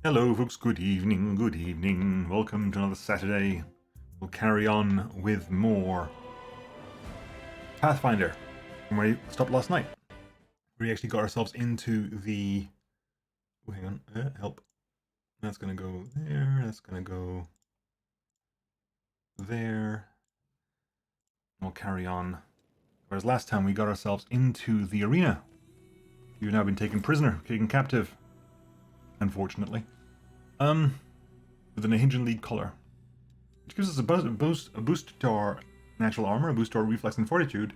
Hello folks, good evening, welcome to another Saturday. We'll carry on with more Pathfinder from where we stopped last night. We actually got ourselves into the... Oh, hang on, help. That's gonna go there, that's gonna go there. We'll carry on. Whereas last time we got ourselves into the arena. You've now been taken prisoner, taken captive. Unfortunately. With an Ahinjan League color. Which gives us a boost to our natural armor, a boost to our reflex and fortitude,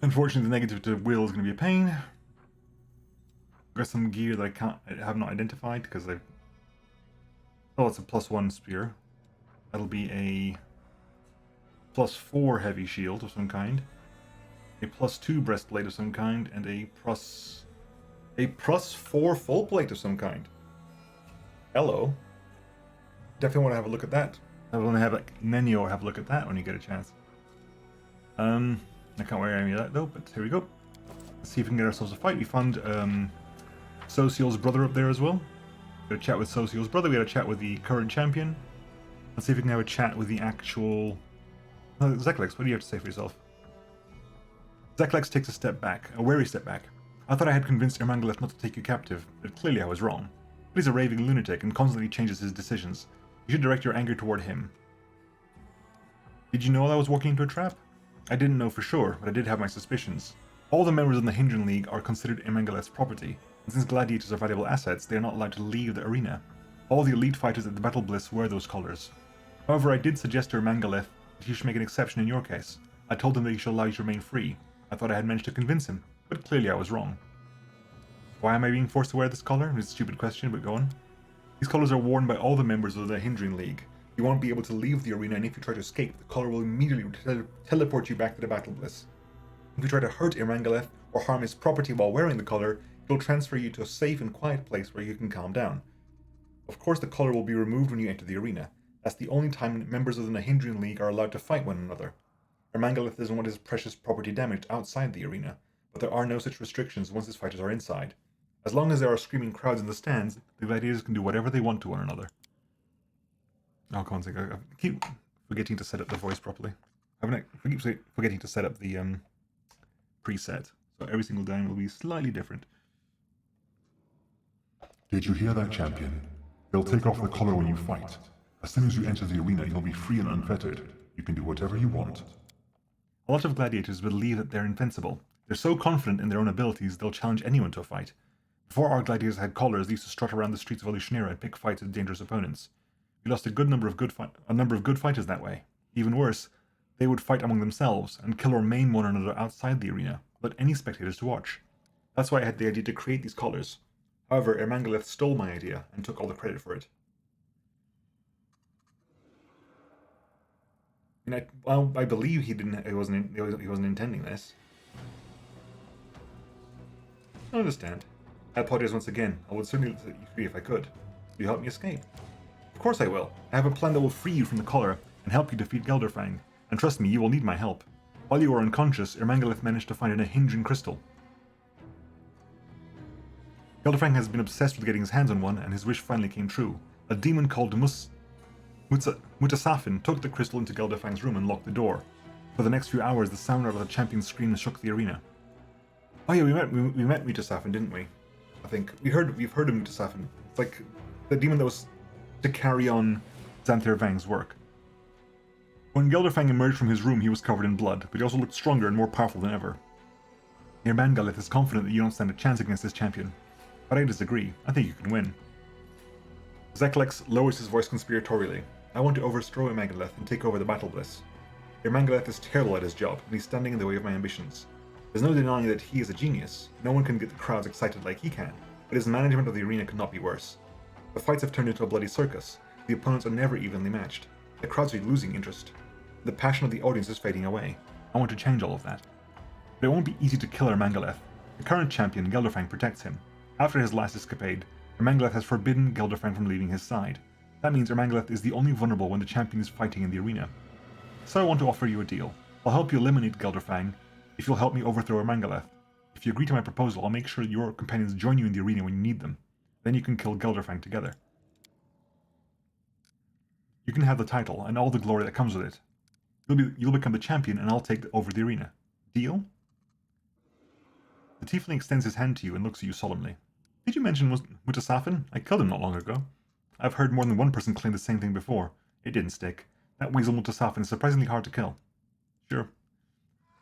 Unfortunately, the negative to will is going to be a pain. Got some gear that I have not identified because I. Oh, it's a +1 spear. That'll be a +4 heavy shield of some kind, a +2 breastplate of some kind, and a +4 full plate of some kind. Hello. Definitely want to have a look at that. I want to have like Nenio have a look at that when you get a chance. I can't wear any of that though, but here we go. Let's see if we can get ourselves a fight. We found Social's brother up there as well. We had a chat with Social's brother. We had a chat with the current champion. Let's see if we can have a chat with the actual... Zeklex, what do you have to say for yourself? Zeklex takes a step back, a wary step back. I thought I had convinced Ermangaleth not to take you captive, but clearly I was wrong. But he's a raving lunatic and constantly changes his decisions. You should direct your anger toward him. Did you know I was walking into a trap? I didn't know for sure, but I did have my suspicions. All the members of the Hindran League are considered Ermangaleth's property, and since gladiators are valuable assets, they are not allowed to leave the arena. All the elite fighters at the Battle Bliss wear those collars. However, I did suggest to Ermangaleth that he should make an exception in your case. I told him that he should allow you to remain free. I thought I had managed to convince him, but clearly I was wrong. Why am I being forced to wear this collar? It's a stupid question, but go on. These collars are worn by all the members of the Hindran League. You won't be able to leave the arena, and if you try to escape, the collar will immediately teleport you back to the Battle Bliss. If you try to hurt Ermangaleth or harm his property while wearing the collar, it will transfer you to a safe and quiet place where you can calm down. Of course, the collar will be removed when you enter the arena. That's the only time members of the Hindran League are allowed to fight one another. Ermangaleth doesn't want his precious property damaged outside the arena, but there are no such restrictions once his fighters are inside. As long as there are screaming crowds in the stands, the gladiators can do whatever they want to one another. Oh, come on, I keep forgetting to set up the voice properly. I keep forgetting to set up the preset, so every single time will be slightly different. Did you hear that, champion? They'll take off the collar when you fight. As soon as you enter the arena, you'll be free and unfettered. You can do whatever you want. A lot of gladiators believe that they're invincible. They're so confident in their own abilities, they'll challenge anyone to a fight. Before our gladiators had collars, they used to strut around the streets of Alushnira and pick fights with dangerous opponents. We lost a number of good fighters that way. Even worse, they would fight among themselves and kill or maim one another outside the arena, without any spectators to watch. That's why I had the idea to create these collars. However, Ermangaleth stole my idea and took all the credit for it. I believe he wasn't intending this. I understand. I apologize once again. I would certainly let you free if I could. Will you help me escape? Of course I will. I have a plan that will free you from the collar and help you defeat Gelderfang. And trust me, you will need my help. While you were unconscious, Ermangaleth managed to find a Hindran crystal. Gelderfang has been obsessed with getting his hands on one, and his wish finally came true. A demon called Mutasafin took the crystal into Gelderfang's room and locked the door. For the next few hours, the sound of the champion's screams shook the arena. Oh yeah, we met Mutasafin, didn't we? I think we've heard of Mutasafin. It's like the demon that was to carry on Xanther Vang's work. When Gelderfang emerged from his room, he was covered in blood, but he also looked stronger and more powerful than ever. Ermangaleth is confident that you don't stand a chance against this champion, but I disagree. I think you can win. Zeklex lowers his voice conspiratorially. I want to overthrow Ermangaleth and take over the Battle Bliss. Ermangaleth is terrible at his job, and he's standing in the way of my ambitions. There's no denying that he is a genius. No one can get the crowds excited like he can, but his management of the arena could not be worse. The fights have turned into a bloody circus. The opponents are never evenly matched. The crowds are losing interest. The passion of the audience is fading away. I want to change all of that. But it won't be easy to kill Ermangaleth. The current champion, Gelderfang, protects him. After his last escapade, Ermangaleth has forbidden Gelderfang from leaving his side. That means Ermangaleth is the only vulnerable when the champion is fighting in the arena. So I want to offer you a deal. I'll help you eliminate Gelderfang if you'll help me overthrow Ermangaleth. If you agree to my proposal, I'll make sure your companions join you in the arena when you need them. Then you can kill Gelderfang together. You can have the title and all the glory that comes with it. You'll become the champion and I'll take over the arena. Deal? The tiefling extends his hand to you and looks at you solemnly. Did you mention Mutasafin? I killed him not long ago. I've heard more than one person claim the same thing before. It didn't stick. That weasel Mutasafin is surprisingly hard to kill. Sure.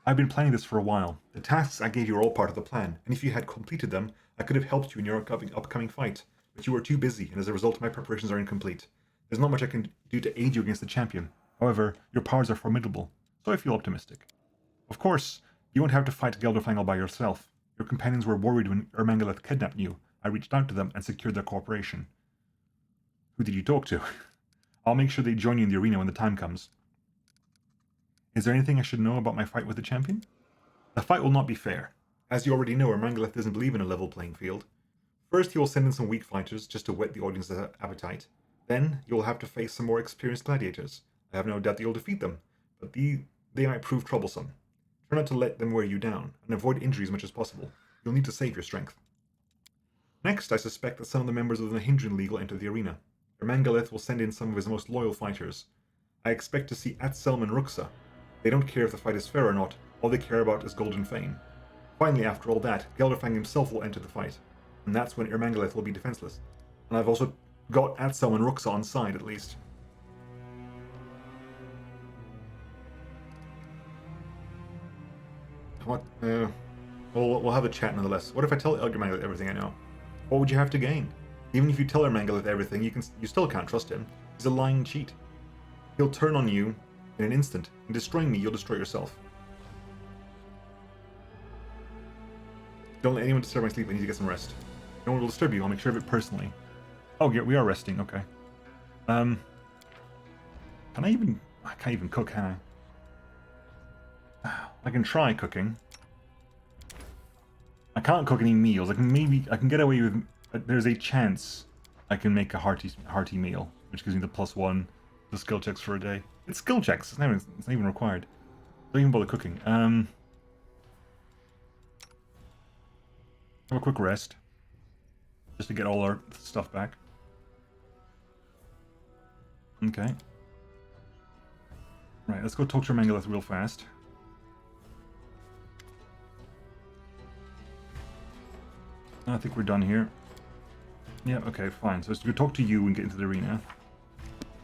I've been planning this for a while. The tasks I gave you are all part of the plan, and if you had completed them, I could have helped you in your upcoming fight. But you were too busy, and as a result, my preparations are incomplete. There's not much I can do to aid you against the champion. However, your powers are formidable, so I feel optimistic. Of course, You won't have to fight Gelderfang all by yourself. Your companions were worried when Ermangaleth kidnapped you. I reached out to them and secured their cooperation. Who did you talk to? I'll make sure they join you in the arena when the time comes. Is there anything I should know about my fight with the champion? The fight will not be fair. As you already know, Ermangaleth doesn't believe in a level playing field. First, he will send in some weak fighters just to whet the audience's appetite. Then, you will have to face some more experienced gladiators. I have no doubt that you'll defeat them, but they might prove troublesome. Try not to let them wear you down, and avoid injury as much as possible. You'll need to save your strength. Next, I suspect that some of the members of the Hindran League will enter the arena. Ermangaleth will send in some of his most loyal fighters. I expect to see Atselm and Ruxa. They don't care if the fight is fair or not, all they care about is golden fame. Finally, after all that, Gelderfang himself will enter the fight, and that's when Ermangaleth will be defenseless. And I've also got Atselm and Ruxa on side, at least. What? We'll have a chat nonetheless. What if I tell Ermangaleth everything I know? What would you have to gain? Even if you tell Ermangaleth everything, you still can't trust him. He's a lying cheat. He'll turn on you in an instant. In destroying me, you'll destroy yourself. Don't let anyone disturb my sleep. I need to get some rest. No one will disturb you. I'll make sure of it personally. Oh, yeah, we are resting. Okay. Can I even... I can't even cook, can I? I can try cooking. I can't cook any meals. I can get away with... There's a chance I can make a hearty meal, which gives me the +1 the skill checks for a day. It's skill checks. It's not even required. Don't even bother cooking. Have a quick rest, just to get all our stuff back. Okay. Right, let's go talk to Ermangaleth real fast. I think we're done here. Yeah, okay, fine. So let's go talk to you and get into the arena.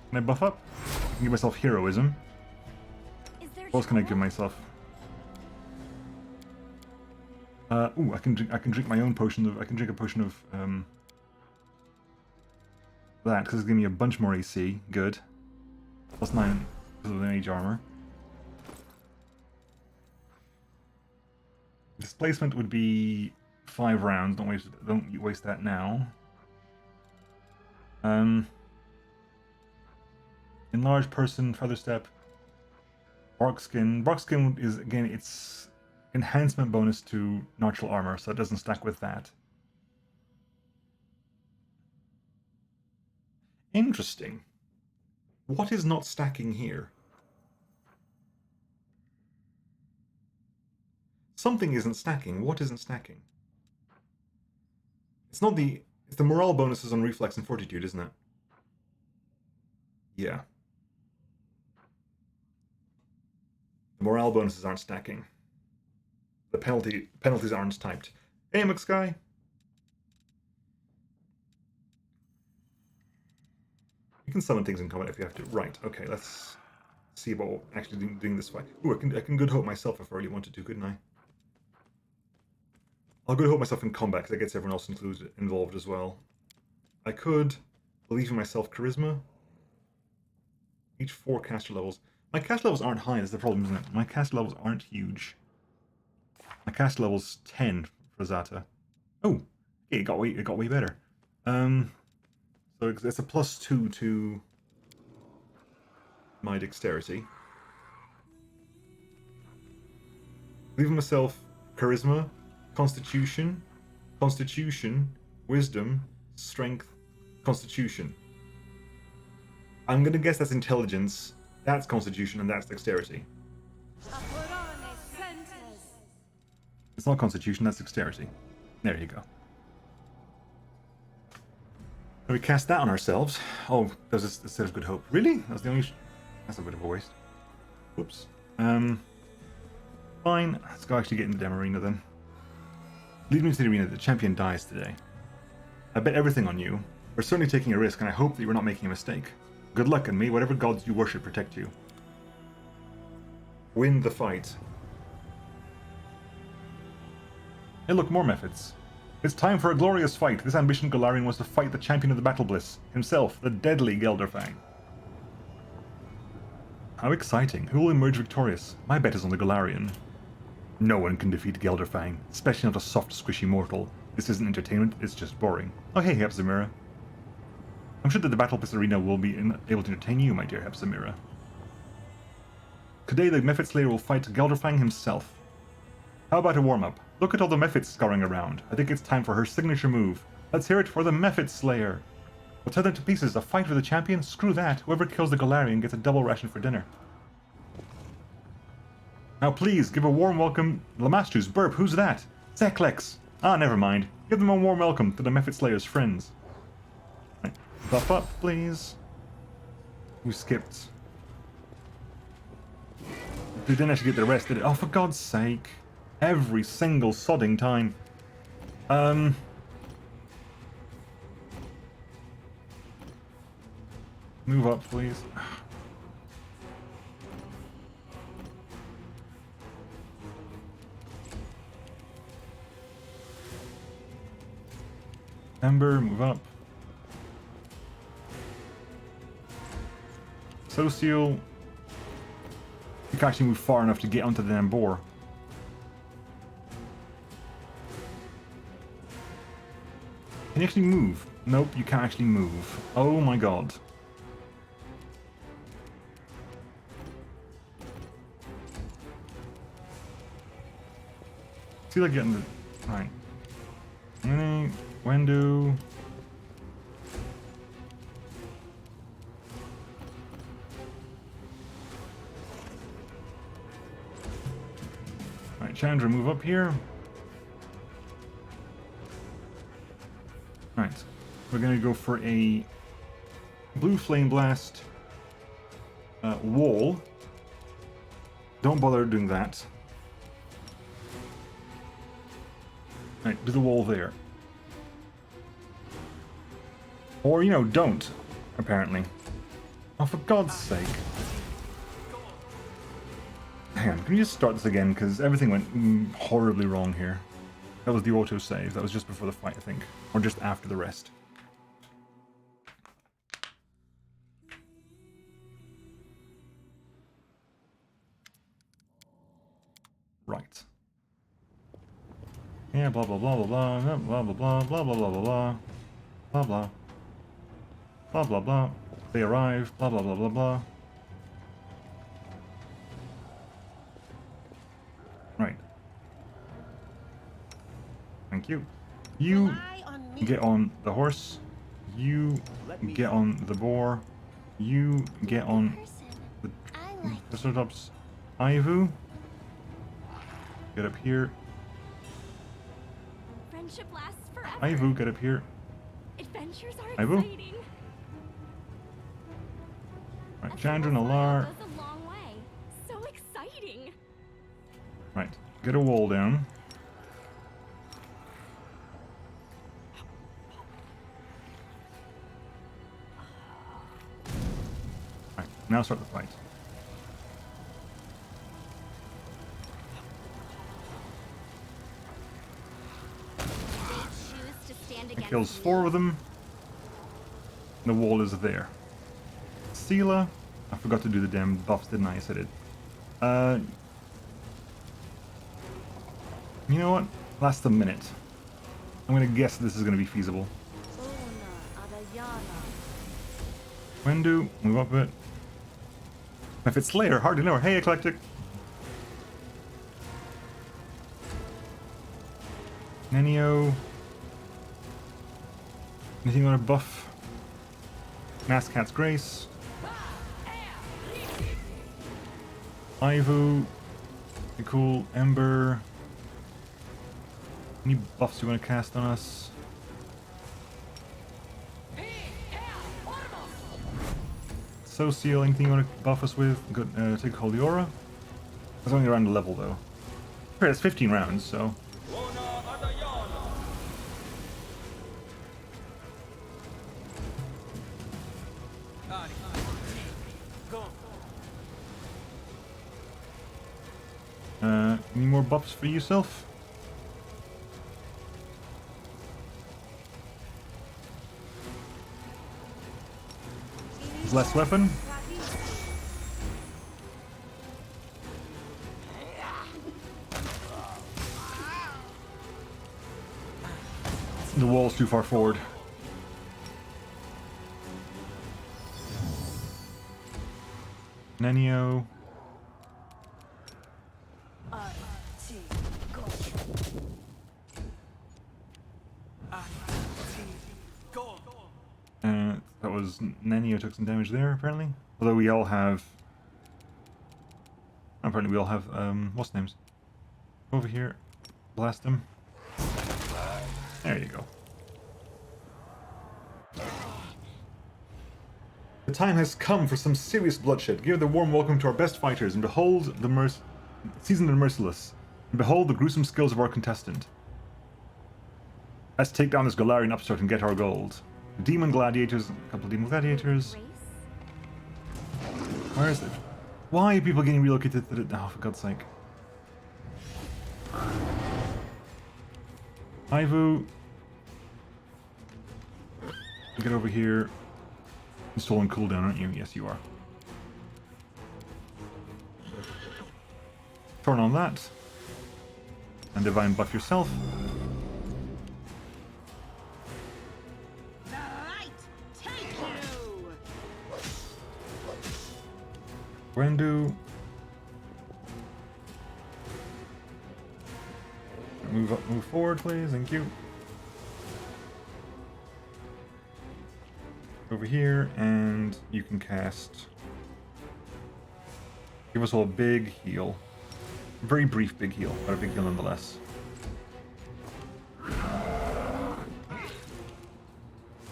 Can I buff up? I can give myself heroism. What else can I give myself? Ooh, I can drink my own potion of... I can drink a potion of, that, because it's giving me a bunch more AC. Good. +9 because of the mage armor. Displacement would be 5 rounds. Don't waste that now. Enlarged person, feather step, bark skin. Bark skin is, again, it's enhancement bonus to natural armor, so it doesn't stack with that. Interesting. What is not stacking here? Something isn't stacking. What isn't stacking? It's not the... It's the morale bonuses on reflex and fortitude, isn't it? Yeah. The morale bonuses aren't stacking. The penalties aren't typed. Hey, McSky! You can summon things in combat if you have to. Right, okay, let's see about actually doing this fight. Ooh, I can good hope myself if I really wanted to, couldn't I? I'll good hope myself in combat, because that gets everyone else involved as well. I could believe in myself charisma. Each 4 caster levels. My caster levels aren't high, that's the problem, isn't it? My caster levels aren't huge. My caster level's 10 for Zata. Oh, yeah, it got way better. So it's a +2 to my dexterity. Believe in myself charisma, constitution, wisdom, strength, constitution. I'm gonna guess that's intelligence, that's constitution, and that's dexterity. It's not constitution, that's dexterity. There you go. So we cast that on ourselves. Oh, there's a set of good hope. Really? That's the only... That's a bit of a waste. Whoops. Fine. Let's go actually get into the demo arena then. Lead me to the arena. The champion dies today. I bet everything on you. We're certainly taking a risk, and I hope that you're not making a mistake. Good luck, and may whatever gods you worship protect you. Win the fight. Hey look, more Mephits. It's time for a glorious fight. This ambitious Golarian was to fight the champion of the Battle Bliss, himself, the deadly Gelderfang. How exciting. Who will emerge victorious? My bet is on the Golarian. No one can defeat Gelderfang, especially not a soft, squishy mortal. This isn't entertainment, it's just boring. Oh hey, Hepzimira. I'm sure that the Battle Piss Arena will be able to entertain you, my dear Hepzimira. Today the Mephit Slayer will fight Gelderfang himself. How about a warm-up? Look at all the Mephits scurrying around. I think it's time for her signature move. Let's hear it for the Mephit Slayer. We'll tear them to pieces. A fight for the champion? Screw that. Whoever kills the Galarian gets a double ration for dinner. Now please, give a warm welcome... Lamastrus, burp, who's that? Zeklex. Ah, never mind. Give them a warm welcome to the Mephit Slayer's friends. Right. Buff up, please. Who skipped? They didn't actually get the rest, did it? Oh, for God's sake. Every single sodding time. Move up, please. Ember, move up. Social. You can actually move far enough to get onto the Embor. Can you actually move? Nope, you can't actually move. Oh my god. See like getting the... Right. Wendu. Right, Chandra, move up here. Right, we're gonna go for a blue flame blast wall. Don't bother doing that. Right, do the wall there. Or, you know, don't, apparently. Oh, for God's sake. Hang on, can you just start this again? Because everything went horribly wrong here. That was the auto-save. That was just before the fight, I think. Or just after the rest. Right. Yeah, blah blah blah blah blah blah blah blah blah blah blah blah blah blah blah blah blah. They arrive. Blah blah blah blah blah. Right. Thank you. You get on the horse. You get on the boar. You get on the Triceratops. Ivu. Get up here. Friendship lasts forever. Ivu, get up here. Adventures are Ivu. exciting. Right, Chandra and Alar. Goes a long way. So exciting. Right, get a wall down. Right, now start the fight. It kills 4 of them. The wall is there. Seela. I forgot to do the damn buffs, didn't I? Yes, I did. You know what? Last a minute. I'm gonna guess this is gonna be feasible. Wendu, move up a bit. If it's Slayer, hard to know. Hey, Eclectic. Nenio. Anything you want to buff? Mass Cat's Grace. Ivu. Pretty cool. Ember. Any buffs you want to cast on us? Social, anything you want to buff us with? Good, take Holy Aura. That's only around the level though. Okay, it's 15 rounds, so. Any more buffs for yourself? Less weapon? The wall's too far forward. Nenio. That was Nenio took some damage there, apparently. Although we all have... Apparently we all have, what's names? Over here. Blast him. There you go. The time has come for some serious bloodshed. Give the warm welcome to our best fighters, and behold the seasoned and merciless, and behold the gruesome skills of our contestant. Let's take down this Galarian upstart and get our gold. Demon gladiators, a couple of demon gladiators. Where is it? Why are people getting relocated to the... Oh, for God's sake. Ivu. Get over here. You're still on cooldown, aren't you? Yes, you are. Turn on that. And divine buff yourself. Wendu. Move forward, please. Thank you. Over here, and you can cast. Give us all a big heal. Very brief big heal, but a big heal nonetheless.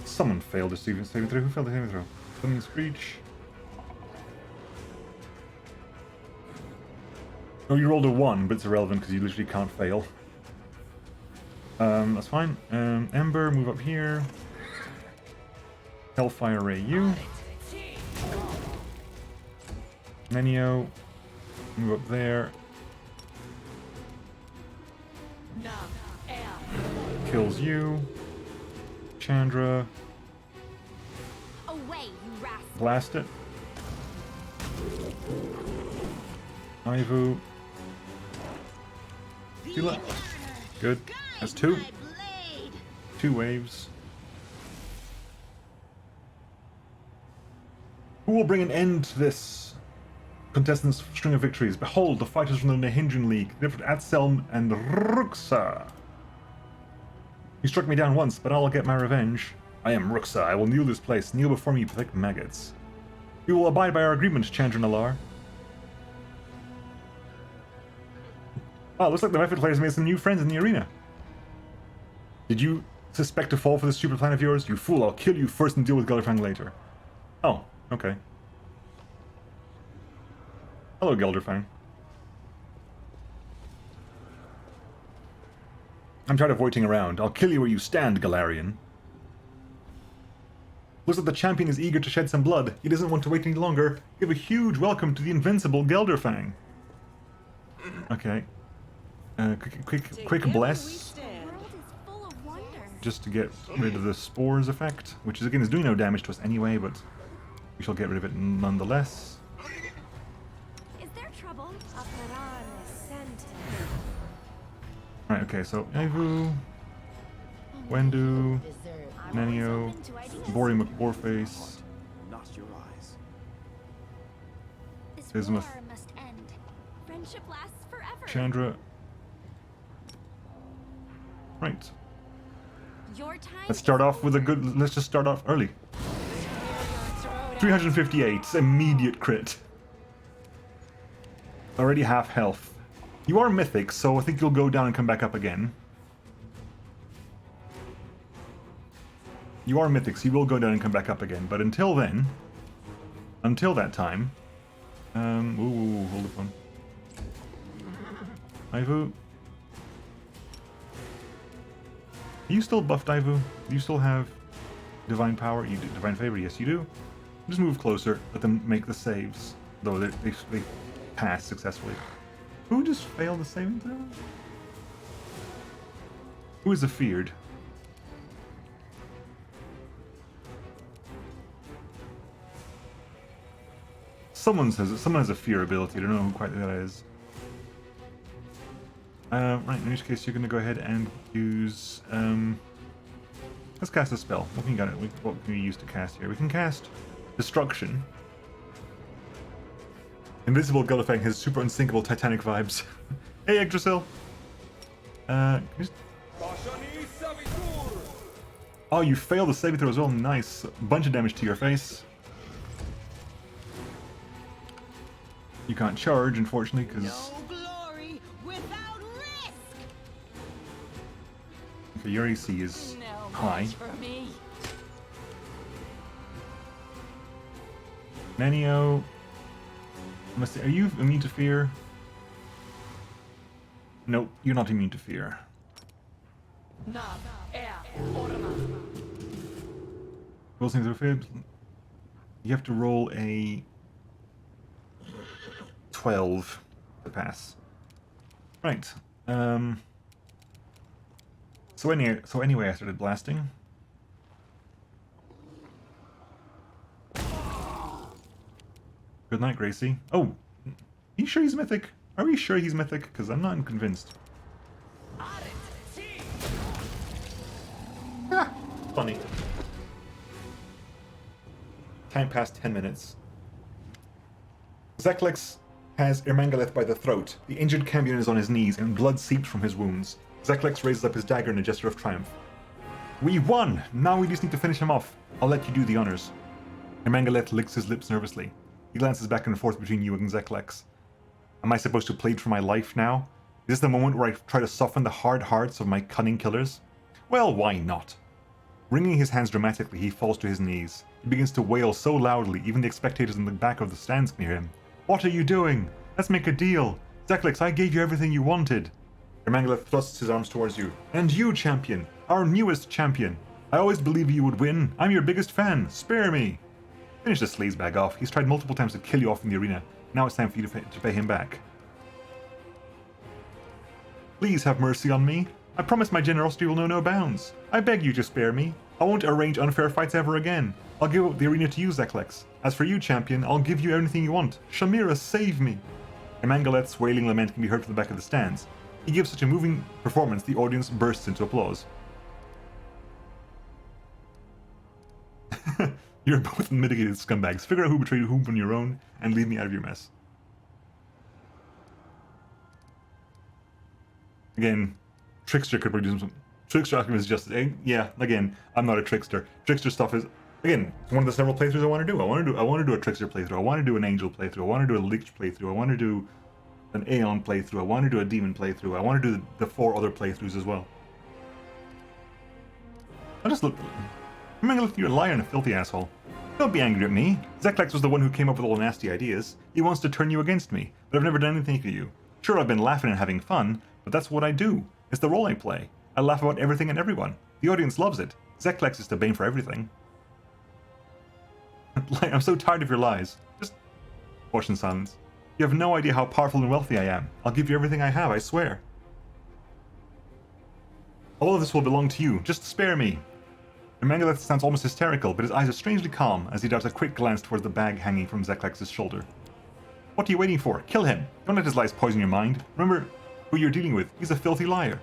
Someone failed to saving throw. Who failed the saving throw? Summoning Screech. Oh, you rolled a 1, but it's irrelevant because you literally can't fail. That's fine. Ember, move up here. Hellfire Ray you. Nenio, move up there. Kills you. Chandra. Away, you rascal. Blast it. Ivu. Heal it. Good. That's 2. 2 waves. Who will bring an end to this contestant's string of victories? Behold, the fighters from the Nahindran League, different Atselm and Ruxa. You struck me down once, but I'll get my revenge. I am Ruxa. I will kneel this place. Kneel before me, you pathetic maggots. We will abide by our agreement, Chandra Nalar. Oh, looks like the Mephit players made some new friends in the arena. Did you suspect to fall for this stupid plan of yours? You fool, I'll kill you first and deal with Gelderfang later. Oh, okay. Hello, Gelderfang. I'm tired of waiting around. I'll kill you where you stand, Galarian. Looks like the champion is eager to shed some blood. He doesn't want to wait any longer. Give a huge welcome to the invincible Gelderfang. Okay. Quick bless. The world is full of wonders. Just to get rid of the spores effect, which is again is doing no damage to us anyway, but we shall get rid of it nonetheless. Is there trouble? Right, okay, so Ivu, Wendu, Nenio, Bori McBoreface, Not your eyes. This Bismuth. war must end. Friendship lasts forever. Chandra. Right. Your time. Let's start off with a good. Let's just start off early. 358, immediate crit. Already half health. You are mythic, so I think you'll go down and come back up again. You are mythic, so you will go down and come back up again. But until then, until that time, ooh, hold up on. Ivu. Are you still buffed, Ivu? Do you still have divine power? You do. Divine favor? Yes, you do. Just move closer. Let them make the saves. Though they pass successfully. Who just failed the saving throw? Who is afeared? Someone has a fear ability. I don't know who quite that is. Right, in which case you're going to go ahead and use Let's cast a spell. What can we use to cast here? We can cast Destruction. Invisible Gullifang has super unsinkable Titanic vibes. Hey, Yggdrasil! Can you just... Oh, you failed the saving throw as well. Nice. Bunch of damage to your face. You can't charge, unfortunately, because... No glory without risk. Okay, your AC is No high. match for me. Manio... Are you immune to fear? Nope, you're not immune to fear. Roll things are fear. You have to roll a 12 to pass. Right. So anyway, I started blasting. Good night, Gracie. Oh, are you sure he's mythic? Are we sure he's mythic? Because I'm not convinced. Ah, funny. Time passed 10 minutes. Zeklex has Ermangaleth by the throat. The injured Cambion is on his knees, and blood seeps from his wounds. Zeklex raises up his dagger in a gesture of triumph. We won! Now we just need to finish him off. I'll let you do the honors. Ermangaleth licks his lips nervously. He glances back and forth between you and Zeklex. Am I supposed to plead for my life now? Is this the moment where I try to soften the hard hearts of my cunning killers? Well, why not? Wringing his hands dramatically, he falls to his knees. He begins to wail so loudly, even the spectators in the back of the stands can hear him. What are you doing? Let's make a deal. Zeklex, I gave you everything you wanted. Ermangaleth thrusts his arms towards you. And you, champion, our newest champion. I always believed you would win. I'm your biggest fan. Spare me. Finish the sleazebag off. He's tried multiple times to kill you off in the arena. Now it's time for you to pay him back. Please have mercy on me. I promise my generosity will know no bounds. I beg you to spare me. I won't arrange unfair fights ever again. I'll give up the arena to you, Zeklex. As for you, champion, I'll give you anything you want. Shamira, save me. Ermangaleth's wailing lament can be heard from the back of the stands. He gives such a moving performance, the audience bursts into applause. You're both mitigated scumbags. Figure out who betrayed whom on your own, and leave me out of your mess. Again, Trickster could probably do some... Trickster Alchemist is just... yeah, again, I'm not a Trickster. Trickster stuff is... Again, it's one of the several playthroughs I want to do. I want to do a Trickster playthrough. I want to do an Angel playthrough. I want to do a Lich playthrough. I want to do an Aeon playthrough. I want to do a Demon playthrough. I want to do the 4 other playthroughs as well. I'll just look... I'm gonna look, you're a liar and a filthy asshole. Don't be angry at me. Zeklex was the one who came up with all the nasty ideas. He wants to turn you against me, but I've never done anything to you. Sure, I've been laughing and having fun, but that's what I do. It's the role I play. I laugh about everything and everyone. The audience loves it. Zeklex is to blame for everything. I'm so tired of your lies. Just watch in silence. You have no idea how powerful and wealthy I am. I'll give you everything I have, I swear. All of this will belong to you. Just spare me. Ermangaleth sounds almost hysterical, but his eyes are strangely calm as he darts a quick glance towards the bag hanging from Zeklex's shoulder. What are you waiting for? Kill him! Don't let his lies poison your mind. Remember who you're dealing with. He's a filthy liar.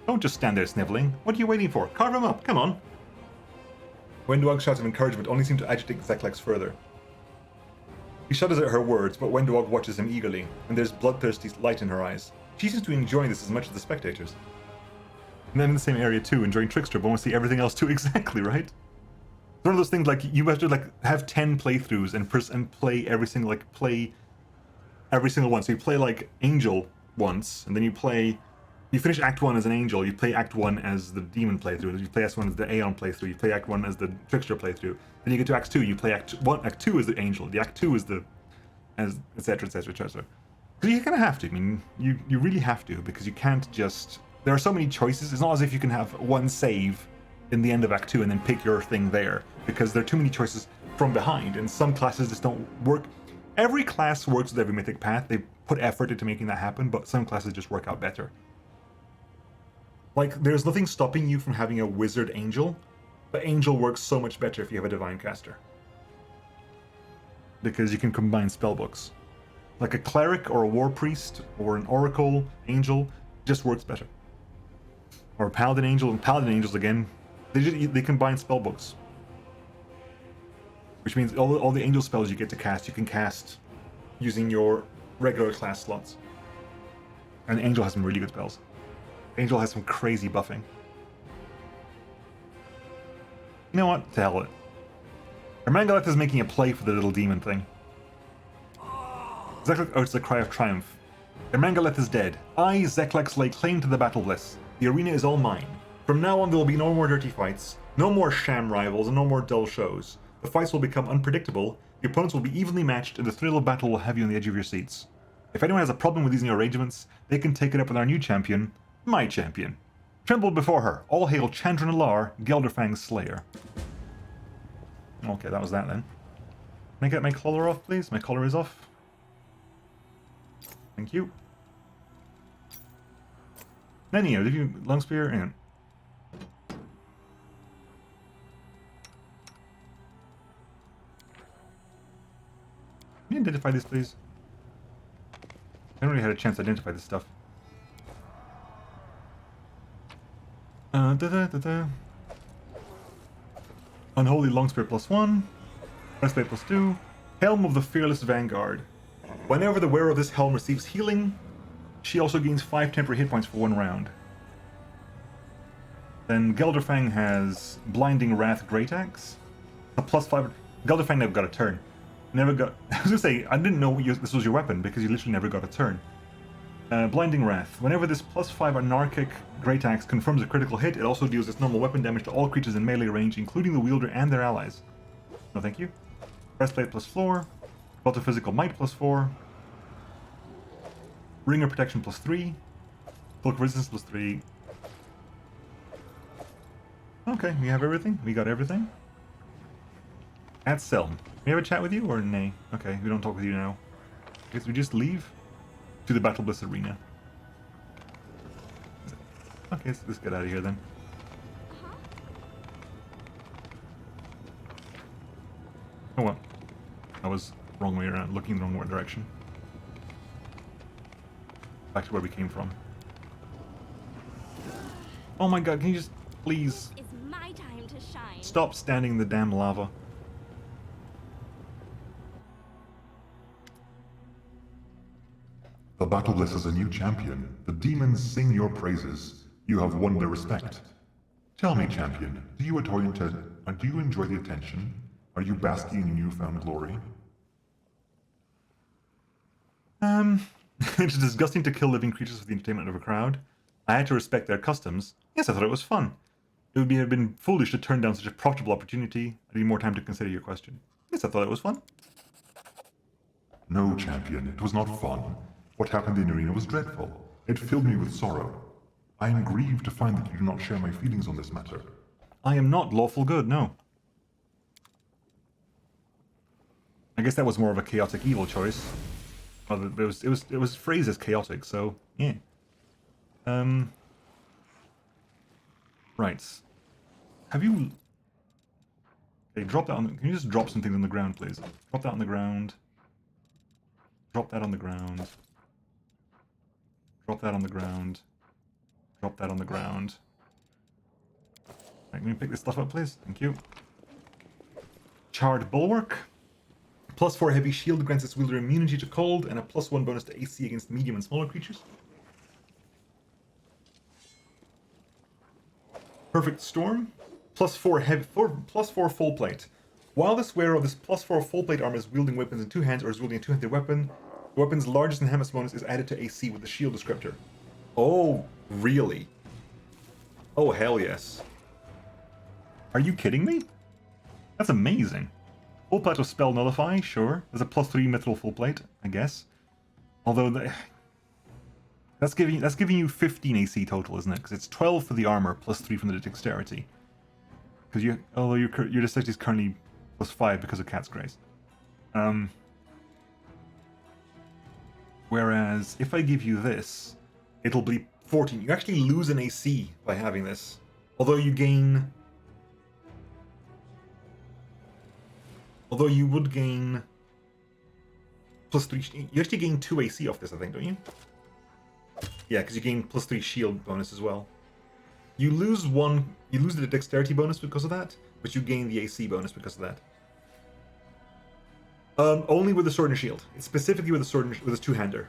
Don't just stand there sniveling. What are you waiting for? Carve him up, come on! Wenduog's shouts of encouragement only seem to agitate Zeklex further. He shudders at her words, but Wenduog watches him eagerly, and there's bloodthirsty light in her eyes. She seems to be enjoying this as much as the spectators. And I'm in the same area too, enjoying Trickster, but I want to see everything else too, exactly, right? It's one of those things, like, you have to, have 10 playthroughs and play every single one. So you play, Angel once, and then you finish Act 1 as an Angel, you play Act 1 as the Demon playthrough, you play Act 1 as the Aeon playthrough, you play Act 1 as the Trickster playthrough, then you get to Act 2, you play Act 2 as the Angel, the Act 2 is etc, etc, etc. Because you kind of have to, I mean, you really have to, because you can't just... There are so many choices. It's not as if you can have one save in the end of Act 2 and then pick your thing there, because there are too many choices from behind, and some classes just don't work. Every class works with every mythic path. They put effort into making that happen, but some classes just work out better. Like, there's nothing stopping you from having a Wizard Angel, but Angel works so much better if you have a Divine Caster. Because you can combine spellbooks. Like a Cleric or a War Priest or an Oracle Angel just works better. Or Paladin Angel, and Paladin Angels, again, They combine spell books, which means all the angel spells you get to cast, you can cast using your regular class slots. And Angel has some really good spells. Angel has some crazy buffing. You know what? To hell with it. Ermangaleth is making a play for the little demon thing. Zeklek outs the cry of triumph. Ermangaleth is dead. I, Zeklex, lay claim to the battle bliss. The arena is all mine. From now on there will be no more dirty fights, no more sham rivals, and no more dull shows. The fights will become unpredictable, the opponents will be evenly matched, and the thrill of battle will have you on the edge of your seats. If anyone has a problem with these new arrangements, they can take it up with our new champion, my champion. Tremble before her. All hail Chandran Alar, Gelderfang's slayer. Okay, that was that then. Can I get my collar off, please? My collar is off. Thank you. Nenio, did you long spear? Hang on. Can you identify this, please? I haven't really had a chance to identify this stuff. Unholy Longspear +1. Breastplate +2. Helm of the Fearless Vanguard. Whenever the wearer of this helm receives healing, she also gains 5 temporary hit points for 1 round. Then Gelderfang has Blinding Wrath Great Axe. A +5. Gelderfang never got a turn. Never got. I was gonna say, I didn't know this was your weapon because you literally never got a turn. Blinding Wrath. Whenever this +5 anarchic Great Axe confirms a critical hit, it also deals its normal weapon damage to all creatures in melee range, including the wielder and their allies. No thank you. Breastplate +4. Belt of Physical Might +4. Ring of Protection +3. Cloak of Resistance +3. Okay, we have everything. We got everything. At Selm. Can we have a chat with you or nay? Okay, we don't talk with you now. I guess we just leave to the Battle Bliss Arena. Okay, let's get out of here then. Oh well. I was wrong way around, looking the wrong direction. Back to where we came from. Oh my god, can you just please It's my time to shine. stop standing in the damn lava? The Battle Bliss is a new champion. The demons sing your praises. You have won their respect. Tell me, champion, do you enjoy the attention? Are you basking in newfound glory? It's disgusting to kill living creatures for the entertainment of a crowd. I had to respect their customs. Yes, I thought it was fun. It would have been foolish to turn down such a profitable opportunity. I need more time to consider your question. Yes, I thought it was fun. No, champion, it was not fun. What happened in the arena was dreadful. It filled me with sorrow. I am grieved to find that you do not share my feelings on this matter. I am not lawful good, no. I guess that was more of a chaotic evil choice. Well, it was phrased as chaotic, so yeah. Right. Have you? Okay, drop that on. Can you just drop some things on the ground, please? Drop that on the ground. Drop that on the ground. Drop that on the ground. Drop that on the ground. Right, can you pick this stuff up, please? Thank you. Charred Bulwark. +4 heavy shield grants its wielder immunity to cold, and a +1 bonus to AC against medium and smaller creatures. Perfect Storm. +4 full plate. While this wearer of this +4 full plate armor is wielding weapons in 2 hands or is wielding a 2-handed weapon, the weapon's largest enhancement bonus is added to AC with the shield descriptor. Oh, really? Oh, hell yes. Are you kidding me? That's amazing. Full plate of Spell Nullify, sure. There's a +3 mithril full plate, I guess. Although that's giving you 15 AC total, isn't it? Because it's 12 for the armor +3 from the dexterity. Because your dexterity is currently +5 because of Cat's Grace. Whereas if I give you this, it'll be 14. You actually lose an AC by having this, although you gain. Although you would gain +3, you actually gain 2 AC off this, I think, don't you? Yeah, because you gain +3 shield bonus as well. You lose one. You lose the dexterity bonus because of that, but you gain the AC bonus because of that. Only with the sword and shield. It's specifically with the sword and with a two-hander.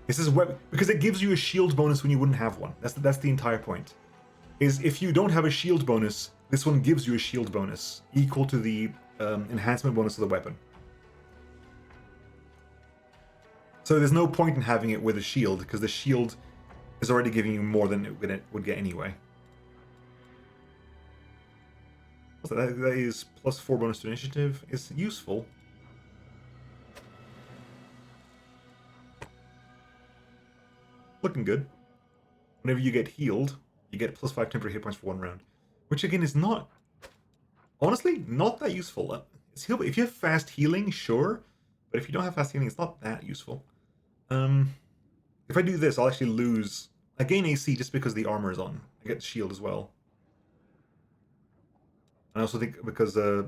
This is weapon because it gives you a shield bonus when you wouldn't have one. That's the entire point. Is if you don't have a shield bonus, this one gives you a shield bonus equal to the enhancement bonus of the weapon. So there's no point in having it with a shield because the shield is already giving you more than it would get anyway. So that is +4 bonus to initiative. It's useful. Looking good. Whenever you get healed, you get +5 temporary hit points for 1 round. Which again is not... honestly, not that useful. It's heal if you have fast healing, sure. But if you don't have fast healing, it's not that useful. If I do this, I'll actually lose... I gain AC just because the armor is on. I get the shield as well. I also think because this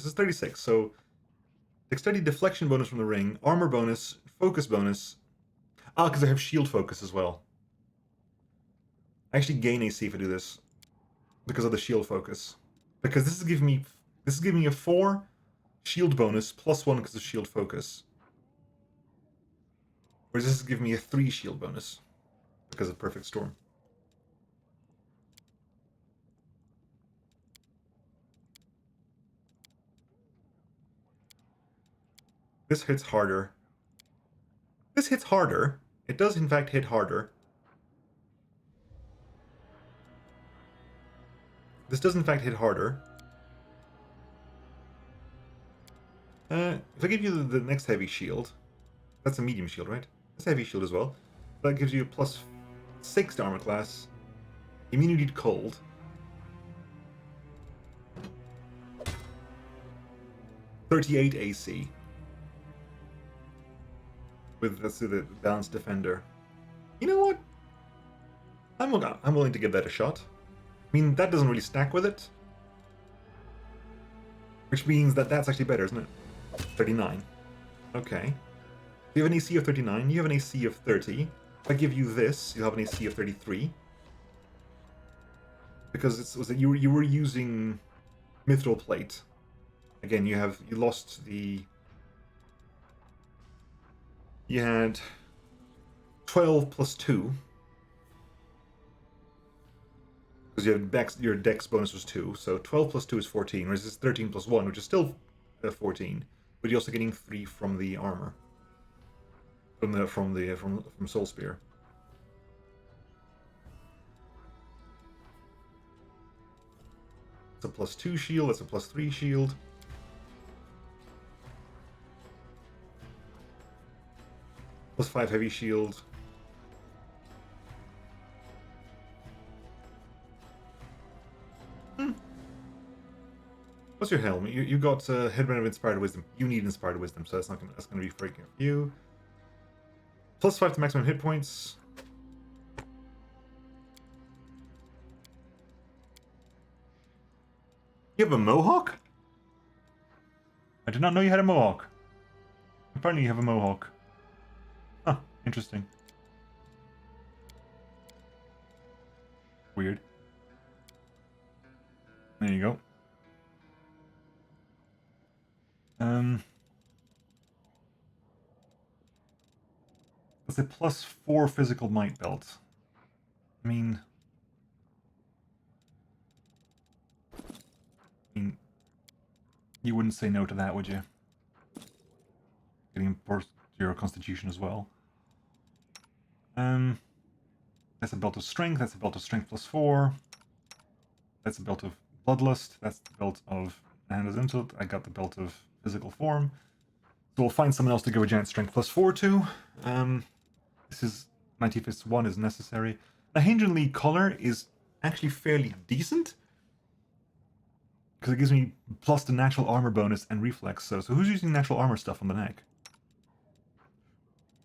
is 36, so dexterity deflection bonus from the ring, armor bonus, focus bonus. Ah, because I have shield focus as well. I actually gain AC if I do this because of the shield focus. Because this is giving me a 4 shield bonus +1 because of shield focus. Whereas this is giving me a 3 shield bonus because of perfect storm. This hits harder. This hits harder. It does in fact hit harder. This does in fact hit harder. If I give you the next heavy shield, that's a medium shield, right? That's a heavy shield as well. That gives you a +6 to armor class, immunity to cold. +38 AC. With the balanced defender. You know what? I'm willing to give that a shot. I mean, that doesn't really stack with it. Which means that that's actually better, isn't it? 39. Okay. You have an AC of 39, you have an AC of 30. If I give you this, you'll have an AC of 33. Because you were using mithril plate. Again, you lost the... You had 12 + 2. Because your dex bonus was 2, so 12 + 2 is 14, whereas it's 13 + 1, which is still 14. But you're also getting 3 from the armor. From Soul Spear. It's a +2 shield, that's a +3 shield. +5 heavy shield. What's your helm? You got Headband of Inspired Wisdom. You need Inspired Wisdom, so that's gonna be freaking you. +5 to maximum hit points. You have a mohawk? I did not know you had a mohawk. Apparently you have a mohawk. Huh, interesting. Weird. There you go. It's a +4 physical might belt. I mean, you wouldn't say no to that, would you? Getting forced your constitution as well. That's a belt of strength. That's a belt of strength +4. That's a belt of bloodlust. That's the belt of Hannah's insult. I got the belt of physical form. So we'll find someone else to go with giant strength +4 to. This is 95th1 is necessary. The Hangenly collar is actually fairly decent because it gives me plus the natural armor bonus and reflex. So who's using natural armor stuff on the neck?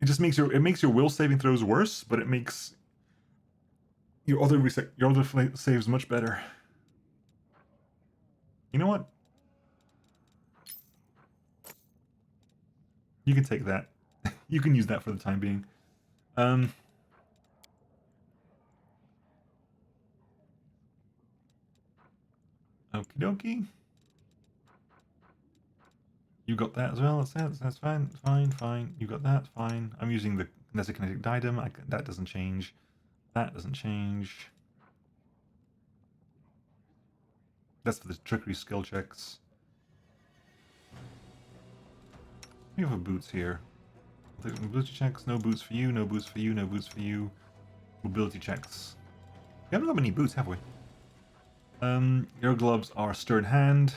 It just makes your will saving throws worse, but it makes your other saves much better. You know what? You can take that. You can use that for the time being. Okie dokie. You got that as well. That's fine. Fine. You got that. Fine. I'm using the Kinetic Diadem. That doesn't change. That doesn't change. That's for the trickery skill checks. We have boots here. Mobility checks. No boots for you. No boots for you. No boots for you. Mobility checks. We haven't got many boots, have we? Your gloves are stirred hand.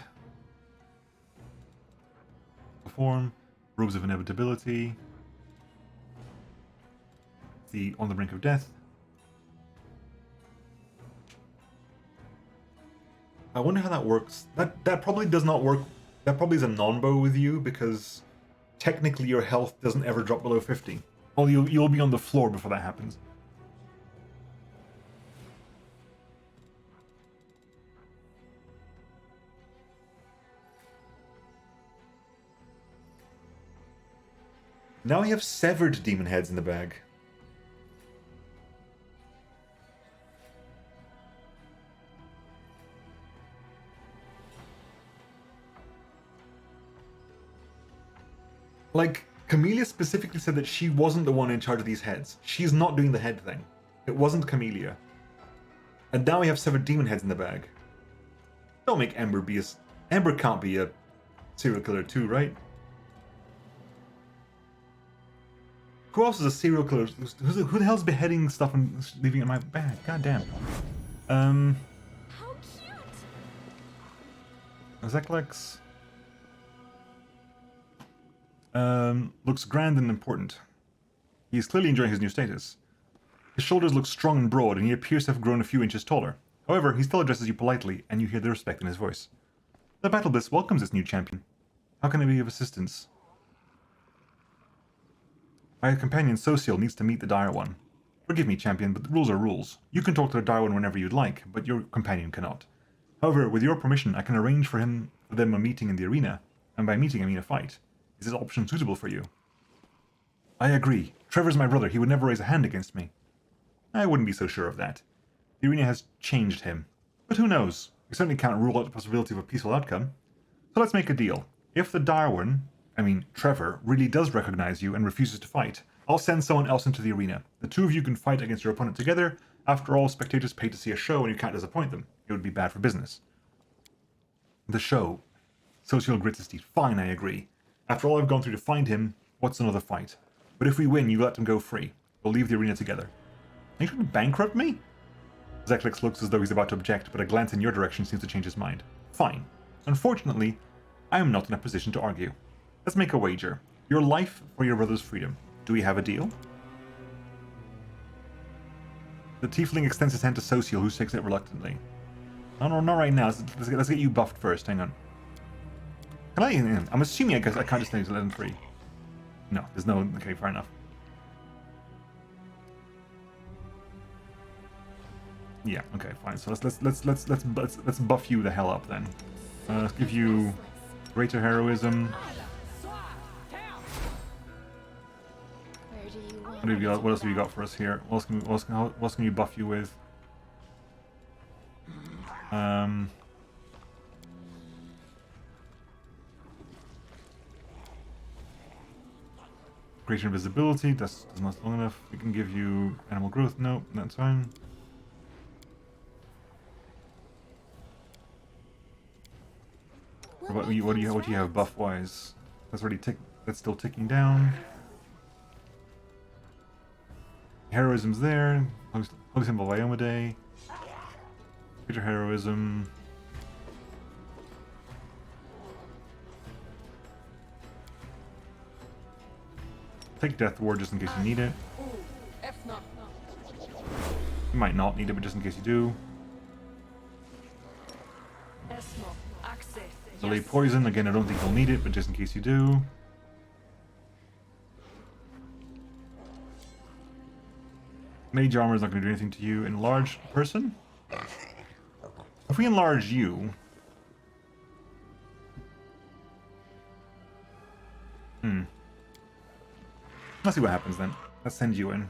Perform. Robes of inevitability. The on the brink of death. I wonder how that works. That probably does not work. That probably is a non-bow with you because technically your health doesn't ever drop below 50. Well, you'll be on the floor before that happens. Now we have severed demon heads in the bag. Like, Camellia specifically said that she wasn't the one in charge of these heads. She's not doing the head thing. It wasn't Camellia. And now we have severed demon heads in the bag. Don't make Ember be a... Ember can't be a serial killer too, right? Who else is a serial killer? Who the hell's beheading stuff and leaving it in my bag? God damn. How cute! Zeklex. Looks grand and important. He is clearly enjoying his new status. His shoulders look strong and broad, and he appears to have grown a few inches taller. However, he still addresses you politely, and you hear the respect in his voice. The Battle Bliss welcomes this new champion. How can I be of assistance? My companion Social needs to meet the Dire One. Forgive me, champion, but the rules are rules. You can talk to the Dire One whenever you'd like, but your companion cannot. However, with your permission, I can arrange for them a meeting in the arena, and by meeting I mean a fight. Is this option suitable for you? I agree. Trevor's my brother. He would never raise a hand against me. I wouldn't be so sure of that. The arena has changed him. But who knows? We certainly can't rule out the possibility of a peaceful outcome. So let's make a deal. If the Dire One, Trevor, really does recognize you and refuses to fight, I'll send someone else into the arena. The two of you can fight against your opponent together. After all, spectators pay to see a show and you can't disappoint them. It would be bad for business. The show. Social grits his teeth. Fine, I agree. After all I've gone through to find him, what's another fight? But if we win, you let him go free. We'll leave the arena together. Are you trying to bankrupt me? Zeklex looks as though he's about to object, but a glance in your direction seems to change his mind. Fine. Unfortunately, I am not in a position to argue. Let's make a wager. Your life for your brother's freedom. Do we have a deal? The tiefling extends his hand to Social, who takes it reluctantly. No, not right now. Let's get you buffed first. Hang on. Can I? I'm assuming I can't just let him free. No, there's no. Okay, fair enough. Yeah. Okay, fine. So let's buff you the hell up then. Let's give you greater heroism. Where do you want What else have you got for us here? What else can you buff you with? Greater invisibility, that's not long enough. We can give you animal growth. No, that's fine. What do you have buff wise? That's already that's still ticking down. Heroism's there. Holy Symbol Viomade. Greater heroism. Take Death Ward just in case you need it. You might not need it, but just in case you do. Delay Poison, again I don't think you'll need it, but just in case you do. Mage Armor is not going to do anything to you. Enlarge person? If we enlarge you... Let's see what happens then. Let's send you in.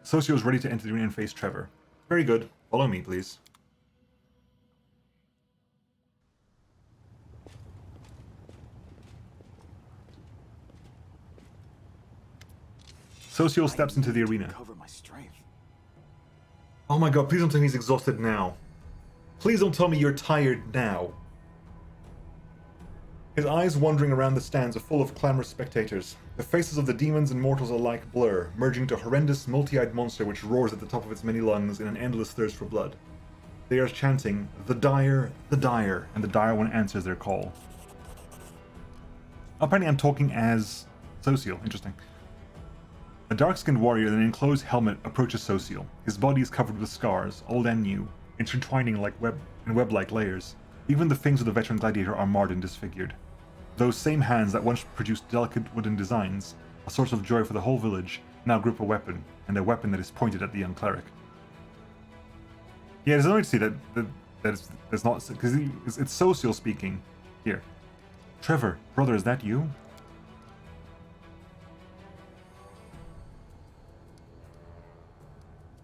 Socio's ready to enter the arena and face Trevor. Very good. Follow me, please. Socio steps into the arena. Cover my strength. Oh my god, please don't tell me he's exhausted now. Please don't tell me you're tired now. His eyes wandering around the stands are full of clamorous spectators. The faces of the demons and mortals alike blur, merging to a horrendous, multi-eyed monster which roars at the top of its many lungs in an endless thirst for blood. They are chanting, the dire, and the dire one answers their call. Apparently I'm talking as Social. Interesting. A dark-skinned warrior in an enclosed helmet approaches Social. His body is covered with scars, old and new, intertwining like web-like layers. Even the fangs of the veteran gladiator are marred and disfigured. Those same hands that once produced delicate wooden designs, a source of joy for the whole village, now grip a weapon, and a weapon that is pointed at the young cleric. Yeah, there's annoying to see that it's not, because it's Social speaking here. Trevor, brother, is that you?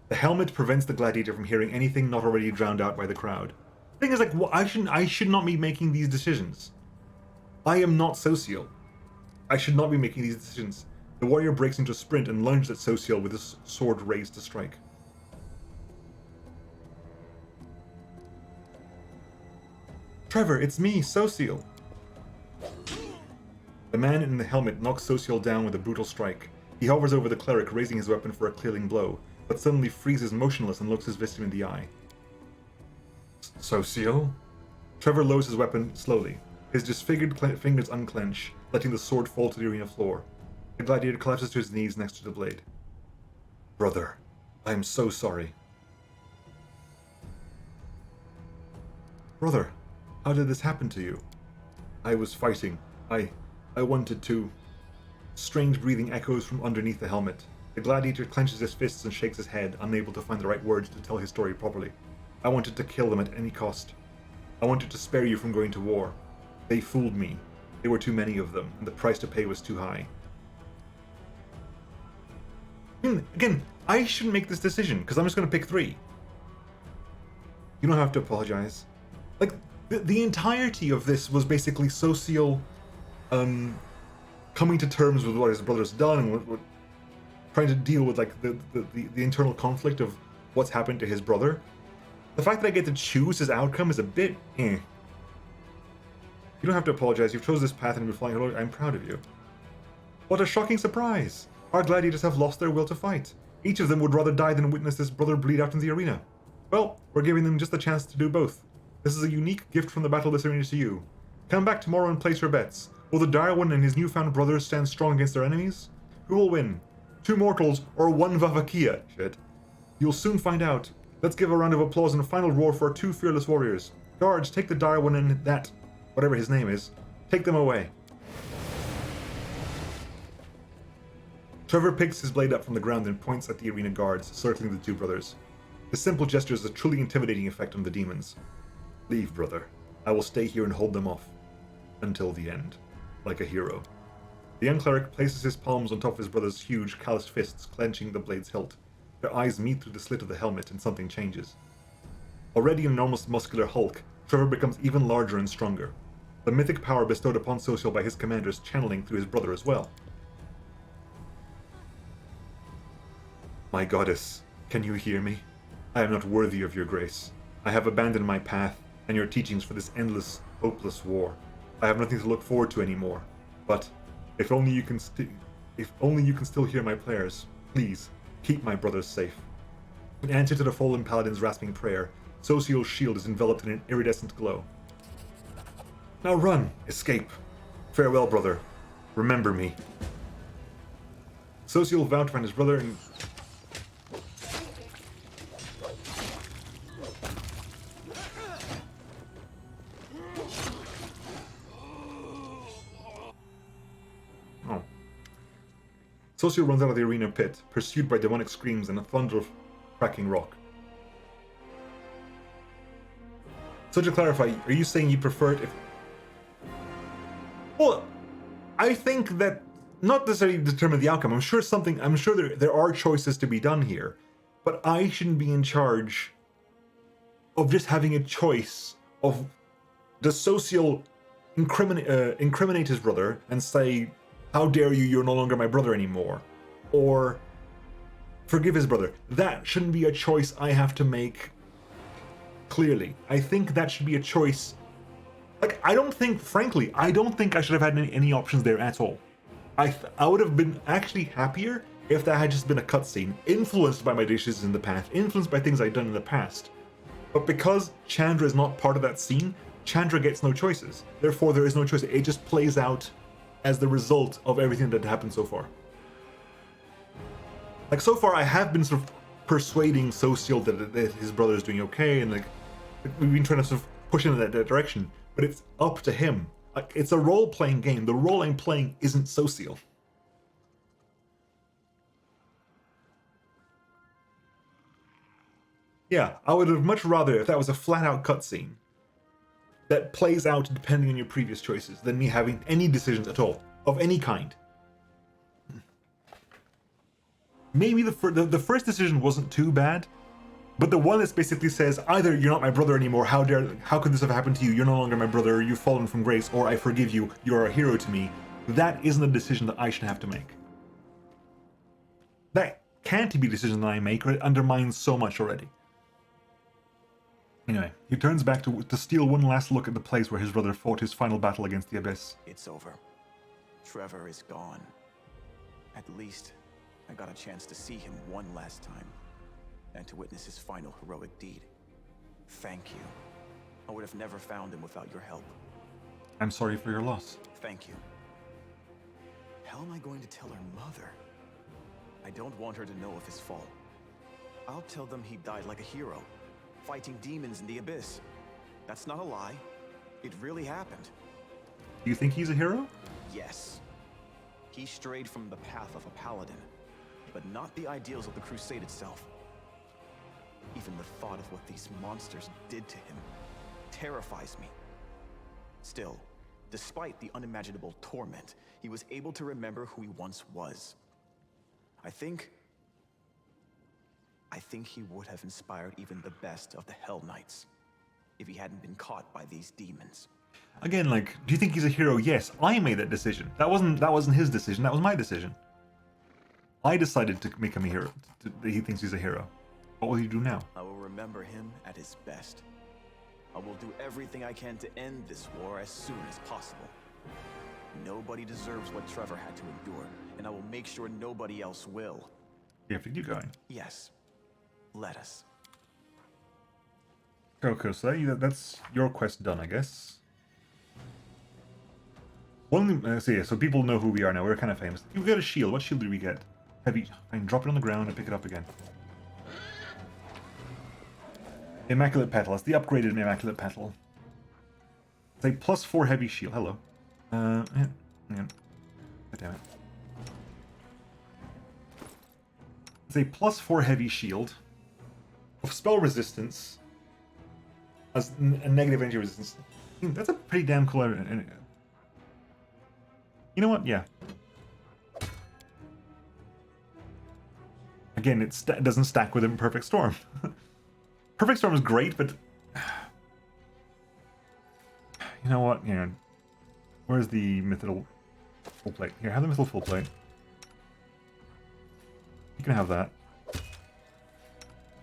The helmet prevents the gladiator from hearing anything not already drowned out by the crowd. The thing is, like, I should not be making these decisions. I am not Social. I should not be making these decisions. The warrior breaks into a sprint and lunges at Social with his sword raised to strike. Trevor, it's me, Social. The man in the helmet knocks Social down with a brutal strike. He hovers over the cleric, raising his weapon for a clearing blow, but suddenly freezes motionless and looks his victim in the eye. Social? Trevor lowers his weapon slowly. His disfigured fingers unclench, letting the sword fall to the arena floor. The gladiator collapses to his knees next to the blade. Brother, I am so sorry. Brother, how did this happen to you? I was fighting. I wanted to. Strange breathing echoes from underneath the helmet. The gladiator clenches his fists and shakes his head, unable to find the right words to tell his story properly. I wanted to kill them at any cost. I wanted to spare you from going to war. They fooled me. There were too many of them, and the price to pay was too high. Again, I shouldn't make this decision, because I'm just going to pick 3. You don't have to apologize. Like, the entirety of this was basically Social coming to terms with what his brother's done, and what trying to deal with, like, the internal conflict of what's happened to his brother. The fact that I get to choose his outcome is a bit You don't have to apologize. You've chose this path and been flying along. I'm proud of you. What a shocking surprise! Our gladiators have lost their will to fight. Each of them would rather die than witness this brother bleed out in the arena. Well, we're giving them just the chance to do both. This is a unique gift from the Battle of this Arena to you. Come back tomorrow and place your bets. Will the dire one and his newfound brothers stand strong against their enemies? Who will win? 2 mortals or 1 Vavakia? Shit. You'll soon find out. Let's give a round of applause and a final roar for our 2 fearless warriors. Guards, take the dire one and that, whatever his name is. Take them away. Trevor picks his blade up from the ground and points at the arena guards, circling the 2 brothers. His simple gesture has a truly intimidating effect on the demons. Leave, brother. I will stay here and hold them off. Until the end. Like a hero. The young cleric places his palms on top of his brother's huge, calloused fists, clenching the blade's hilt. Their eyes meet through the slit of the helmet, and something changes. Already an enormous muscular hulk, Trevor becomes even larger and stronger. The mythic power bestowed upon Social by his commanders channeling through his brother as well. My goddess, can you hear me? I am not worthy of your grace. I have abandoned my path and your teachings for this endless, hopeless war. I have nothing to look forward to anymore. But if only you can still hear my prayers, please keep my brothers safe. In answer to the fallen paladin's rasping prayer, Social's shield is enveloped in an iridescent glow. Now run, escape. Farewell, brother. Remember me. Social vowed to find his brother and Social runs out of the arena pit, pursued by demonic screams and a thunder of cracking rock. So to clarify, are you saying you prefer it if... Well, I think that not necessarily determine the outcome. I'm sure there are choices to be done here, but I shouldn't be in charge of just having a choice of does Social incriminate his brother and say, how dare you, you're no longer my brother anymore, or forgive his brother. That shouldn't be a choice I have to make clearly. I think that should be a choice. Like, I don't think I should have had any options there at all. I would have been actually happier if that had just been a cutscene, influenced by my decisions in the past, influenced by things I'd done in the past. But because Chandra is not part of that scene, Chandra gets no choices. Therefore, there is no choice. It just plays out as the result of everything that happened so far. Like, so far, I have been sort of persuading Social that his brother is doing okay, and like we've been trying to sort of push him in that direction. But it's up to him. Like, it's a role-playing game. The role I'm playing isn't Social. Yeah, I would have much rather if that was a flat-out cutscene that plays out depending on your previous choices than me having any decisions at all, of any kind. Maybe the first decision wasn't too bad, but the one that basically says, either you're not my brother anymore, how could this have happened to you, you're no longer my brother, you've fallen from grace, or I forgive you, you're a hero to me, that isn't a decision that I should have to make. That can't be a decision that I make, or it undermines so much already. Anyway, he turns back to steal one last look at the place where his brother fought his final battle against the Abyss. It's over. Trevor is gone. At least, I got a chance to see him one last time, and to witness his final heroic deed. Thank you. I would have never found him without your help. I'm sorry for your loss. Thank you. How am I going to tell her mother? I don't want her to know of his fall. I'll tell them he died like a hero, fighting demons in the Abyss. That's not a lie. It really happened. Do you think he's a hero? Yes. He strayed from the path of a paladin, but not the ideals of the crusade itself. Even the thought of what these monsters did to him terrifies me. Still, despite the unimaginable torment, he was able to remember who he once was. I think he would have inspired even the best of the Hell Knights if he hadn't been caught by these demons. Again, like, do you think he's a hero? Yes, I made that decision. That wasn't his decision. That was my decision. I decided to make him a hero. He thinks he's a hero. What will you do now? I will remember him at his best. I will do everything I can to end this war as soon as possible. Nobody deserves what Trevor had to endure, and I will make sure nobody else will. You have to keep going. Yes. Let us. Okay, so that's your quest done, I guess. So people know who we are now. We're kind of famous. We got a shield. What shield did we get? Heavy. I can drop it on the ground and pick it up again. Immaculate Petal. That's the upgraded Immaculate Petal. It's a +4 heavy shield. Hello. Yeah. God damn it. It's a +4 heavy shield of spell resistance as a negative energy resistance. That's a pretty damn cool. You know what? Yeah. Again, it doesn't stack with Perfect Storm. Perfect Storm is great, but you know what? Yeah. Where's the Mythical full plate? Here, have the Mythical full plate. You can have that.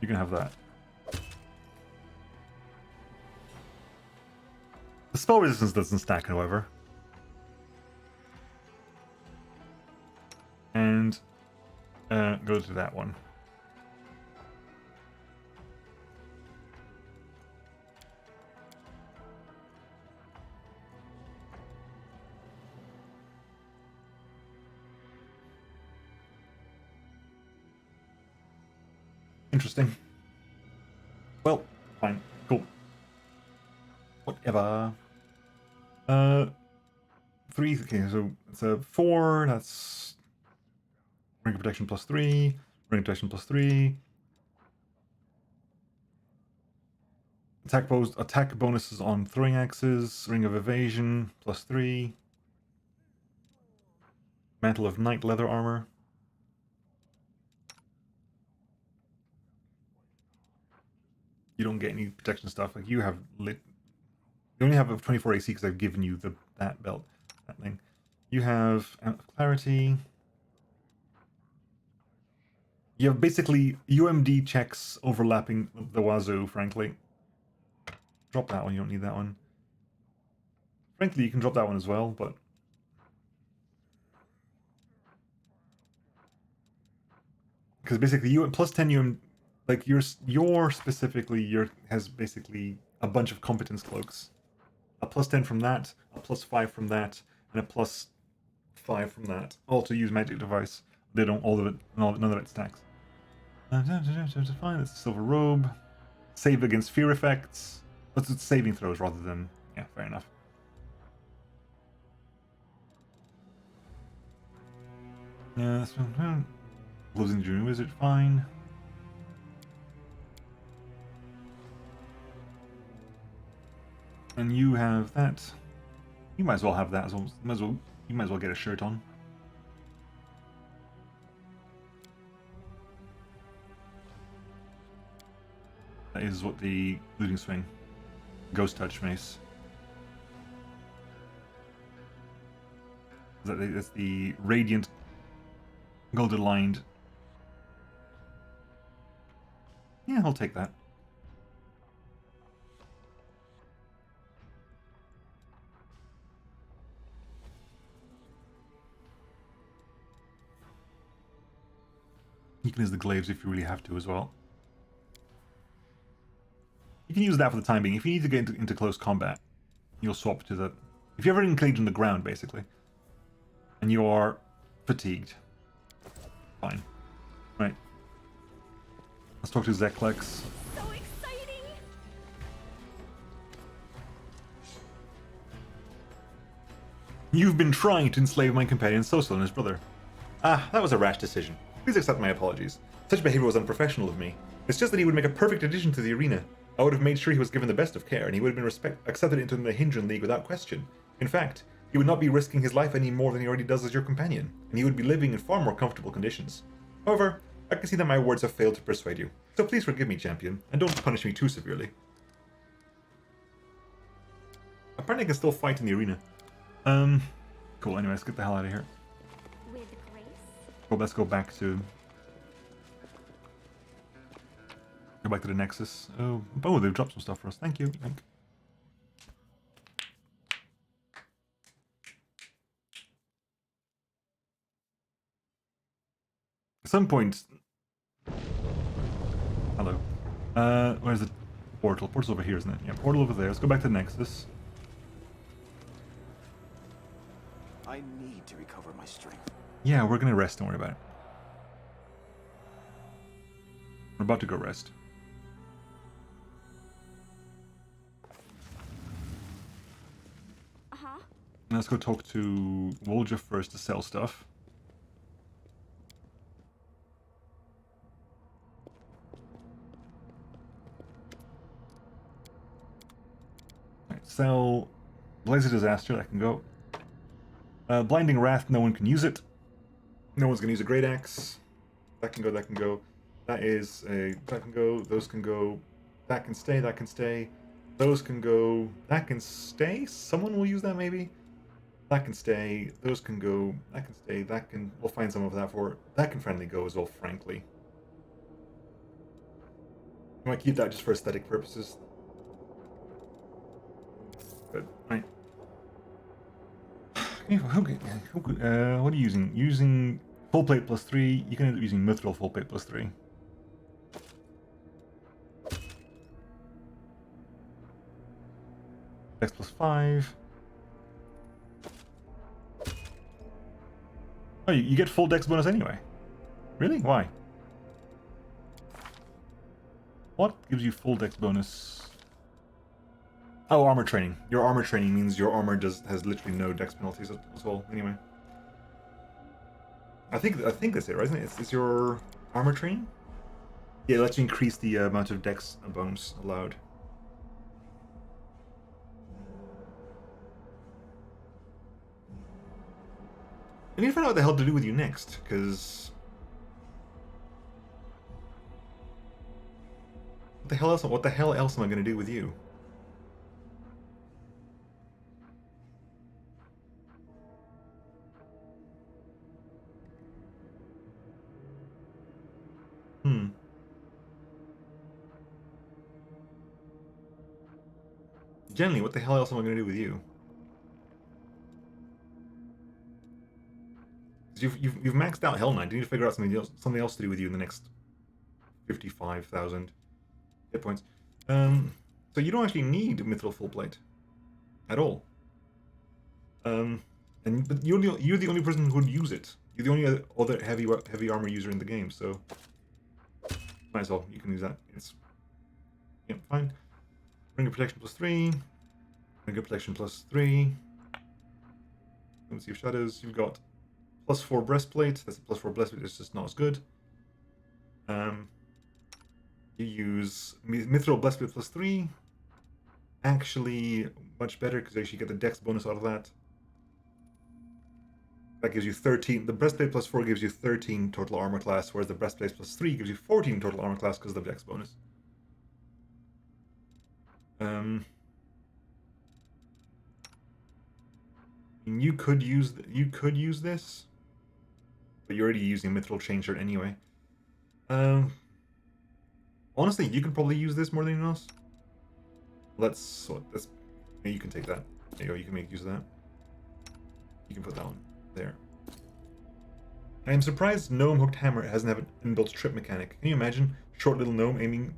You can have that. The spell resistance doesn't stack, however. And go to that one. Interesting. Well, fine. Cool. Whatever. 3, okay, so it's a 4, that's ring of protection +3, ring of protection +3. Attack bonuses on throwing axes, ring of evasion +3. Mantle of Knight leather armor. you don't get any protection stuff. Like you have lit. You only have a 24 AC because I've given you that belt, that thing. You have clarity. You have basically UMD checks overlapping the wazoo, frankly. Drop that one, you don't need that one. Frankly, you can drop that one as well, but... Because basically, you plus 10 UM... Like, your specifically, has basically a bunch of competence cloaks. A plus 10 from that, a plus 5 from that, and a plus 5 from that. All to use magic device. They don't, all of it, none of it stacks. Fine, it's a silver robe. Save against fear effects. It's saving throws rather than... Yeah, fair enough. Yeah, that's fine. Closing Junior Wizard, fine. And you have that. You might as well have that as well. You might as well get a shirt on. That is what the looting swing. Ghost touch mace. That's the radiant golden lined. Yeah, I'll take that. You can use the glaives if you really have to as well. You can use that for the time being. If you need to get into close combat, you'll swap to the... If you're ever engaged on the ground, basically, and you are fatigued, fine. Right. Let's talk to Zeklex. So exciting! You've been trying to enslave my companion Social and his brother. Ah, that was a rash decision. Please accept my apologies. Such behavior was unprofessional of me. It's just that he would make a perfect addition to the arena. I would have made sure he was given the best of care, and he would have been accepted into the Hindran League without question. In fact, he would not be risking his life any more than he already does as your companion, and he would be living in far more comfortable conditions. However, I can see that my words have failed to persuade you, so please forgive me, champion, and don't punish me too severely. Apparently I can still fight in the arena. Cool, anyway, let's get the hell out of here. With grace? Well, let's go back to... Go back to the Nexus. Oh, they've dropped some stuff for us. Thank you. At some point... Hello. Where's the portal? Portal's over here, isn't it? Yeah, portal over there. Let's go back to the Nexus. I need to recover my strength. Yeah, we're gonna rest, don't worry about it. We're about to go rest. Uh-huh. Let's go talk to Wolja first to sell stuff. Right, sell Blaze Disaster, that can go. Blinding Wrath, no one can use it. No one's gonna use a Great Axe. That can go, that can go. That is a... That can go, those can go. That can stay, that can stay. Those can go... That can stay? Someone will use that, maybe? That can stay. Those can go. That can stay. That can... We'll find some of that for it. That can friendly go as well, frankly. I might keep that just for aesthetic purposes. Good. Right. What are you using? Using full plate plus 3. You can end up using Mithril full plate plus 3. Dex plus 5. Oh, you get full dex bonus anyway. Really? Why? What gives you full dex bonus? Oh, armor training. Your armor training means your armor has literally no dex penalties as well. Anyway, I think that's it, right? Isn't it? It's your armor training. Yeah, it lets you increase the amount of dex bonus allowed. I need to find out what the hell to do with you next, because What the hell else am I going to do with you? Generally, what the hell else am I going to do with you? 'Cause you've maxed out Hell Knight. You need to figure out something else to do with you in the next 55,000 hit points. So you don't actually need Mithril Full Plate at all. But you're the only person who would use it. You're the only other heavy armor user in the game, so might as well. You can use that. It's fine. Ring of Protection +3. Ring of Protection +3. Let's see shadows. You've got +4 breastplate. That's a +4 breastplate. It's just not as good. You use Mithril Breastplate +3. Actually, much better because you actually get the Dex bonus out of that. That gives you 13. The breastplate +4 gives you 13 total armor class, whereas the breastplate +3 gives you 14 total armor class because of the Dex bonus. You could use this, but you're already using Mithril Chain Shirt anyway. Honestly, you could probably use this more than anyone else. You can take that. There you go. You can make use of that. You can put that one there. I am surprised Gnome Hooked Hammer hasn't have an inbuilt trip mechanic. Can you imagine short little gnome aiming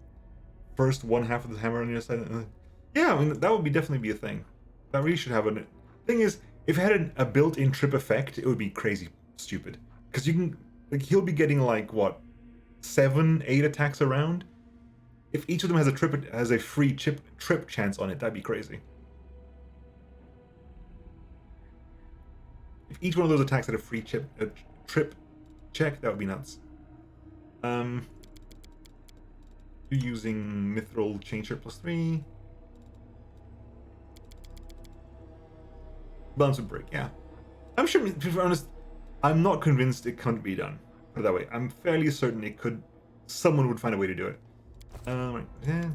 first one half of the hammer on the other side? Yeah, I mean that would definitely be a thing. That really should have a thing. Is if it had a built-in trip effect, it would be crazy stupid. Because you can he'll be getting like what 7, 8 attacks around. If each of them has a free trip chance on it, that'd be crazy. If each one of those attacks had a free trip check, that would be nuts. You're using Mithril Chain Shirt +3. Balance of Break, yeah. I'm sure, to be honest, I'm not convinced it can't be done. Put it that way. I'm fairly certain it could. Someone would find a way to do it. Yeah.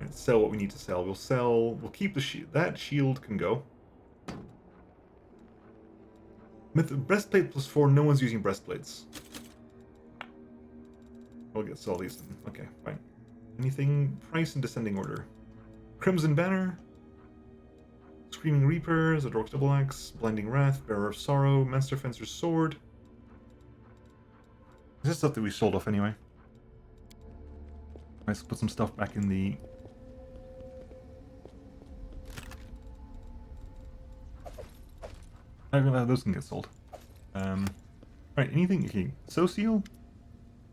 Let's sell what we need to sell. We'll keep the shield. That shield can go. Breastplate +4. No one's using breastplates. We'll sell these. Okay, fine. Anything? Price in descending order. Crimson Banner. Screaming Reaper. Zadork's Double Axe. Blinding Wrath. Bearer of Sorrow. Master Fencer's Sword. This is stuff that we sold off anyway. Let's put some stuff back in the... Those can get sold. Right, anything? Okay, Social?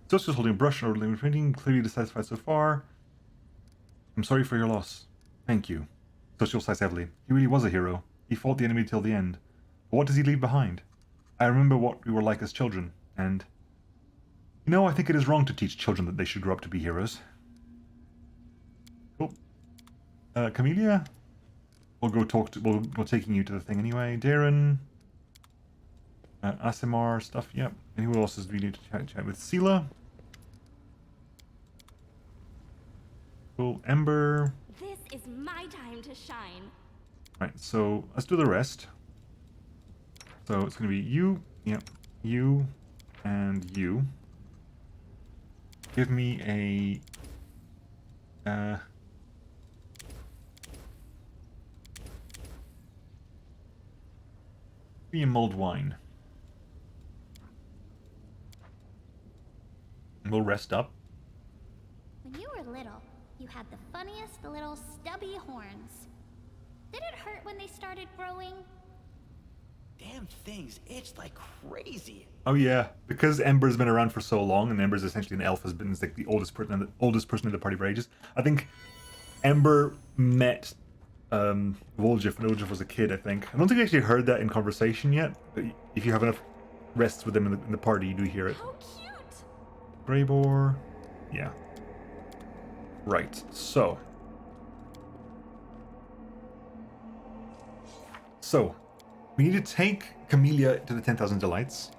Social's holding a brush or printing, clearly dissatisfied so far. I'm sorry for your loss. Thank you. Social sighs heavily. He really was a hero. He fought the enemy till the end. But what does he leave behind? I remember what we were like as children, and... You know, I think it is wrong to teach children that they should grow up to be heroes. Cool. Camellia? We're taking you to the thing anyway. Darren. Asimar stuff, yep. And who else is we need to chat with? Sela. Cool. Ember. This is my time to shine. Right, so let's do the rest. So it's going to be you, yep, you, and you. Give me a... Be a mulled wine. We'll rest up. When you were little, you had the funniest little stubby horns. Did it hurt when they started growing? Damn things itch like crazy. Oh yeah, because Ember's been around for so long, and Ember's essentially an elf, has been like the oldest person in the party for ages. I think Ember met Woljif when Woljif was a kid. I think I don't think I actually heard that in conversation yet. But if you have enough rests with them in the party, you do hear it. How cute! Greybore, yeah. Right. So we need to take Camellia to the 10,000 Delights.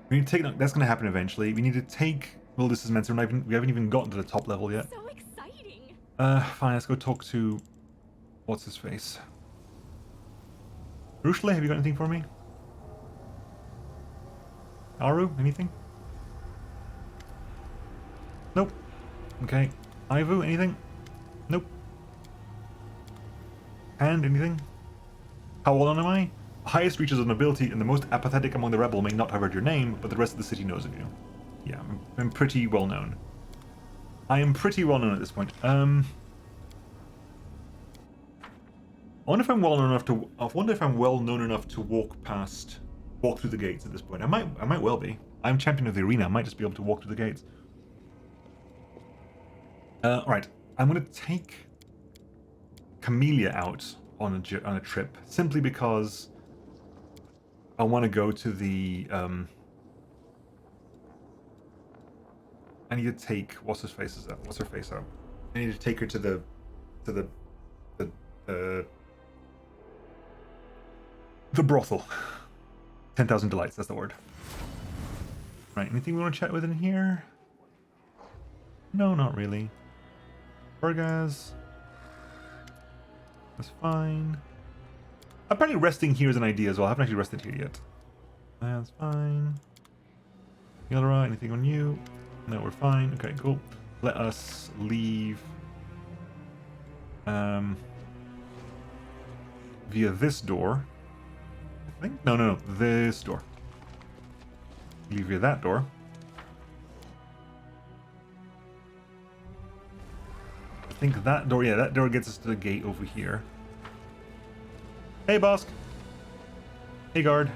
We need to take... That's going to happen eventually. We need to take Well, this is meant to. We haven't even gotten to the top level yet. So exciting. Fine. Let's go talk to what's his face. Rushle, have you got anything for me? Aru, anything? Nope. Okay. Ivu, anything? Nope. And anything? How well known am I? Highest reaches of nobility and the most apathetic among the rebel may not have heard your name, but the rest of the city knows of you. Yeah, I'm pretty well known. I am pretty well known at this point. I wonder if I'm well known enough to. I wonder if I'm well known enough to walk through the gates at this point. I might well be. I'm champion of the arena. I might just be able to walk through the gates. All right, I'm gonna take Camellia out on a trip simply because I want to go to the. I need to take what's her face out. I need to take her to the brothel. 10,000 delights. That's the word. Right. Anything we want to chat with in here? No, not really. Burgaz. That's fine. Apparently resting here is an idea as well. I haven't actually rested here yet. That's fine. Yelra, anything on you? No, we're fine. Okay, cool. Let us leave via this door. I think? No. This door. Leave via that door. I think that door, yeah, that door gets us to the gate over here. Hey, Bosk. Hey, guard.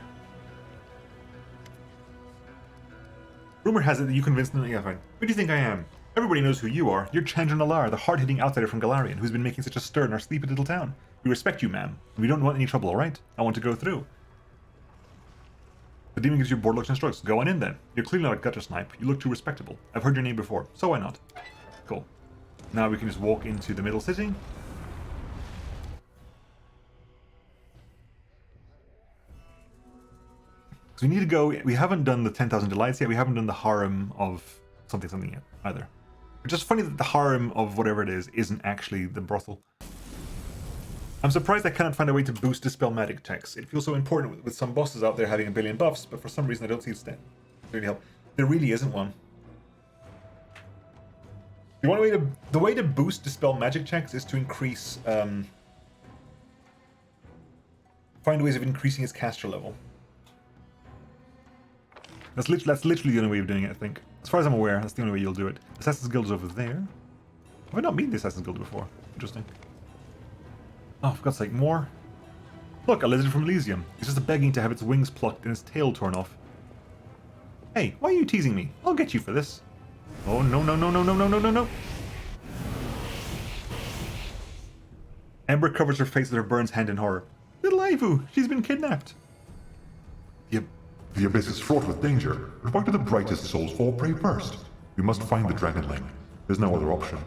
Rumor has it that you convinced them. Yeah, fine. Who do you think I am? Everybody knows who you are. You're Chandra Nalar, the hard-hitting outsider from Galarian, who's been making such a stir in our sleepy little town. We respect you, ma'am. We don't want any trouble, alright? I want to go through. The demon gives you bored looks and strokes. Go on in, then. You're clearly not a gutter snipe. You look too respectable. I've heard your name before, so why not? Cool. Now we can just walk into the middle city. So we need to go. We haven't done the 10,000 delights yet. We haven't done the harem of something yet either. It's just funny that the harem of whatever it is isn't actually the brothel. I'm surprised I cannot find a way to boost dispel magic checks. It feels so important with some bosses out there having a billion buffs, but for some reason I don't see it really help. There really isn't one. The way to boost dispel magic checks is to increase find ways of increasing its caster level. That's literally the only way of doing it, I think. As far as I'm aware, that's the only way you'll do it. Assassin's Guild is over there. Have I not been to Assassin's Guild before? Interesting. Oh, for God's sake, more? Look, a lizard from Elysium. It's just begging to have its wings plucked and its tail torn off. Hey, why are you teasing me? I'll get you for this. Oh, no. Ember covers her face with her burns hand in horror. Little Ivu, she's been kidnapped. The abyss is fraught with danger, but why do the brightest souls fall prey first? We must find the Dragonling. There's no other option.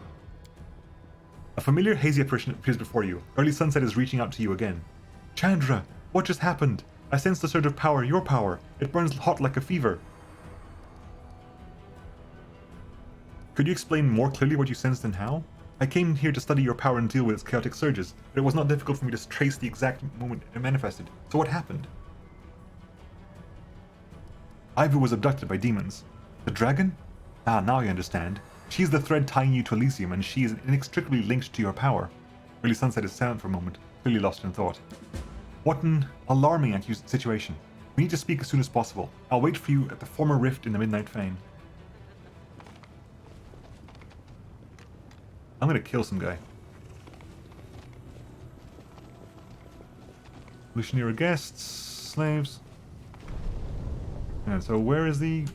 A familiar hazy apparition appears before you. Early sunset is reaching out to you again. Chandra, what just happened? I sense the surge of power, your power. It burns hot like a fever. Could you explain more clearly what you sensed and how? I came here to study your power and deal with its chaotic surges, but it was not difficult for me to trace the exact moment it manifested. So what happened? Ivy was abducted by demons. The dragon? Ah, now I understand. She's the thread tying you to Elysium, and she is inextricably linked to your power. Early Sunset is silent for a moment, clearly lost in thought. What an alarming situation. We need to speak as soon as possible. I'll wait for you at the former rift in the Midnight Fane. I'm gonna kill some guy. Lucianera guests, slaves. And so where is the...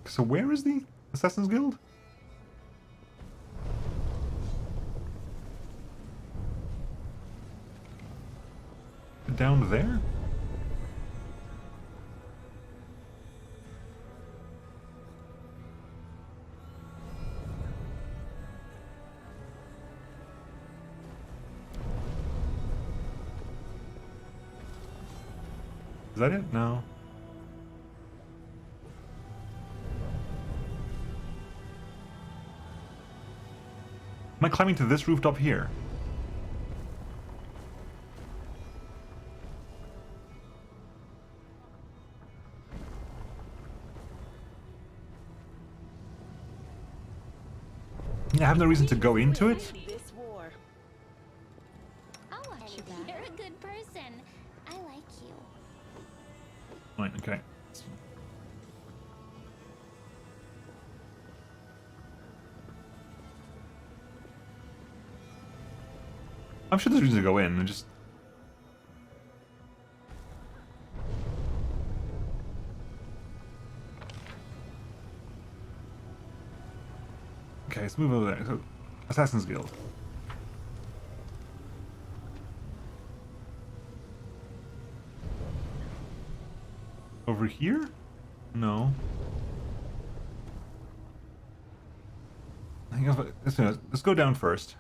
So where is the Assassin's Guild? Down there? Is that it? No. Am I climbing to this rooftop here? I have no reason to go into it. This war. I'll watch your back. You're a good person. I like you. Right, okay. I'm sure there's reason to go in and just... Okay, let's move over there. So, Assassin's Guild. Over here? No. I think let's go down first.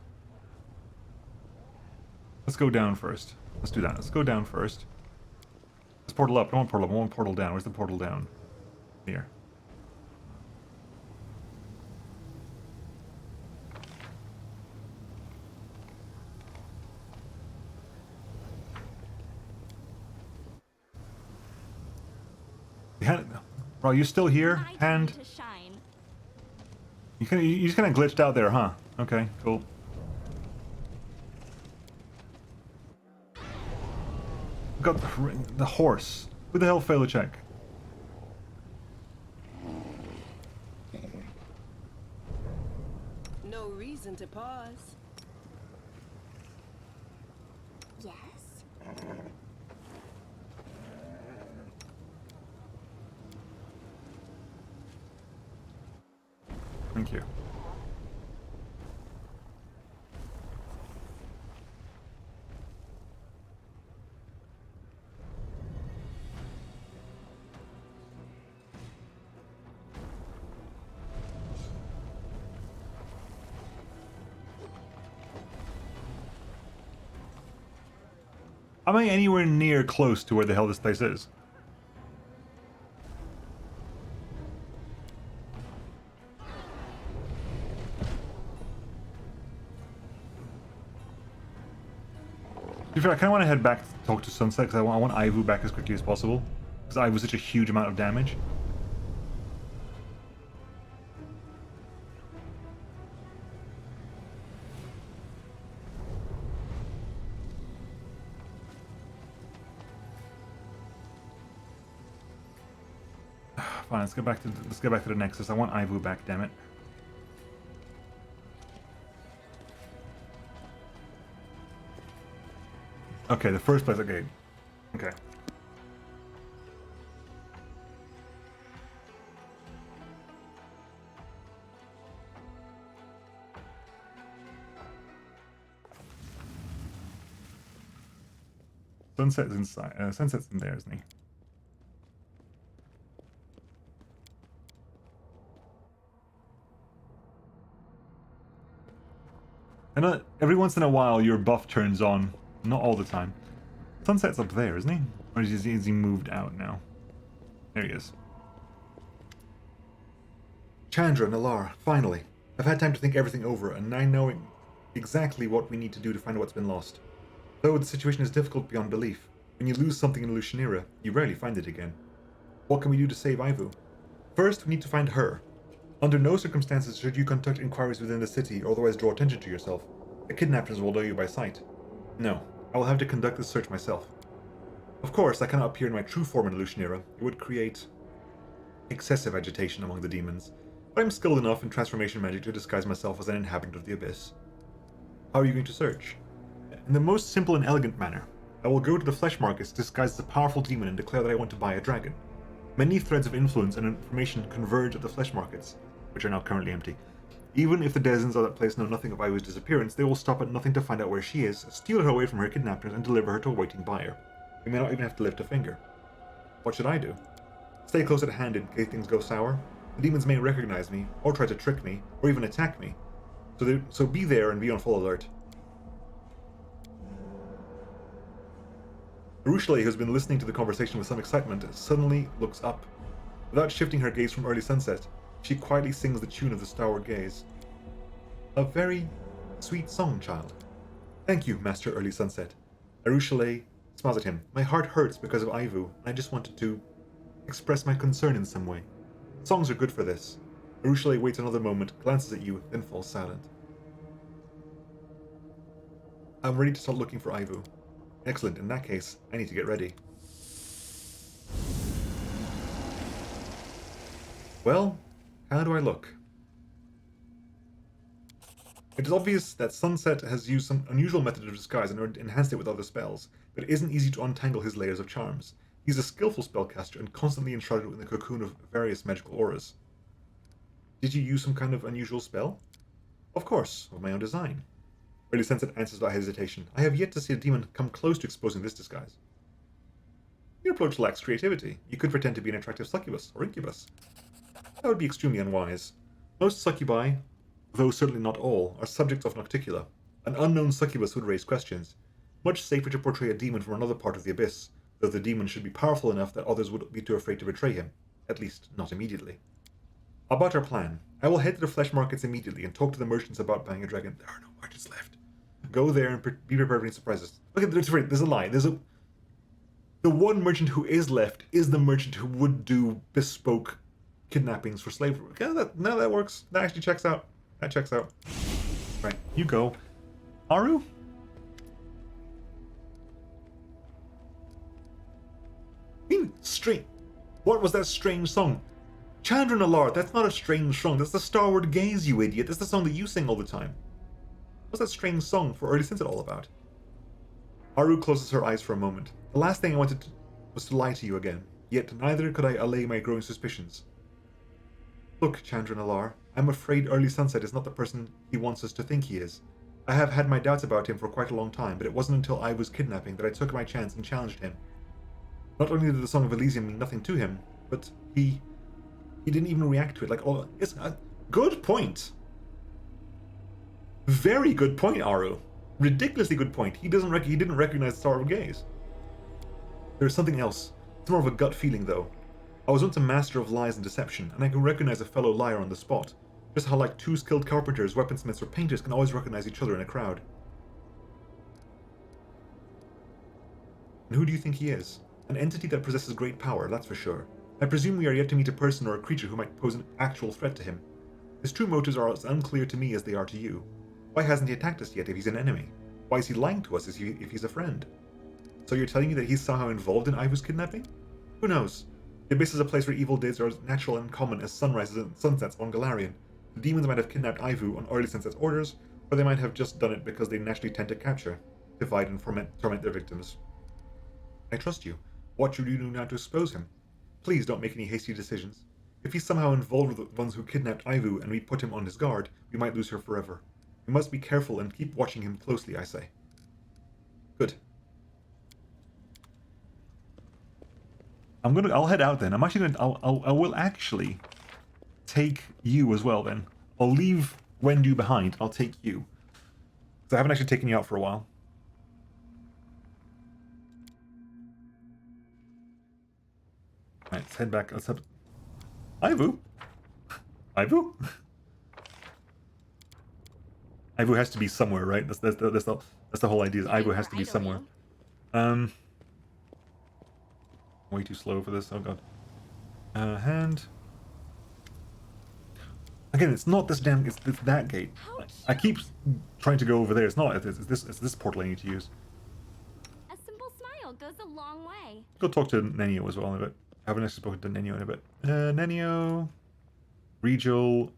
Let's go down first. Let's do that. Let's go down first. Let's portal up. I don't want portal up. I want portal down. Where's the portal down? Here. Bro, you still here? Hand? You just kind of glitched out there, huh? Okay, cool. Got the horse. Who the hell failed a check? No reason to pause. Yes? Thank you. Am I anywhere near close to where the hell this place is? To be fair, I kind of want to head back to talk to Sunset because I want Ivu back as quickly as possible. Because Ivu's such a huge amount of damage. Fine, let's get back to the Nexus. I want Ivu back, damn it. Okay, the first place. Okay. Okay. Sunset's inside. Sunset's in there, isn't he? And every once in a while, your buff turns on. Not all the time. Sunset's up there, isn't he? Or is he moved out now? There he is. Chandra, Nalar, finally. I've had time to think everything over, and I know exactly what we need to do to find what's been lost. Though the situation is difficult beyond belief. When you lose something in Lucianira, you rarely find it again. What can we do to save Ivu? First, we need to find her. Under no circumstances should you conduct inquiries within the city or otherwise draw attention to yourself. The kidnappers will know you by sight. No, I will have to conduct this search myself. Of course, I cannot appear in my true form in Lucianira. It would create excessive agitation among the demons, but I'm skilled enough in transformation magic to disguise myself as an inhabitant of the abyss. How are you going to search? In the most simple and elegant manner. I will go to the flesh markets disguised as a powerful demon and declare that I want to buy a dragon. Many threads of influence and information converge at the flesh markets, which are now currently empty. Even if the denizens of that place know nothing of Ivu's disappearance, they will stop at nothing to find out where she is, steal her away from her kidnappers, and deliver her to a waiting buyer. We may not even have to lift a finger. What should I do? Stay close at hand in case things go sour. The demons may recognize me, or try to trick me, or even attack me. So be there and be on full alert. Arushale, who's been listening to the conversation with some excitement, suddenly looks up. Without shifting her gaze from early sunset, she quietly sings the tune of the Starward Gaze. A very sweet song, child. Thank you, Master Early Sunset. Arushale smiles at him. My heart hurts because of Ivu, and I just wanted to express my concern in some way. Songs are good for this. Arushale waits another moment, glances at you, then falls silent. I'm ready to start looking for Ivu. Excellent, in that case, I need to get ready. Well, how do I look? It is obvious that Sunset has used some unusual method of disguise and enhanced it with other spells, but it isn't easy to untangle his layers of charms. He's a skillful spellcaster and constantly enshrouded within the cocoon of various magical auras. Did you use some kind of unusual spell? Of course, of my own design. Early Sunset answers without hesitation. I have yet to see a demon come close to exposing this disguise. Your approach lacks creativity. You could pretend to be an attractive succubus or incubus. That would be extremely unwise. Most succubi, though certainly not all, are subjects of Nocticula. An unknown succubus would raise questions. Much safer to portray a demon from another part of the abyss, though the demon should be powerful enough that others would be too afraid to betray him. At least, not immediately. About our plan. I will head to the flesh markets immediately and talk to the merchants about buying a dragon. There are no merchants left. Go there and be prepared for any surprises. Okay, there's a lie. The one merchant who is left is the merchant who would do bespoke kidnappings for slavery. Okay, that works. That actually checks out. That checks out. Right, you go. Aru? Strange. What was that strange song? Chandra Nalar, that's not a strange song. That's the Starward Gaze, you idiot. That's the song that you sing all the time. What's that strange song for Early Sunset all about? Aru closes her eyes for a moment. The last thing I wanted was to lie to you again, yet neither could I allay my growing suspicions. Look, Chandra Nalar, I'm afraid Early Sunset is not the person he wants us to think he is. I have had my doubts about him for quite a long time, but it wasn't until I was kidnapping that I took my chance and challenged him. Not only did the Song of Elysium mean nothing to him, but he didn't even react to it. Like, oh, it's a good point. Very good point, Aru. Ridiculously good point. He didn't recognize the Starward Gaze. There's something else. It's more of a gut feeling, though. I was once a master of lies and deception, and I can recognize a fellow liar on the spot. Just how, like, two skilled carpenters, weaponsmiths, or painters can always recognize each other in a crowd. And who do you think he is? An entity that possesses great power, that's for sure. I presume we are yet to meet a person or a creature who might pose an actual threat to him. His true motives are as unclear to me as they are to you. Why hasn't he attacked us yet if he's an enemy? Why is he lying to us if he's a friend? So you're telling me that he's somehow involved in Ivu's kidnapping? Who knows? The Abyss is a place where evil deeds are as natural and common as sunrises and sunsets on Galarian. The demons might have kidnapped Ivu on Early Sunset's orders, or they might have just done it because they naturally tend to capture, divide, and torment their victims. I trust you. What should you do now to expose him? Please don't make any hasty decisions. If he's somehow involved with the ones who kidnapped Ivu and we put him on his guard, we might lose her forever. We must be careful and keep watching him closely, I say. Good. I'll head out then. I will actually take you as well then. I'll leave Wendu behind. I'll take you. Because I haven't actually taken you out for a while. Alright, let's head back. Let's have... Ivu? Ivu? Ivu has to be somewhere, right? That's the whole idea. Ivu has to be somewhere. Way too slow for this. Oh god. Hand. Again, it's not this damn. It's that gate. I keep trying to go over there. It's not. It's this portal I need to use. A simple smile goes a long way. Go talk to Nenio as well in a bit. I haven't actually spoken to Nenio in a bit. Nenio, Regal,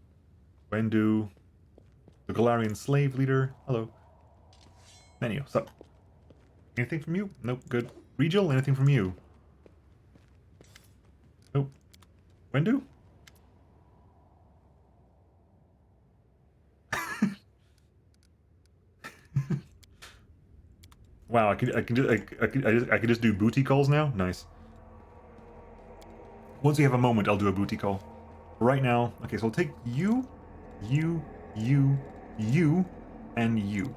Wendu, the Galarian slave leader. Hello. Nenio, what's up? Anything from you? Nope, good. Regal, anything from you? Nope. Wendu? Wow, I can just do booty calls now? Nice. Once we have a moment, I'll do a booty call. Right now, okay, so I'll take you, you, and you.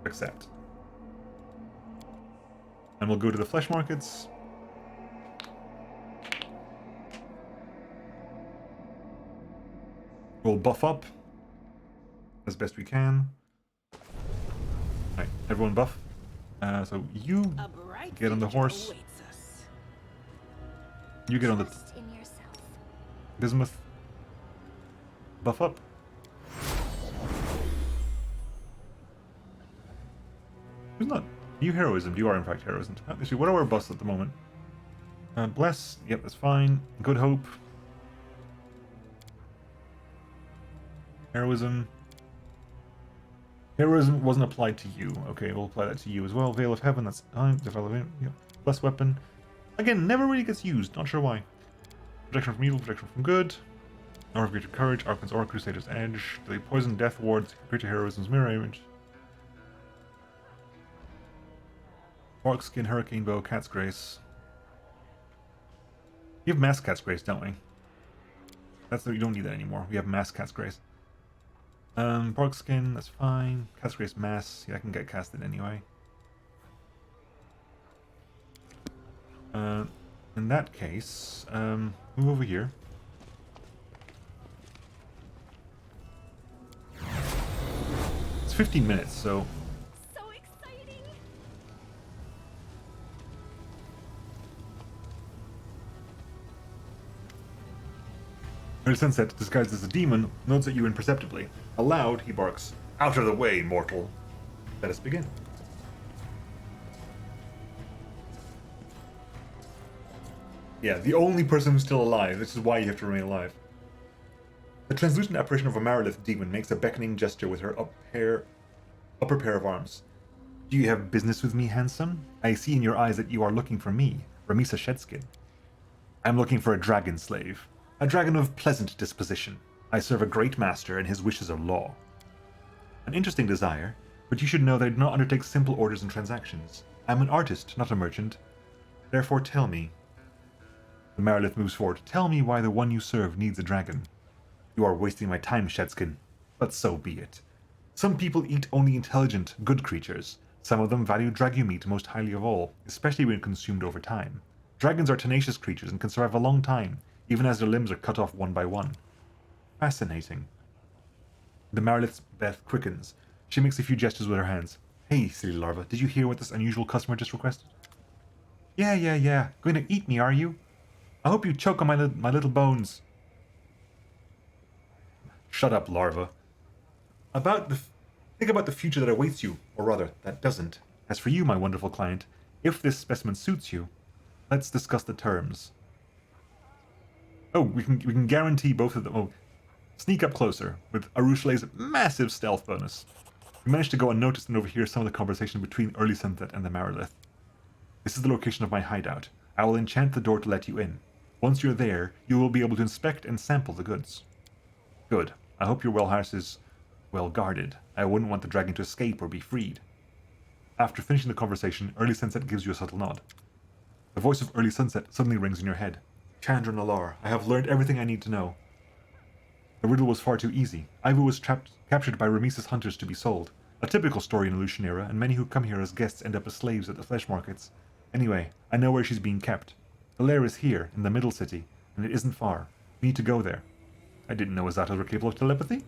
Accept. And we'll go to the flesh markets. We'll buff up as best we can. Alright, everyone buff. So you A bright get on the future horse. awaits us. You get on the Trust in yourself. bismuth. Buff up. Who's not? You heroism. You are in fact heroism. Actually, what are our buffs at the moment? Bless. Yep, that's fine. Good hope. Heroism. Heroism wasn't applied to you. Okay, we'll apply that to you as well. Veil of Heaven, that's fine. Development. Yep. Bless weapon. Again, never really gets used. Not sure why. Protection from evil, protection from good. Hour of Greater Courage, Archon's Aura, Crusader's Edge. Delay Poison, Death Wards, Greater Heroism's Mirror Image. Orc Skin, Hurricane Bow, Cat's Grace. You have Mass Cat's Grace, don't we? You don't need that anymore. We have Mass Cat's Grace. Bark Skin, that's fine. Cat's Grace Mass, yeah, I can get casted anyway. In that case, move over here. It's 15 minutes, so... So exciting! Early Sunset, disguised as a demon, nods at you imperceptibly. Aloud, he barks, "Out of the way, mortal!" Let us begin. Yeah, the only person who's still alive. This is why you have to remain alive. The translucent apparition of a Marilith demon makes a beckoning gesture with her upper pair of arms. "Do you have business with me, handsome? I see in your eyes that you are looking for me, Ramisa Shedskin. I'm looking for a dragon slave. A dragon of pleasant disposition. I serve a great master, and his wishes are law. An interesting desire, but you should know that I do not undertake simple orders and transactions. I'm an artist, not a merchant. Therefore tell me..." The Marilith moves forward. "Tell me why the one you serve needs a dragon." "You are wasting my time, Shedskin. But so be it. Some people eat only intelligent, good creatures. Some of them value dragu meat most highly of all, especially when consumed over time. Dragons are tenacious creatures and can survive a long time, even as their limbs are cut off one by one." Fascinating. The Marilith's breath quickens. She makes a few gestures with her hands. "Hey, silly larva, did you hear what this unusual customer just requested?" Yeah. Going to eat me, are you? I hope you choke on my little bones." Shut up, larva. Think about the future that awaits you, or rather, that doesn't. As for you, my wonderful client, if this specimen suits you, let's discuss the terms. Oh, we can guarantee both of them. Oh, sneak up closer with Arushale's massive stealth bonus. We managed to go unnoticed and overhear some of the conversation between Early Sunset and the Marilith. "This is the location of my hideout. I will enchant the door to let you in. Once you're there, you will be able to inspect and sample the goods." "Good. I hope your wellhouse is well guarded. I wouldn't want the dragon to escape or be freed." After finishing the conversation, Early Sunset gives you a subtle nod. The voice of Early Sunset suddenly rings in your head. "Chandra Nalar, I have learned everything I need to know. The riddle was far too easy. Ivu was captured by Ramisa's hunters to be sold. A typical story in Illusionera, and many who come here as guests end up as slaves at the flesh markets. Anyway, I know where she's being kept. The lair is here, in the middle city, and it isn't far. We need to go there." I didn't know Azatas were capable of telepathy.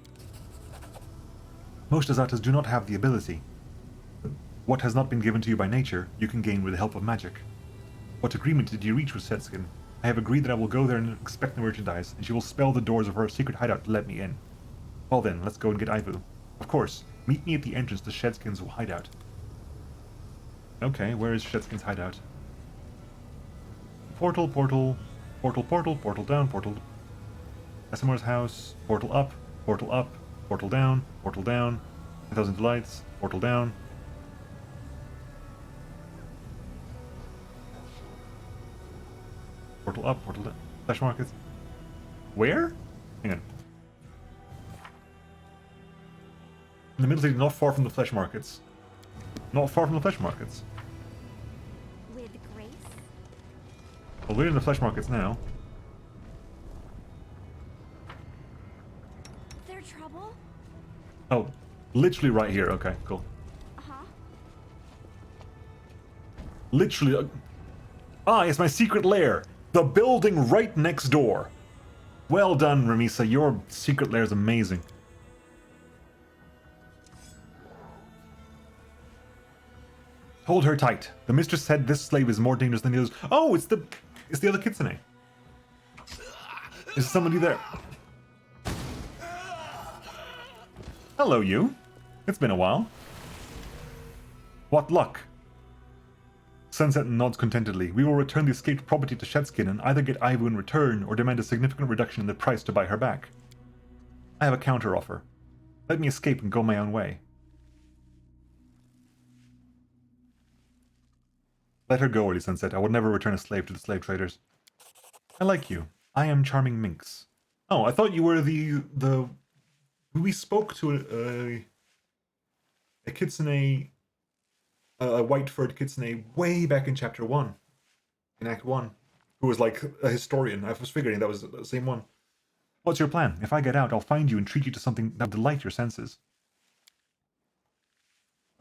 "Most Azatas do not have the ability. What has not been given to you by nature, you can gain with the help of magic. What agreement did you reach with Shedskin? I have agreed that I will go there and inspect the merchandise, and she will spell the doors of her secret hideout to let me in. Well then, let's go and get Ivu. Of course, meet me at the entrance to Shedskin's hideout." Okay, where is Shedskin's hideout? Portal down, portal. SMR's house, portal up, portal down, 10,000 delights, portal down. Portal up, portal down. Flesh markets. Where? Hang on. In the middle city, not far from the flesh markets. Not far from the flesh markets. With grace? Well, we're in the flesh markets now. There trouble? Oh, literally right here. Okay, cool. Uh-huh. Literally. Ah, it's my secret lair. The building right next door. Well done, Ramisa. Your secret lair is amazing. Hold her tight. The mistress said this slave is more dangerous than the others. Oh, it's the other kitsune. Is somebody there? Hello, you. It's been a while. What luck? Sunset nods contentedly. We will return the escaped property to Shedskin and either get Ivu in return or demand a significant reduction in the price to buy her back. I have a counter offer. Let me escape and go my own way. Let her go, early Sunset. I would never return a slave to the slave traders. I like you. I am Charming Minx. Oh, I thought you were the... We spoke to a kitsune... a white-furred kitsune way back in Chapter 1. In Act 1. Who was like a historian. I was figuring that was the same one. What's your plan? If I get out, I'll find you and treat you to something that will delight your senses.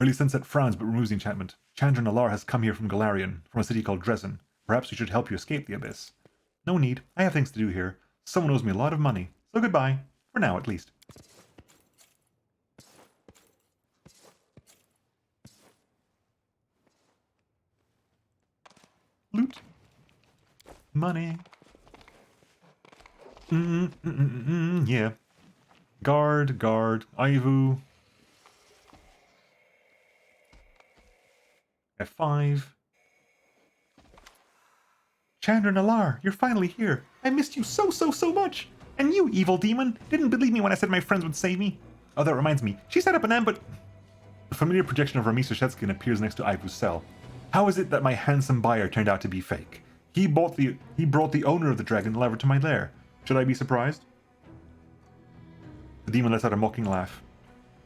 Early Sunset frowns but removes the enchantment. Chandra Nalar has come here from Galarian, from a city called Dresden. Perhaps we should help you escape the abyss. No need. I have things to do here. Someone owes me a lot of money. So goodbye. For now, at least. Loot. Money. Yeah. Guard. Ivu. F5. Chandra Nalar, you're finally here. I missed you so much. And you, evil demon, didn't believe me when I said my friends would save me. Oh, that reminds me. She set up an ambush. A familiar projection of Ramisa Shetskin appears next to Ivu's cell. How is it that my handsome buyer turned out to be fake? He brought the owner of the dragon lever to my lair. Should I be surprised? The demon lets out a mocking laugh.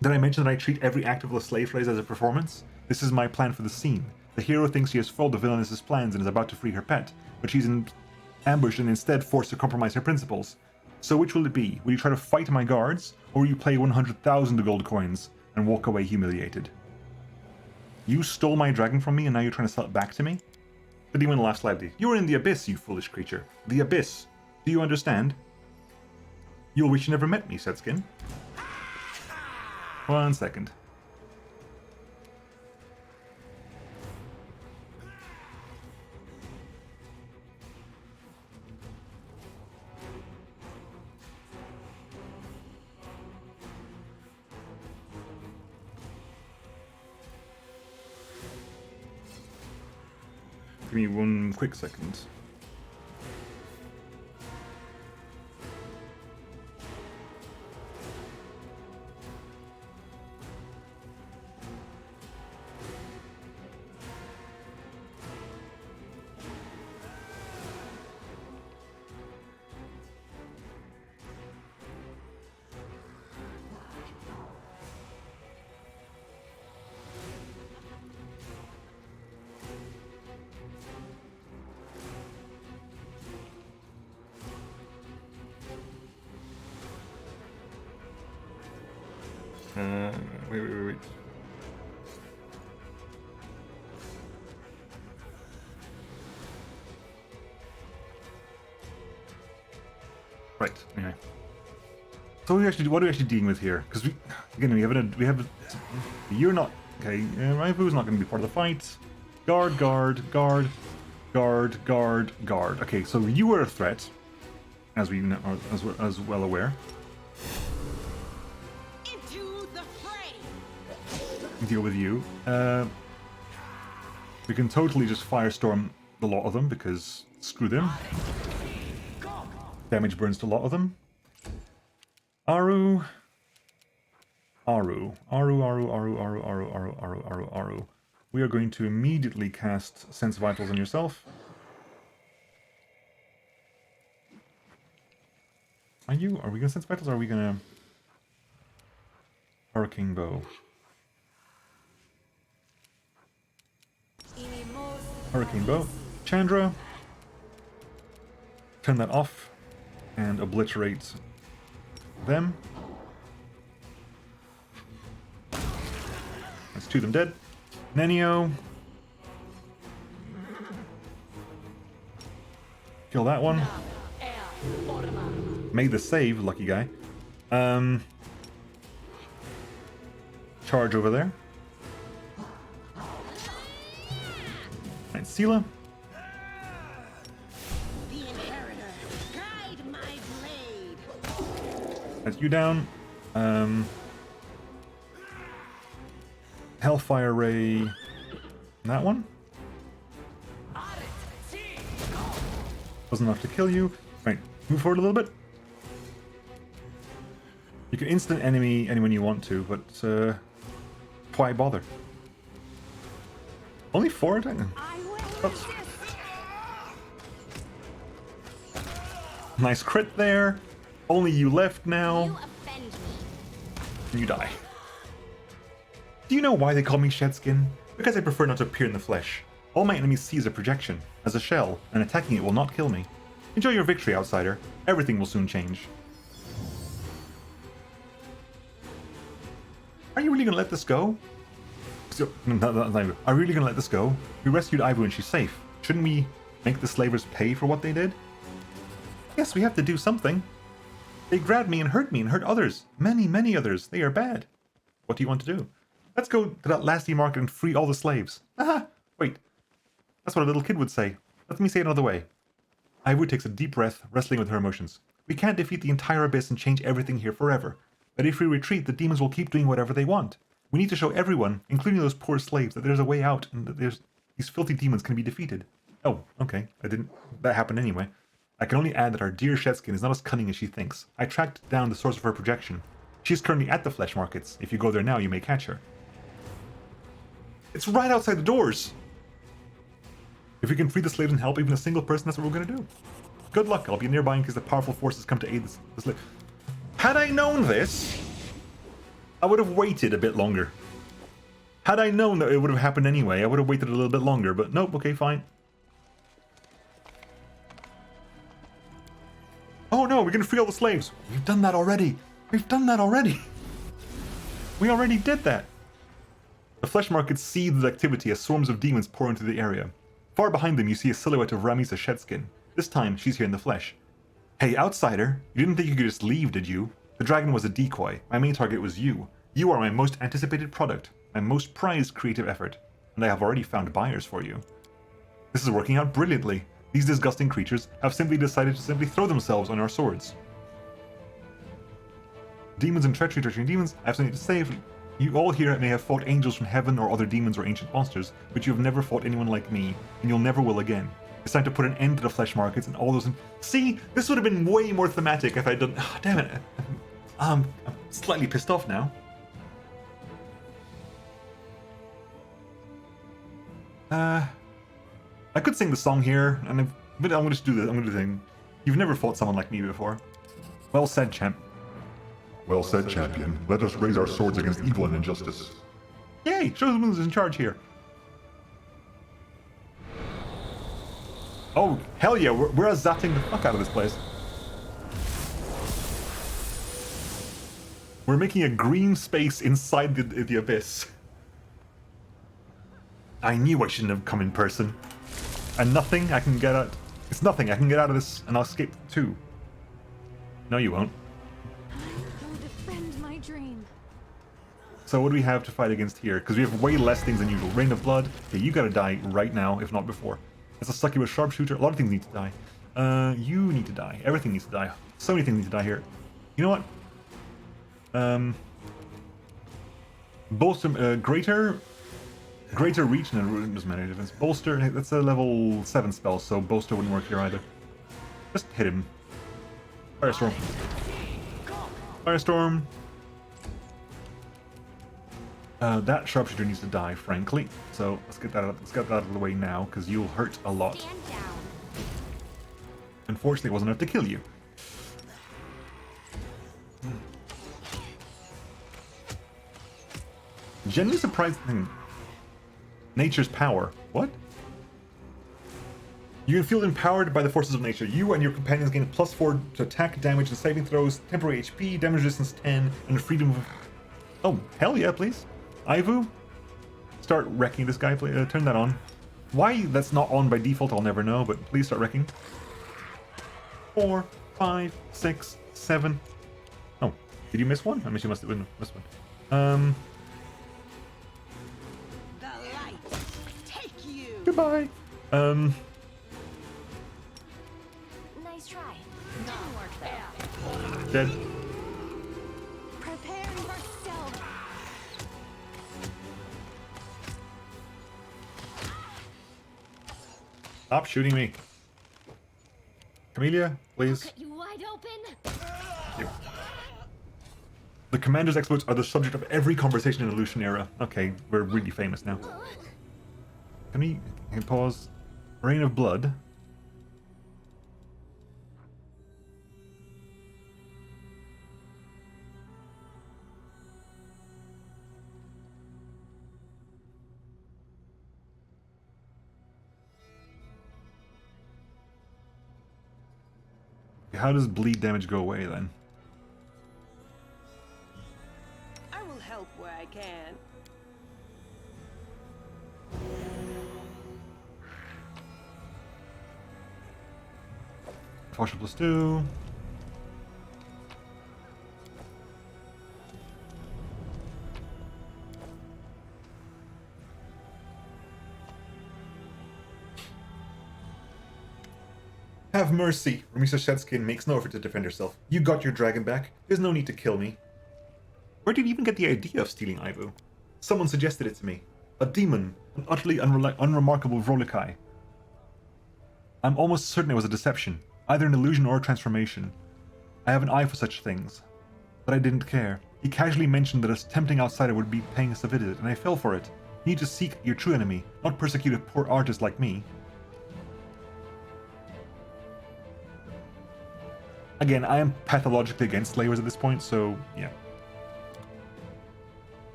Did I mention that I treat every act of the slave phrase as a performance? This is my plan for the scene. The hero thinks she has foiled the villainess's plans and is about to free her pet, but she's ambushed and instead forced to compromise her principles. So which will it be? Will you try to fight my guards, or will you play 100,000 gold coins and walk away humiliated? You stole my dragon from me and now you're trying to sell it back to me? The demon laughs slightly. You are in the abyss, you foolish creature. The abyss. Do you understand? You'll wish you never met me, Setskin. 1 second. Give me 1 quick second. Wait. Right. Anyway. So what are we actually dealing with here? Because we have you're not okay. Raifu's not going to be part of the fight. Guard. Okay, so you are a threat, as we are as well aware. Deal with you. We can totally just firestorm the lot of them because screw them. Damage burns to a lot of them. Aru. We are going to immediately cast Sense Vitals on yourself. Are we gonna Sense Vitals or are we gonna Hurricane Bow? Hurricane Bow. Chandra. Turn that off and obliterate them. That's 2 of them dead. Nenio. Kill that one. Made the save, lucky guy. Charge over there. Right, Sela. The inheritor, guide my blade. That's you down. Hellfire Ray. That one. Wasn't enough to kill you. Right, move forward a little bit. You can instant enemy anyone you want to, but why bother? Only 4 attack? Oops. Nice crit there. Only you left now. You offend me. You die. Do you know why they call me Shedskin? Because I prefer not to appear in the flesh. All my enemies see is a projection, as a shell, and attacking it will not kill me. Enjoy your victory, outsider. Everything will soon change. Are you really gonna let this go? Are we really gonna let this go? We rescued Ivu and she's safe. Shouldn't we make the slavers pay for what they did? Yes, we have to do something. They grabbed me and hurt others. Many others. They are bad. What do you want to do? Let's go to that lasty market and free all the slaves. Aha! Wait. That's what a little kid would say. Let me say it another way. Ivu takes a deep breath, wrestling with her emotions. We can't defeat the entire abyss and change everything here forever. But if we retreat, the demons will keep doing whatever they want. We need to show everyone, including those poor slaves, that there's a way out and that these filthy demons can be defeated. Oh, okay. That happened anyway. I can only add that our dear Shedskin is not as cunning as she thinks. I tracked down the source of her projection. She's currently at the flesh markets. If you go there now, you may catch her. It's right outside the doors! If we can free the slaves and help even a single person, that's what we're gonna do. Good luck. I'll be nearby in case the powerful forces come to aid the slave. Had I known this, I would have waited a bit longer. Had I known that it would have happened anyway, I would have waited a little bit longer, but nope, okay, fine. Oh no, we're gonna free all the slaves. We've done that already. We've done that already. We already did that. The flesh market seethes with activity as swarms of demons pour into the area. Far behind them, you see a silhouette of Ramisa Shedskin. This time, she's here in the flesh. Hey, outsider, you didn't think you could just leave, did you? The dragon was a decoy. My main target was you. You are my most anticipated product, my most prized creative effort, and I have already found buyers for you. This is working out brilliantly. These disgusting creatures have simply decided to simply throw themselves on our swords. Demons and treachery demons, I have something to say. You all here may have fought angels from heaven or other demons or ancient monsters, but you have never fought anyone like me, and you'll never will again. It's time to put an end to the flesh markets and all those. See, this would have been way more thematic if I'd done. Oh, damn it! I'm slightly pissed off now. I could sing the song here, but I'm going to do this. I'm going to do the thing. You've never fought someone like me before. Well said, champ. Well said, champion. Let us raise our swords against evil and injustice. Yay! Show them who's in charge here. Oh, hell yeah, we're zapping the fuck out of this place. We're making a green space inside the abyss. I knew I shouldn't have come in person. And nothing I can get out. It's nothing. I can get out of this and I'll escape too. No, you won't. Go defend my dream. So what do we have to fight against here? Because we have way less things than usual. Rain of Blood. Okay, you gotta die right now, if not before. That's a succubus sharpshooter. A lot of things need to die. You need to die. Everything needs to die. So many things need to die here. You know what? Bolster, greater reach. No, it doesn't matter. Defense. Bolster. That's a level 7 spell, so bolster wouldn't work here either. Just hit him. Firestorm. Firestorm. That sharpshooter needs to die, frankly. So let's get that out of the way now, because you'll hurt a lot. Stand down. Unfortunately, it wasn't enough to kill you. Genuinely surprised. Nature's power. What? You can feel empowered by the forces of nature. You and your companions gain +4 to attack, damage, and saving throws, temporary HP, damage resistance 10, and freedom of... Oh, hell yeah, please. Ivu, start wrecking this guy, please. Turn that on. Why that's not on by default, I'll never know, but please start wrecking. 4, 5, 6, 7. Oh, did you miss one? I mean, you must have missed one. The light take you. Goodbye. Nice try. Didn't work though. Dead. Prepare yourself. Stop shooting me. Camellia, please. Cut you wide open. Thank you. The commander's exploits are the subject of every conversation in the Lucian era. Okay, we're really famous now. Can we pause? Rain of Blood. How does bleed damage go away then? I will help where I can. Partial +2. Have mercy. Ramisa Shetskin makes no effort to defend herself. You got your dragon back. There's no need to kill me. Where did you even get the idea of stealing Ivu? Someone suggested it to me. A demon. An utterly unremarkable Vrolikai. I'm almost certain it was a deception. Either an illusion or a transformation. I have an eye for such things. But I didn't care. He casually mentioned that a tempting outsider would be paying us a visit, and I fell for it. You need to seek your true enemy, not persecute a poor artist like me. Again, I am pathologically against slavers at this point, so yeah.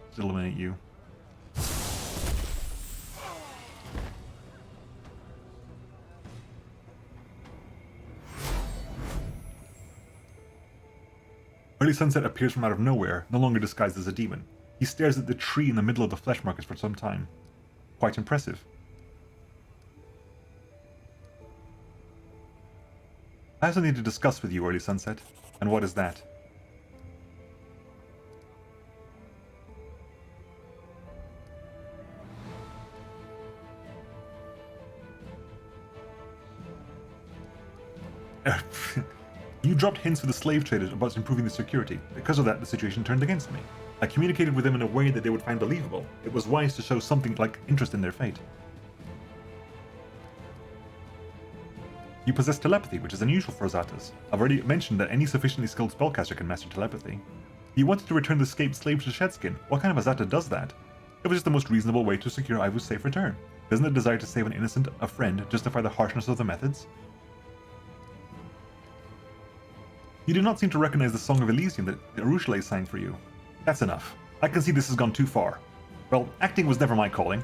Just eliminate you. Early Sunset appears from out of nowhere, no longer disguised as a demon. He stares at the tree in the middle of the flesh markets for some time. Quite impressive. I have something to discuss with you, Early Sunset. And what is that? You dropped hints to the slave traders about improving the security. Because of that, the situation turned against me. I communicated with them in a way that they would find believable. It was wise to show something like interest in their fate. You possess telepathy, which is unusual for Azatas. I've already mentioned that any sufficiently skilled spellcaster can master telepathy. You wanted to return the escaped slave to Shedskin. What kind of Azata does that? It was just the most reasonable way to secure Ivu's safe return. Doesn't the desire to save an innocent, a friend, justify the harshness of the methods? You do not seem to recognize the Song of Elysium that Arushale sang for you. That's enough. I can see this has gone too far. Well, acting was never my calling.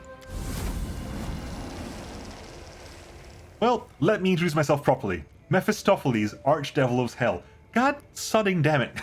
Well, let me introduce myself properly. Mephistopheles, Archdevil of Hell. God sodding damn it.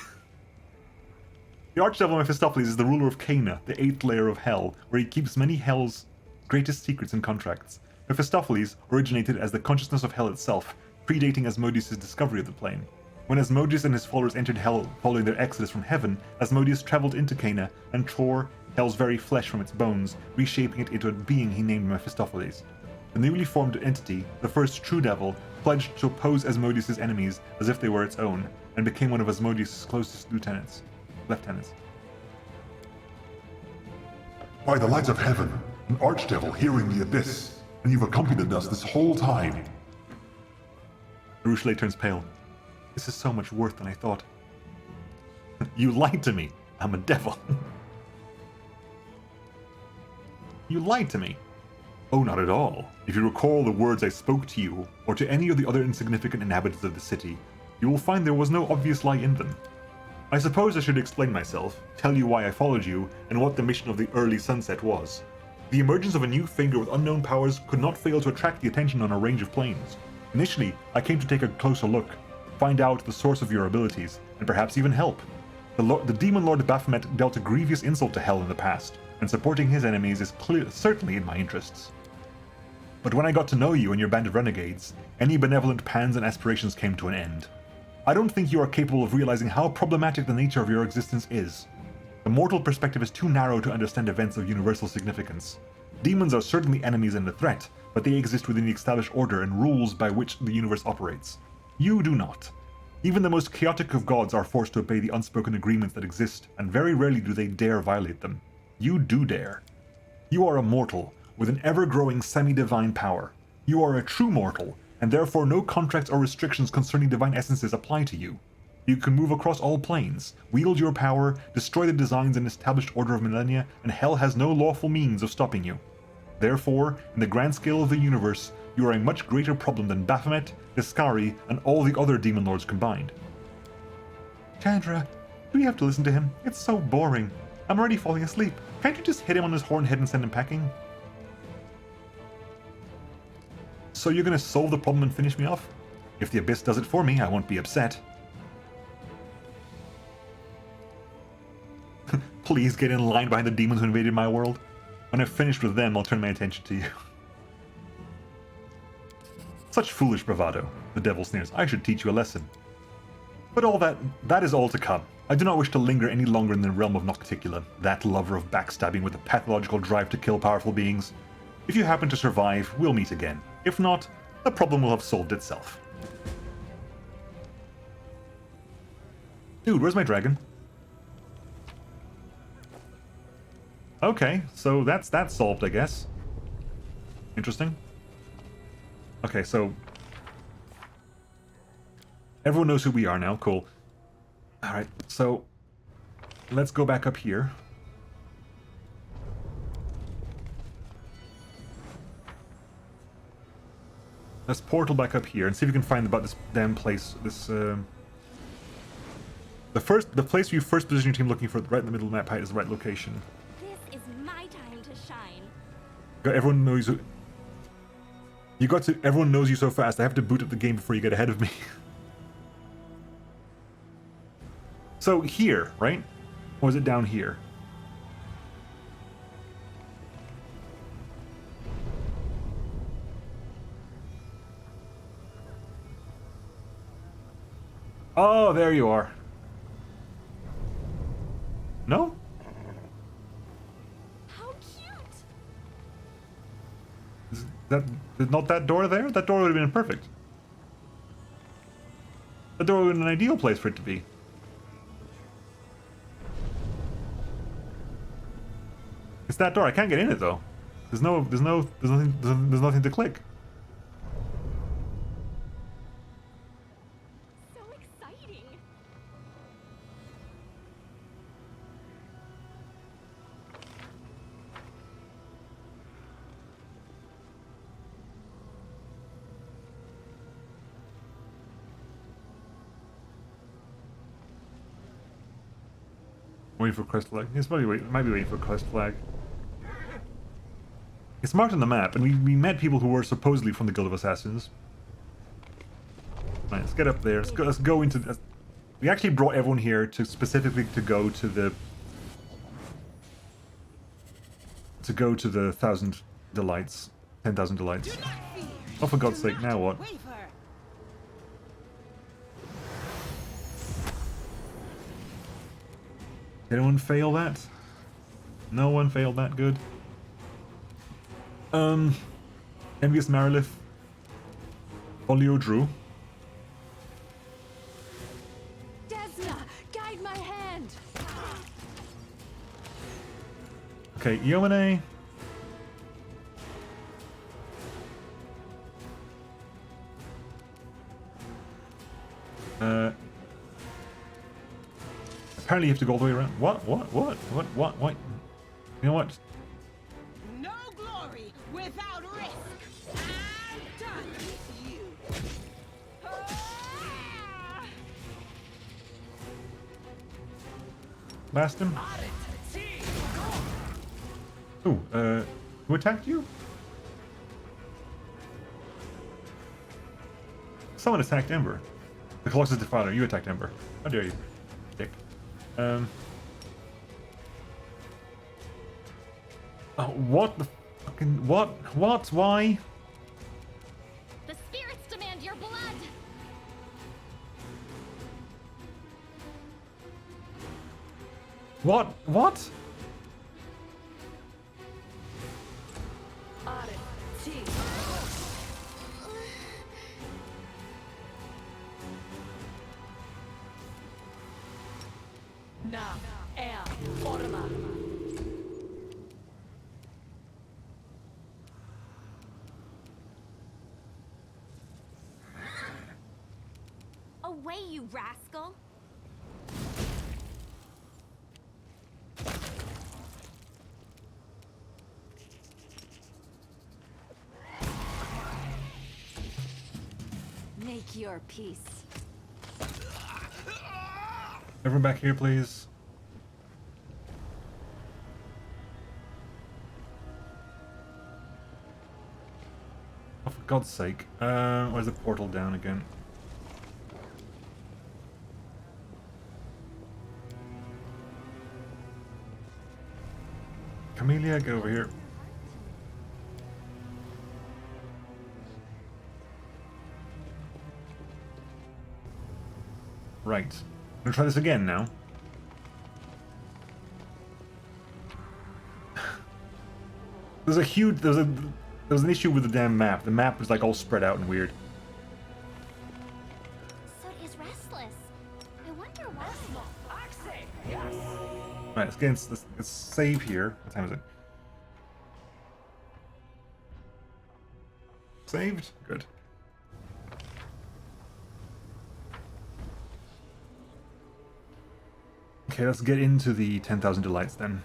The Archdevil Mephistopheles is the ruler of Cana, the 8th layer of Hell, where he keeps many Hell's greatest secrets and contracts. Mephistopheles originated as the consciousness of Hell itself, predating Asmodeus' discovery of the plane. When Asmodeus and his followers entered Hell following their exodus from heaven, Asmodeus traveled into Cana and tore Hell's very flesh from its bones, reshaping it into a being he named Mephistopheles. The newly formed entity, the first true devil, pledged to oppose Asmodeus' enemies as if they were its own, and became one of Asmodeus' closest lieutenants. By the lights of heaven, an archdevil here in the abyss, and you've accompanied us this whole time. Arushale turns pale. This is so much worse than I thought. You lied to me. I'm a devil. You lied to me. Oh, not at all. If you recall the words I spoke to you, or to any of the other insignificant inhabitants of the city, you will find there was no obvious lie in them. I suppose I should explain myself, tell you why I followed you, and what the mission of the early sunset was. The emergence of a new finger with unknown powers could not fail to attract the attention on a range of planes. Initially, I came to take a closer look, find out the source of your abilities, and perhaps even help. The Demon Lord Baphomet dealt a grievous insult to Hell in the past, and supporting his enemies is certainly in my interests. But when I got to know you and your band of renegades, any benevolent plans and aspirations came to an end. I don't think you are capable of realizing how problematic the nature of your existence is. The mortal perspective is too narrow to understand events of universal significance. Demons are certainly enemies and a threat, but they exist within the established order and rules by which the universe operates. You do not. Even the most chaotic of gods are forced to obey the unspoken agreements that exist, and very rarely do they dare violate them. You do dare. You are a mortal, with an ever-growing semi-divine power. You are a true mortal, and therefore no contracts or restrictions concerning divine essences apply to you. You can move across all planes, wield your power, destroy the designs and established order of millennia, and hell has no lawful means of stopping you. Therefore, in the grand scale of the universe, you are a much greater problem than Baphomet, Iskari, and all the other demon lords combined. Chandra, do we have to listen to him? It's so boring. I'm already falling asleep. Can't you just hit him on his horn head and send him packing? So you're gonna solve the problem and finish me off? If the Abyss does it for me, I won't be upset. Please get in line behind the demons who invaded my world. When I've finished with them, I'll turn my attention to you. Such foolish bravado, the devil sneers. I should teach you a lesson. But all that is all to come. I do not wish to linger any longer in the realm of Nocticula, that lover of backstabbing with a pathological drive to kill powerful beings. If you happen to survive, we'll meet again. If not, the problem will have solved itself. Dude, where's my dragon? Okay, so that's solved, I guess. Interesting. Okay, so everyone knows who we are now. Cool. Alright, so let's go back up here. Let's portal back up here and see if we can find about this damn place. This the place you first position your team looking for right in the middle of the map height is the right location. This is my time to shine. Everyone knows you. Everyone knows you so fast. I have to boot up the game before you get ahead of me. So here, right? Or is it down here? Oh, there you are. No? How cute! Is not that door there? That door would have been perfect. That door would have been an ideal place for it to be. It's that door. I can't get in it though. There's nothing to click. So exciting! Waiting for quest flag. It's probably might be waiting for quest flag. It's marked on the map, and we met people who were supposedly from the Guild of Assassins. Right, let's get up there. Let's go into. We actually brought everyone here to specifically to go to the 1,000 delights, 10,000 delights. Do not fear. Oh, for God's Do sake! not Now what? waver. Did anyone fail that? No one failed that. Good. Envious Marilith. Olio Drew. Desna, guide my hand! Okay, Yomine. Apparently you have to go all the way around. What? You know what? No glory without risk. I'm done with you. Ah! Blast him. Ooh, who attacked you? Someone attacked Ember. The Colossus Defiler, you attacked Ember. How dare you, dick. Oh, what the fucking... What? Why? What? What? Away, you rascal! Make your peace. Everyone back here, please. Oh, for God's sake. Where's the portal down again? Camellia, get over here. Right. I'm gonna try this again now. There was an issue with the damn map. The map was like all spread out and weird. So is restless. I wonder why. Right, let's save here. What time is it? Saved? Good. Okay, let's get into the 10,000 Delights then.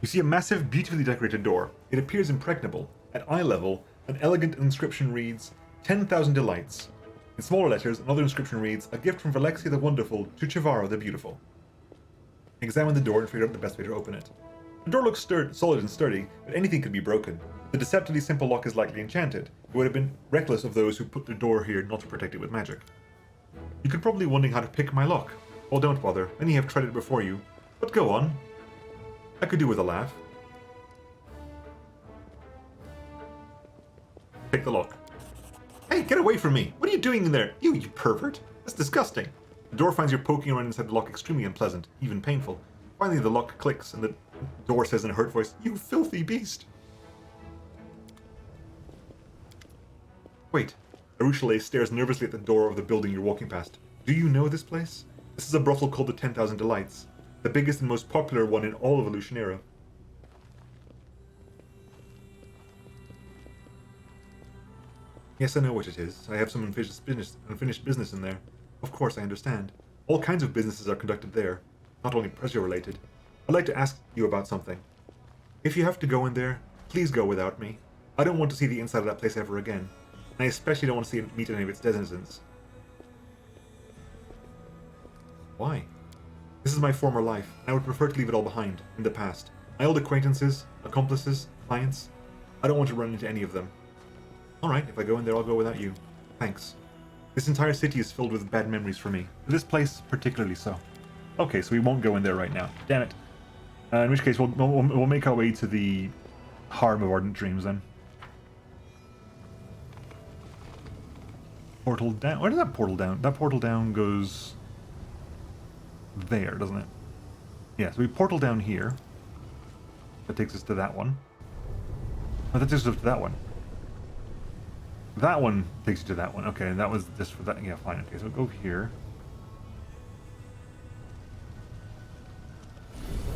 You see a massive, beautifully decorated door. It appears impregnable. At eye level, an elegant inscription reads, 10,000 Delights. In smaller letters, another inscription reads, a gift from Valexia the Wonderful to Chivara the Beautiful. Examine the door and figure out the best way to open it. The door looks solid and sturdy, but anything could be broken. The deceptively simple lock is likely enchanted. It would have been reckless of those who put the door here not to protect it with magic. You could probably wondering how to pick my lock. Well, don't bother. Many have tried it before you. But go on. I could do with a laugh. Pick the lock. Hey, get away from me! What are you doing in there? You pervert! That's disgusting. The door finds you poking around inside the lock extremely unpleasant, even painful. Finally, the lock clicks, and the door says in a hurt voice, "You filthy beast!" Wait. Arushale stares nervously at the door of the building you're walking past. Do you know this place? This is a brothel called the 10,000 Delights. The biggest and most popular one in all of Illusionera. Yes, I know what it is. I have some unfinished business in there. Of course, I understand. All kinds of businesses are conducted there, not only pleasure-related. I'd like to ask you about something. If you have to go in there, please go without me. I don't want to see the inside of that place ever again. And I especially don't want to meet any of its denizens. Why? This is my former life, and I would prefer to leave it all behind, in the past. My old acquaintances, accomplices, clients. I don't want to run into any of them. Alright, if I go in there, I'll go without you. Thanks. This entire city is filled with bad memories for me. This place, particularly so. Okay, so we won't go in there right now. Damn it. In which case, we'll make our way to the Harm of Ardent Dreams then. Portal down. Where does that portal down? That portal down goes there, doesn't it? Yeah, so we portal down here. That takes us to that one. Oh, that takes us to that one. That one takes you to that one. Okay, that was just for that. Yeah, fine. Okay, so we'll go here.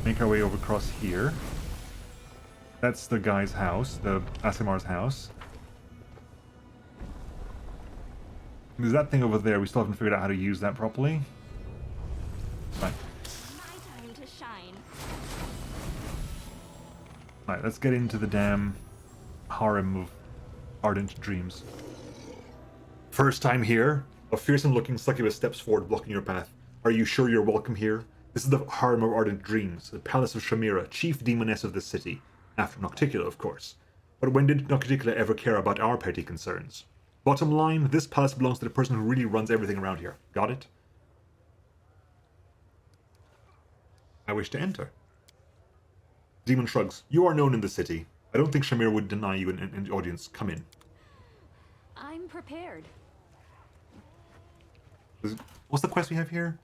Make our way over across here. That's the guy's house, the Asimar's house. There's that thing over there. We still haven't figured out how to use that properly. Right. My time to shine. Right, let's get into the damn harem of Ardent Dreams. First time here? A fearsome-looking succubus steps forward, blocking your path. Are you sure you're welcome here? This is the harem of Ardent Dreams, the palace of Shamira, chief demoness of the city. After Nocticula, of course. But when did Nocticula ever care about our petty concerns? Bottom line, this palace belongs to the person who really runs everything around here. Got it? I wish to enter. Demon shrugs. You are known in the city. I don't think Shamir would deny you an audience. Come in. I'm prepared. What's the quest we have here?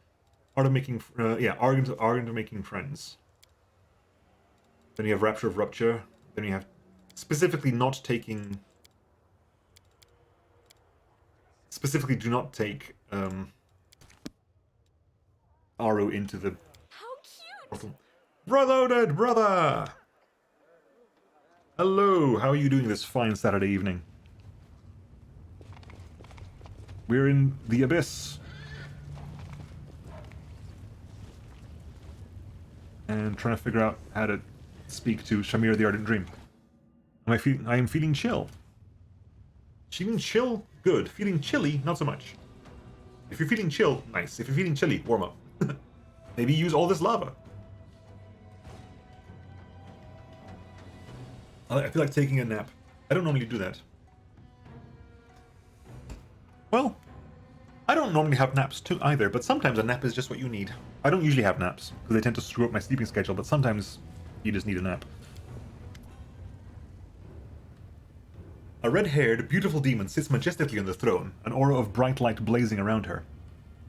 Art of making, art of making friends. Then you have Rapture of Rupture. Then you have specifically not taking. Specifically, do not take Aru into the. How cute! Brotherhood, brother! Hello, how are you doing this fine Saturday evening? We're in the Abyss. And trying to figure out how to speak to Shamir the Ardent Dream. I am feeling chill. Feeling chill? Good. Feeling chilly? Not so much. If you're feeling chill, nice. If you're feeling chilly, warm up. Maybe use all this lava. I feel like taking a nap. I don't normally do that. Well, I don't normally have naps too either, but sometimes a nap is just what you need. I don't usually have naps, because they tend to screw up my sleeping schedule, but sometimes you just need a nap. A red-haired, beautiful demon sits majestically on the throne, an aura of bright light blazing around her.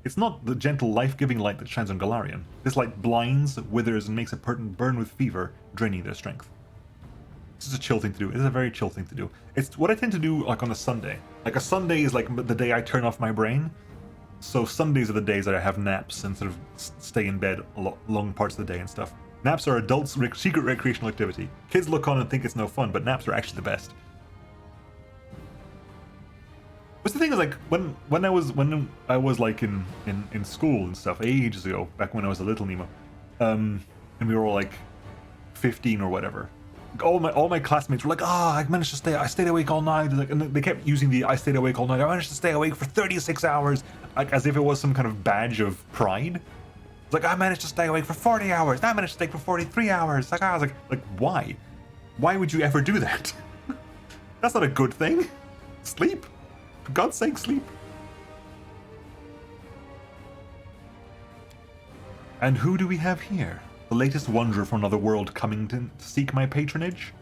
It's not the gentle, life-giving light that shines on Galarian. This light blinds, withers, and makes a person burn with fever, draining their strength. This is a chill thing to do. It is a very chill thing to do. It's what I tend to do like on a Sunday. Like a Sunday is like the day I turn off my brain. So Sundays are the days that I have naps and sort of stay in bed long parts of the day and stuff. Naps are adults' secret recreational activity. Kids look on and think it's no fun, but naps are actually the best. What's the thing is like when I was like in school and stuff ages ago, back when I was a little Nemo, and we were all like 15 or whatever. All my classmates were like, I stayed awake all night, like, and they kept using the I stayed awake all night. I managed to stay awake for 36 hours, like as if it was some kind of badge of pride. It's like I managed to stay awake for 40 hours. I managed to stay for 43 hours. Like I was like why? Why would you ever do that? That's not a good thing. Sleep. For God's sake, sleep. And who do we have here? The latest wanderer from another world coming to seek my patronage?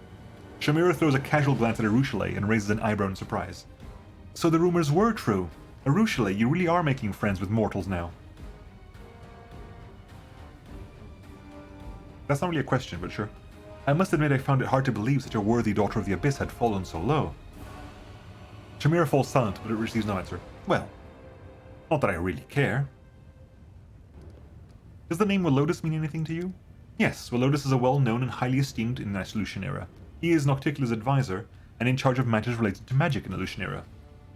Shamira throws a casual glance at Arushale and raises an eyebrow in surprise. So the rumors were true. Arushale, you really are making friends with mortals now. That's not really a question, but sure. I must admit I found it hard to believe such a worthy daughter of the Abyss had fallen so low. Shamira falls silent, but it receives no answer. Well, not that I really care. Does the name Wolotus mean anything to you? Yes, Wolotus is a well-known and highly esteemed in the Illusion era. He is Nocticula's advisor, and in charge of matters related to magic in the Illusion era.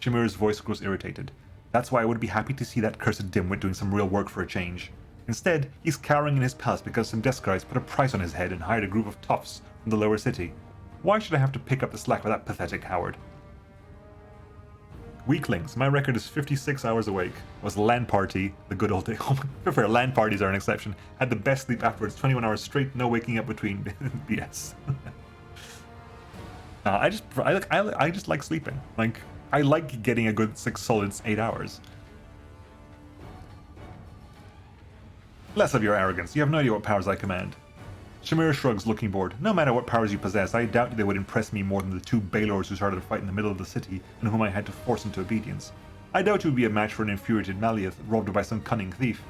Shamira's voice grows irritated. That's why I would be happy to see that cursed dimwit doing some real work for a change. Instead, he's cowering in his palace because some desk guys put a price on his head and hired a group of toughs from the lower city. Why should I have to pick up the slack with that pathetic coward? Weaklings. My record is 56 hours awake. Was LAN party, the good old day. Oh, fair, LAN parties are an exception. Had the best sleep afterwards, 21 hours straight, no waking up between. BS. I just like sleeping. Like, I like getting a good 6 solid 8 hours. Less of your arrogance. You have no idea what powers I command. Shamira shrugs, looking bored. No matter what powers you possess, I doubt they would impress me more than the 2 Baelors who started a fight in the middle of the city and whom I had to force into obedience. I doubt you would be a match for an infuriated Malleith robbed by some cunning thief.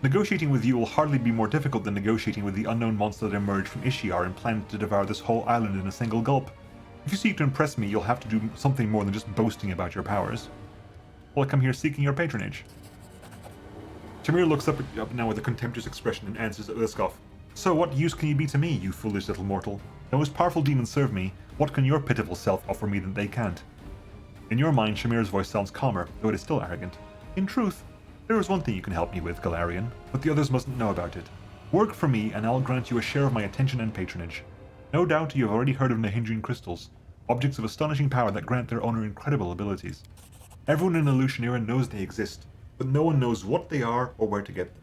Negotiating with you will hardly be more difficult than negotiating with the unknown monster that emerged from Ishiar and planned to devour this whole island in a single gulp. If you seek to impress me, you'll have to do something more than just boasting about your powers. Well, I come here seeking your patronage. Shamir looks up now with a contemptuous expression and answers with a scoff. So what use can you be to me, you foolish little mortal? The most powerful demons serve me. What can your pitiful self offer me that they can't? In your mind, Shamir's voice sounds calmer, though it is still arrogant. In truth, there is one thing you can help me with, Galarian, but the others mustn't know about it. Work for me, and I'll grant you a share of my attention and patronage. No doubt you have already heard of Nahindrian crystals, objects of astonishing power that grant their owner incredible abilities. Everyone in Illusion era knows they exist, but no one knows what they are or where to get them.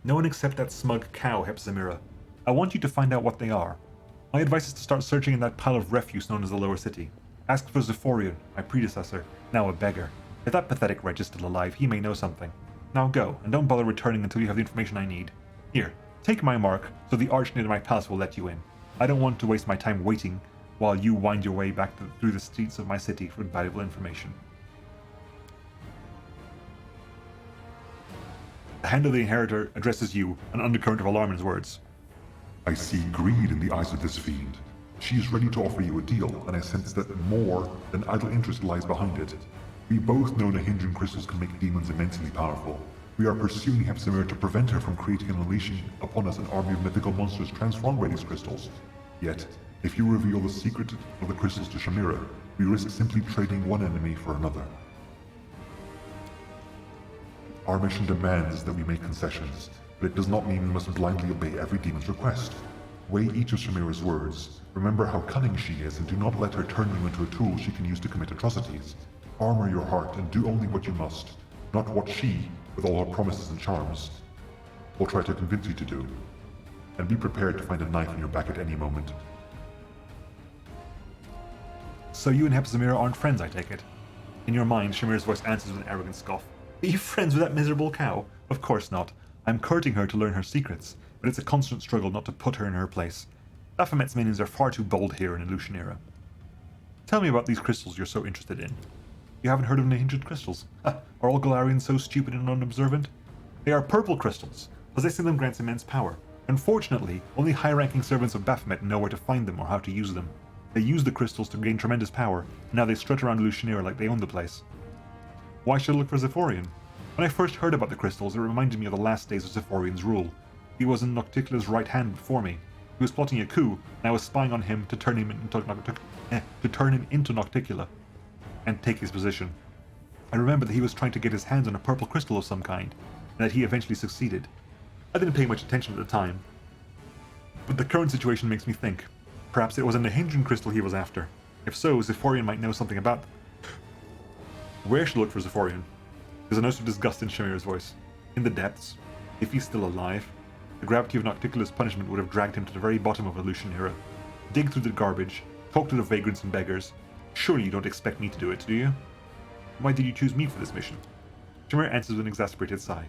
No one except that smug cow, Hepzimira. I want you to find out what they are. My advice is to start searching in that pile of refuse known as the Lower City. Ask for Zephorian, my predecessor, now a beggar. If that pathetic wretch is still alive, he may know something. Now go, and don't bother returning until you have the information I need. Here, take my mark, so the arch near my palace will let you in. I don't want to waste my time waiting while you wind your way back through the streets of my city for valuable information. The hand of the Inheritor addresses you, an undercurrent of alarm in his words. I see greed in the eyes of this fiend. She is ready to offer you a deal, and I sense that more than idle interest lies behind it. We both know Nahindran crystals can make demons immensely powerful. We are pursuing Hepzibah to prevent her from creating and unleashing upon us an army of mythical monsters transformed by these crystals. Yet, if you reveal the secret of the crystals to Shamira, we risk simply trading one enemy for another. Our mission demands that we make concessions, but it does not mean we must blindly obey every demon's request. Weigh each of Shamira's words. Remember how cunning she is, and do not let her turn you into a tool she can use to commit atrocities. Armor your heart and do only what you must, not what she, with all her promises and charms, will try to convince you to do. And be prepared to find a knife in your back at any moment. So you and Hepzibah aren't friends, I take it? In your mind, Shamira's voice answers with an arrogant scoff. Are you friends with that miserable cow? Of course not. I'm courting her to learn her secrets, but it's a constant struggle not to put her in her place. Baphomet's minions are far too bold here in Illusion Era. Tell me about these crystals you're so interested in. You haven't heard of Nahindran crystals? Are all Galarians so stupid and unobservant? They are purple crystals. Possessing them grants immense power. Unfortunately, only high-ranking servants of Baphomet know where to find them or how to use them. They use the crystals to gain tremendous power, and now they strut around Illusion Era like they own the place. Why should I look for Zephorian? When I first heard about the crystals, it reminded me of the last days of Zephorian's rule. He was in Nocticula's right hand before me. He was plotting a coup, and I was spying on him to turn him into Nocticula and take his position. I remember that he was trying to get his hands on a purple crystal of some kind, and that he eventually succeeded. I didn't pay much attention at the time, but the current situation makes me think. Perhaps it was a Nahindran crystal he was after. If so, Zephorian might know something about them. Where should I look for Zephorian? There's a note of disgust in Shamira's voice. In the depths. If he's still alive. The gravity of Nocticula's punishment would have dragged him to the very bottom of Illusion Era. Dig through the garbage. Talk to the vagrants and beggars. Surely you don't expect me to do it, do you? Why did you choose me for this mission? Shamira answers with an exasperated sigh.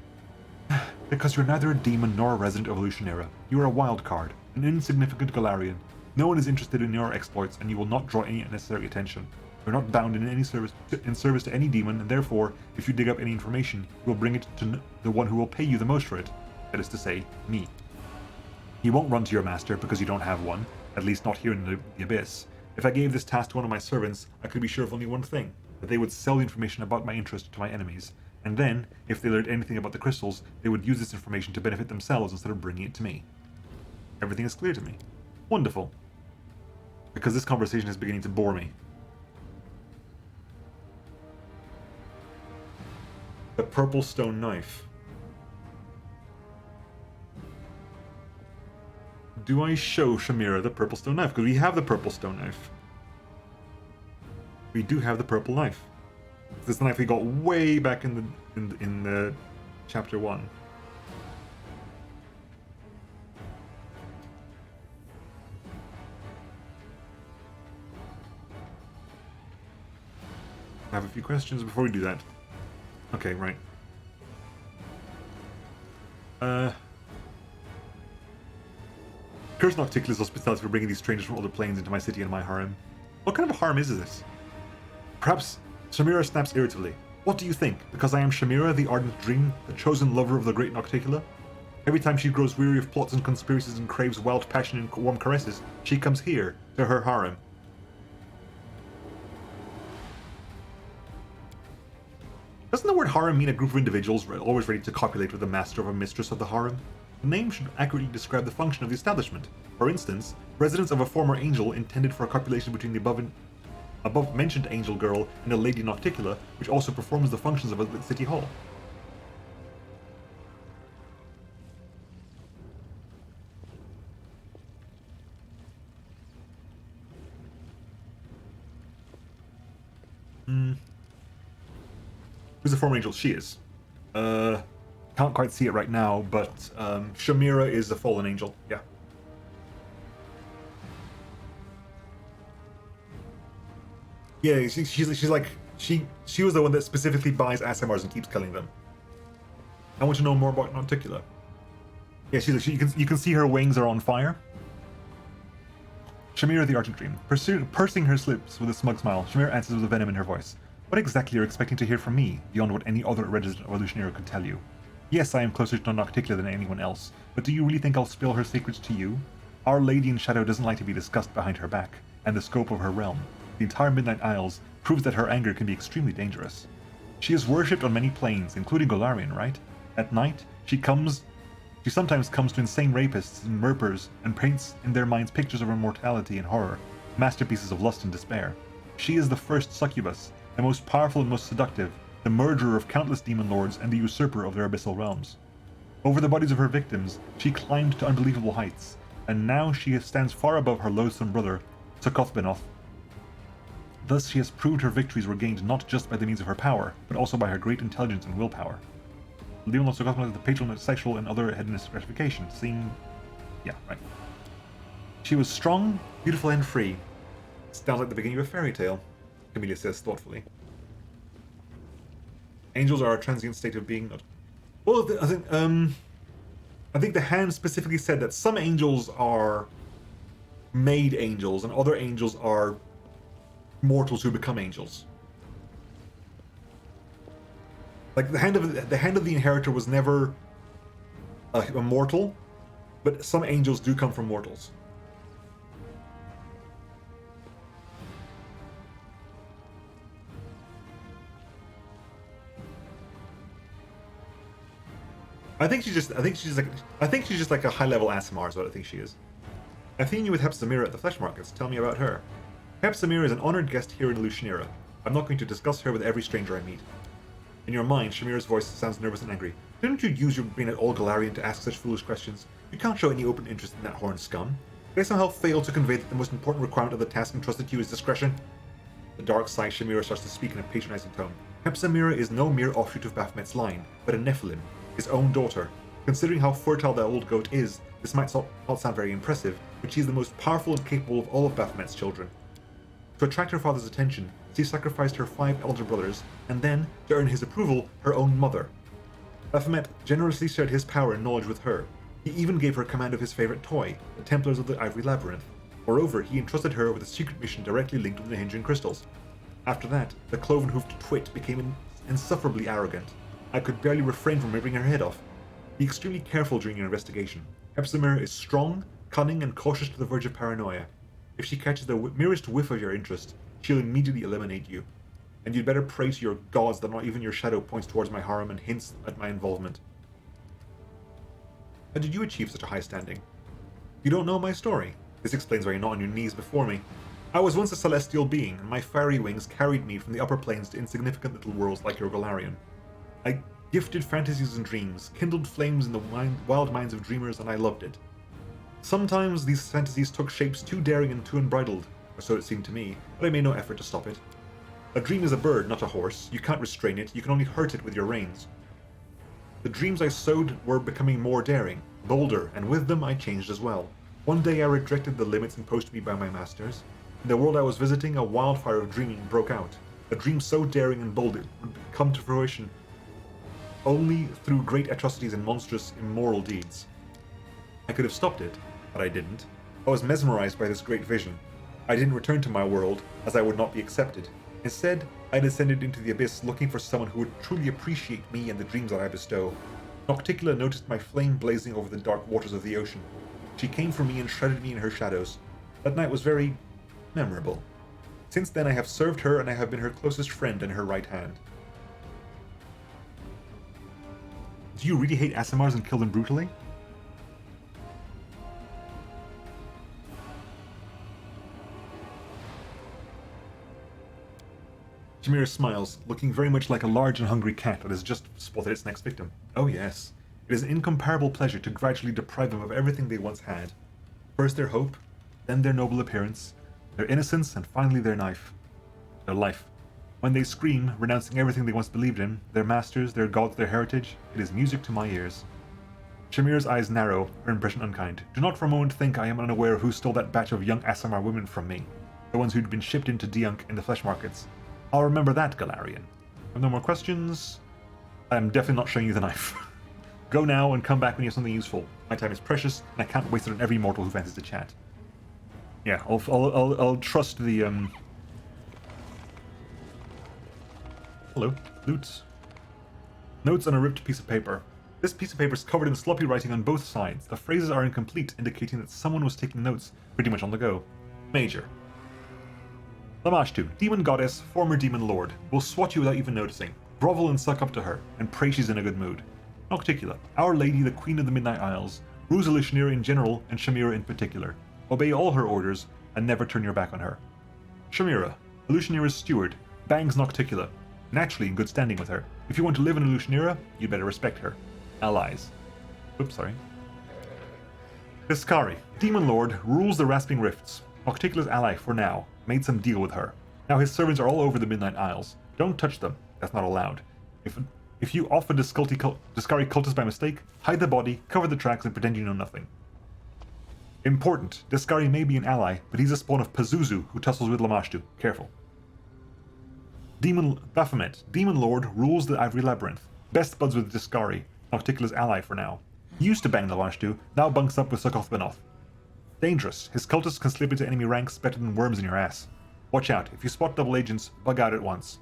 Because you're neither a demon nor a resident of Illusion Era. You are a wild card. An insignificant Galarian. No one is interested in your exploits, and you will not draw any unnecessary attention. You're not bound in any service to any demon, and therefore, if you dig up any information, you will bring it to the one who will pay you the most for it. That is to say, me. You won't run to your master because you don't have one, at least not here in the Abyss. If I gave this task to one of my servants, I could be sure of only one thing, that they would sell the information about my interest to my enemies, and then, if they learned anything about the crystals, they would use this information to benefit themselves instead of bringing it to me. Everything is clear to me. Wonderful. Because this conversation is beginning to bore me. The purple stone knife. Do I show Shamira the purple stone knife? Because we have the purple stone knife. We do have the purple knife. This is the knife we got way back in the chapter 1. I have a few questions before we do that. Okay, right. Curse Nocticula's hospitality for bringing these strangers from other planes into my city and my harem. What kind of a harem is this? Perhaps Shamira snaps irritably. What do you think? Because I am Shamira, the ardent dream, the chosen lover of the great Nocticula? Every time she grows weary of plots and conspiracies and craves wild passion and warm caresses, she comes here, to her harem. Doesn't the word harem mean a group of individuals always ready to copulate with the master or mistress of the harem? The name should accurately describe the function of the establishment. For instance, residents of a former angel intended for a copulation between the above-mentioned angel girl and a lady Nocticula, which also performs the functions of a city hall. Who's the former angel? She is. Can't quite see it right now, but Shamira is a fallen angel. Yeah. Yeah, she's like she was the one that specifically buys ASMRs and keeps killing them. I want to know more about Nocticula. Yeah, you can see her wings are on fire. Shamira the Ardent Dream, pursing her lips with a smug smile. Shamira answers with a venom in her voice. What exactly are you expecting to hear from me, beyond what any other resident of Illusion Era could tell you? Yes, I am closer to Nocticula than anyone else, but do you really think I'll spill her secrets to you? Our Lady in Shadow doesn't like to be discussed behind her back, and the scope of her realm, the entire Midnight Isles, proves that her anger can be extremely dangerous. She is worshipped on many planes, including Golarion, right? At night, she sometimes comes to insane rapists and murpers and paints in their minds pictures of immortality and horror, masterpieces of lust and despair. She is the first succubus, the most powerful and most seductive, the murderer of countless demon lords and the usurper of their abyssal realms. Over the bodies of her victims, she climbed to unbelievable heights, and now she stands far above her loathsome brother, Sokoth-Benoth. Thus she has proved her victories were gained not just by the means of her power, but also by her great intelligence and willpower. Leon Sokoth-Benoth is the patron of sexual and other hedonistic gratification. Yeah, right. She was strong, beautiful, and free. Sounds like the beginning of a fairy tale, Camellia says thoughtfully. Angels are a transient state of being. Well, I think the hand specifically said that some angels are made angels, and other angels are mortals who become angels. Like the hand of the Inheritor was never a mortal, but some angels do come from mortals. I think she's just like a high-level Aasimar is what I think she is. I've seen you with Hepzibah at the flesh markets. Tell me about her. Hepzibah is an honored guest here in Lucianira. I'm not going to discuss her with every stranger I meet. In your mind, Shamira's voice sounds nervous and angry. Didn't you use your brain at all Galarian to ask such foolish questions? You can't show any open interest in that horned scum. Did I somehow fail to convey that the most important requirement of the task entrusted to you is discretion? The dark side Shamira starts to speak in a patronizing tone. Hepzibah is no mere offshoot of Baphomet's line, but a Nephilim, his own daughter. Considering how fertile the old goat is, this might not sound very impressive, but she is the most powerful and capable of all of Baphomet's children. To attract her father's attention, she sacrificed her 5 elder brothers, and then, to earn his approval, her own mother. Baphomet generously shared his power and knowledge with her. He even gave her command of his favorite toy, the Templars of the Ivory Labyrinth. Moreover, he entrusted her with a secret mission directly linked with the Hindran crystals. After that, the cloven-hoofed twit became insufferably arrogant. I could barely refrain from ripping her head off. Be extremely careful during your investigation. Hepzibah is strong, cunning, and cautious to the verge of paranoia. If she catches the merest whiff of your interest, she'll immediately eliminate you. And you'd better pray to your gods that not even your shadow points towards my harem and hints at my involvement. How did you achieve such a high standing? You don't know my story. This explains why you're not on your knees before me. I was once a celestial being, and my fairy wings carried me from the upper planes to insignificant little worlds like your Golarion. I gifted fantasies and dreams, kindled flames in the wild minds of dreamers, and I loved it. Sometimes these fantasies took shapes too daring and too unbridled, or so it seemed to me, but I made no effort to stop it. A dream is a bird, not a horse. You can't restrain it, you can only hurt it with your reins. The dreams I sowed were becoming more daring, bolder, and with them I changed as well. One day I rejected the limits imposed to me by my masters. In the world I was visiting, a wildfire of dreaming broke out. A dream so daring and bold it would come to fruition only through great atrocities and monstrous, immoral deeds. I could have stopped it, but I didn't. I was mesmerized by this great vision. I didn't return to my world, as I would not be accepted. Instead, I descended into the abyss looking for someone who would truly appreciate me and the dreams that I bestow. Nocticula noticed my flame blazing over the dark waters of the ocean. She came for me and shredded me in her shadows. That night was very memorable. Since then I have served her and I have been her closest friend and her right hand. Do you really hate Aasimars and kill them brutally? Shamira smiles, looking very much like a large and hungry cat that has just spotted its next victim. Oh yes, it is an incomparable pleasure to gradually deprive them of everything they once had. First their hope, then their noble appearance, their innocence, and finally their life. When they scream, renouncing everything they once believed in, their masters, their gods, their heritage, it is music to my ears. Shamira's eyes narrow, her impression unkind. Do not for a moment think I am unaware who stole that batch of young Aasimar women from me, the ones who'd been shipped into Diunk in the flesh markets. I'll remember that, Galarian. Have no more questions? I'm definitely not showing you the knife. Go now and come back when you have something useful. My time is precious, and I can't waste it on every mortal who fancies to chat. Yeah, I'll trust the Hello, loot. Notes on a ripped piece of paper. This piece of paper is covered in sloppy writing on both sides. The phrases are incomplete, indicating that someone was taking notes pretty much on the go. Major. Lamashtu, demon goddess, former demon lord, will swat you without even noticing. Grovel and suck up to her, and pray she's in a good mood. Nocticula, Our Lady, the Queen of the Midnight Isles, rules Elushnira in general and Shamira in particular. Obey all her orders, and never turn your back on her. Shamira, Elushnira's steward, bangs Nocticula, naturally in good standing with her. If you want to live in Elushnira, you'd better respect her. Allies. Oops, sorry. Piscari, demon lord, rules the Rasping Rifts. Nocticula's ally for now. Made some deal with her. Now his servants are all over the Midnight Isles. Don't touch them. That's not allowed. If you offer Discari cultist by mistake, hide the body, cover the tracks, and pretend you know nothing. Important. Discari may be an ally, but he's a spawn of Pazuzu who tussles with Lamashtu. Careful. Baphomet, demon lord, rules the Ivory Labyrinth. Best buds with Discari, Nocticula's ally for now. Used to bang Lamashtu, now bunks up with Sukoth Benoth. Dangerous. His cultists can slip into enemy ranks better than worms in your ass. Watch out. If you spot double agents, bug out at once.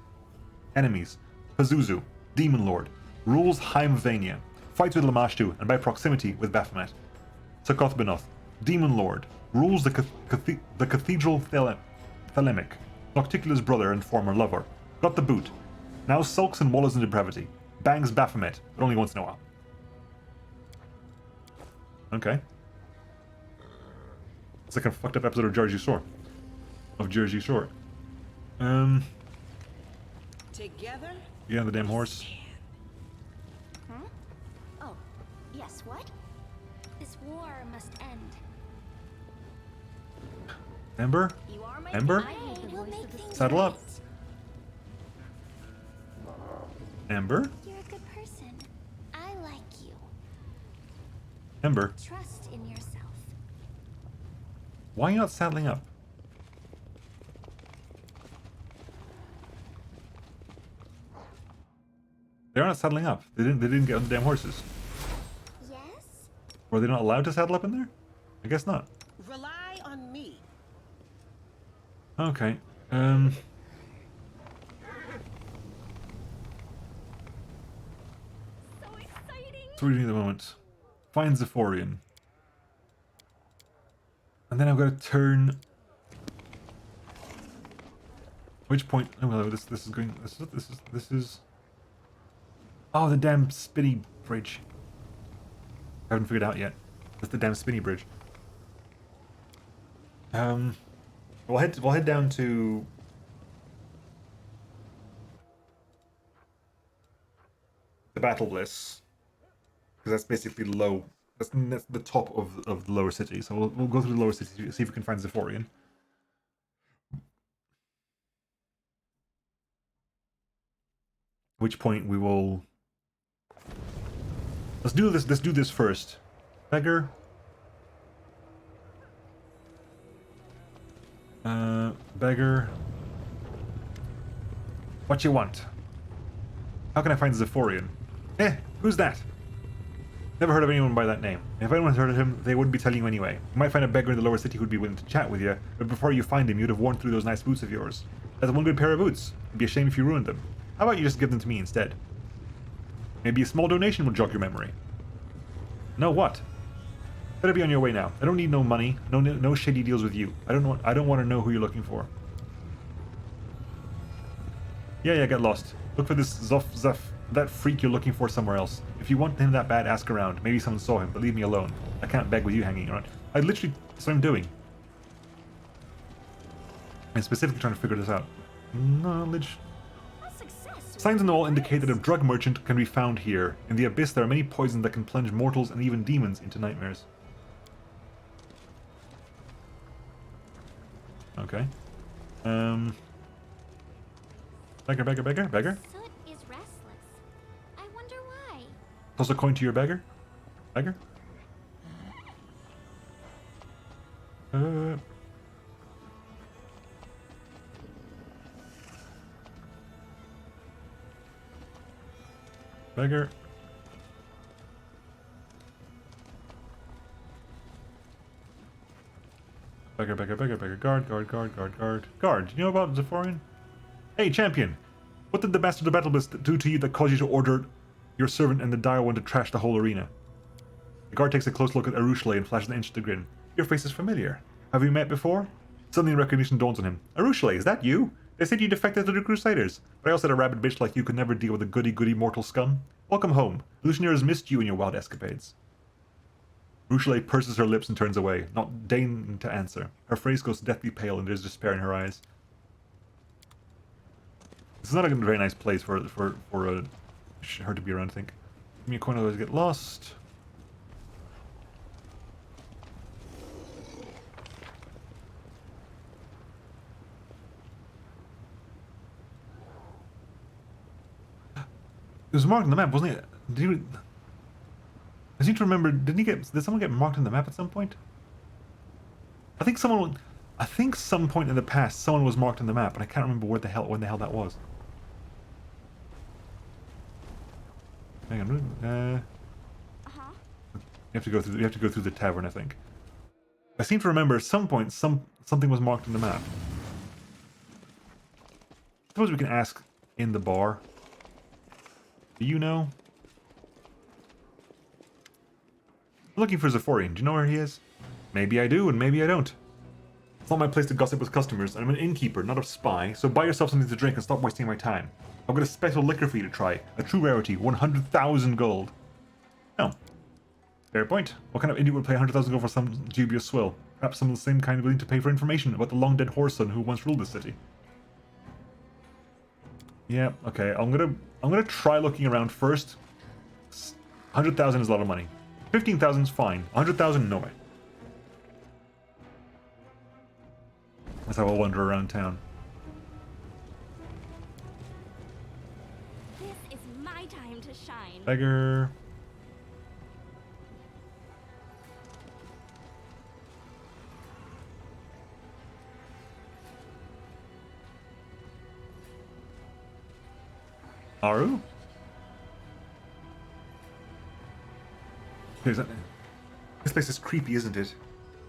Enemies. Pazuzu, demon lord, rules Heimvania. Fights with Lamashtu and by proximity with Baphomet. Sukoth Benoth, demon lord, rules the Cathedral Thelemic. Nocticula's brother and former lover. Got the boot. Now sulks and wallows in depravity. Bangs Baphomet, but only once in a while. Okay. It's like a fucked up episode of Jersey Shore. Together? Yeah, the damn horse. Huh? Oh, yes, what? This war must end. Ember? You are my Ember? Hey, we'll make things Saddle up. right. Ember? You're a good person. I like you. Ember? Trust in yourself. Why are you not saddling up? They're not saddling up. They didn't get on the damn horses. Yes? Were they not allowed to saddle up in there? I guess not. Rely on me. Okay. So exciting! So we need the moment. Find Zephorian. And then I've got to turn. Which point? Oh well, this is going. This is. Oh, the damn spinny bridge. I haven't figured it out yet. That's the damn spinny bridge. We'll head down to the Battle Bliss, because that's basically low. That's the top of the lower city. So we'll go through the lower city to see if we can find Zephorian. At which point we will. Let's do this. Let's do this first. Beggar. Beggar. What you want? How can I find Zephorian? Who's that? Never heard of anyone by that name. If anyone's heard of him, they wouldn't be telling you anyway. You might find a beggar in the lower city who'd be willing to chat with you, but before you find him, you'd have worn through those nice boots of yours. That's one good pair of boots. It'd be a shame if you ruined them. How about you just give them to me instead? Maybe a small donation will jog your memory. No, what? Better be on your way now. I don't need no money, no shady deals with you. I don't want to know who you're looking for. Yeah, get lost. Look for this Zef, that freak you're looking for somewhere else. If you want him that bad, ask around. Maybe someone saw him, but leave me alone. I can't beg with you hanging around. That's what I'm doing. I'm specifically trying to figure this out. Knowledge. Signs on the wall indicate that a drug merchant can be found here. In the abyss, there are many poisons that can plunge mortals and even demons into nightmares. Okay. Beggar? Soot is restless. I wonder why. Toss a coin to your beggar? Beggar? Beggar. Beggar. Guard. Do you know about Zephorian? Hey, champion! What did the Bastard of Battle Bliss do to you that caused you to order Your servant and the dire one to trash the whole arena. The guard takes a close look at Arushale and flashes an interested grin. Your face is familiar. Have we met before? Suddenly recognition dawns on him. Arushale, is that you? They said you defected to the Crusaders, but I also said a rabid bitch like you could never deal with a goody-goody mortal scum. Welcome home. Lucianira's missed you in your wild escapades. Arushale purses her lips and turns away, not deigning to answer. Her face goes deathly pale and there's despair in her eyes. This is not a very nice place for her to be around, I think. Give me a coin, otherwise get lost. It was marked on the map, wasn't it? I seem to remember. Did someone get marked on the map at some point? I think some point in the past someone was marked on the map, but I can't remember when the hell that was. Hang on. You have to go through the tavern, I think. I seem to remember at some point something was marked on the map. Suppose we can ask in the bar. Do you know? I'm looking for Zephyrian. Do you know where he is? Maybe I do, and maybe I don't. It's not my place to gossip with customers, and I'm an innkeeper, not a spy, so buy yourself something to drink and stop wasting my time. I've got a special liquor for you to try. A true rarity, 100,000 gold. Oh. Fair point. What kind of idiot would pay 100,000 gold for some dubious swill? Perhaps some of the same kind willing to pay for information about the long-dead whoreson who once ruled the city. Yeah, okay, I'm gonna try looking around first. 100,000 is a lot of money. 15,000 is fine. 100,000, no way. That's how I'll wander around town. This is my time to shine. Beggar. Aru? This place is creepy, isn't it?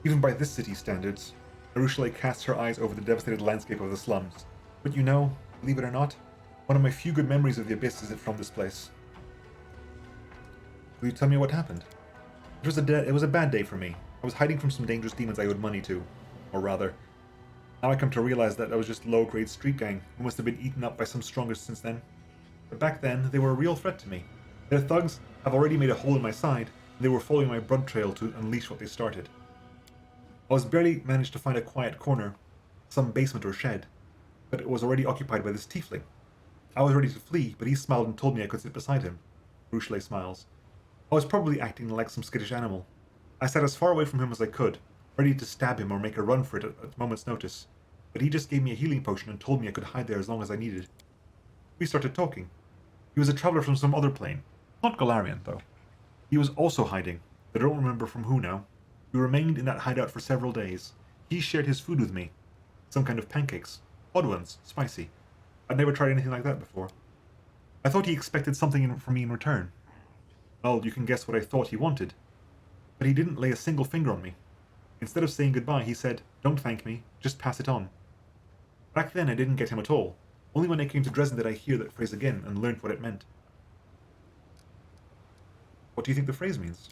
Even by this city's standards. Arushale casts her eyes over the devastated landscape of the slums. But you know, believe it or not, one of my few good memories of the Abyss is from this place. Will you tell me what happened? It was a bad day for me. I was hiding from some dangerous demons I owed money to. Or rather, now I come to realize that I was just low-grade street gang who must have been eaten up by some stronger since then. But back then, they were a real threat to me. Their thugs have already made a hole in my side, and they were following my blood trail to unleash what they started. I was barely managed to find a quiet corner, some basement or shed, but it was already occupied by this tiefling. I was ready to flee, but he smiled and told me I could sit beside him. Arushale smiles. I was probably acting like some skittish animal. I sat as far away from him as I could, ready to stab him or make a run for it at a moment's notice, but he just gave me a healing potion and told me I could hide there as long as I needed. We started talking. He was a traveler from some other plane. Not Golarion, though. He was also hiding, but I don't remember from who now. We remained in that hideout for several days. He shared his food with me. Some kind of pancakes. Odd ones, spicy. I'd never tried anything like that before. I thought he expected something from me in return. Well, you can guess what I thought he wanted. But he didn't lay a single finger on me. Instead of saying goodbye, he said, "Don't thank me, just pass it on." Back then I didn't get him at all. Only when I came to Dresden did I hear that phrase again and learned what it meant. What do you think the phrase means?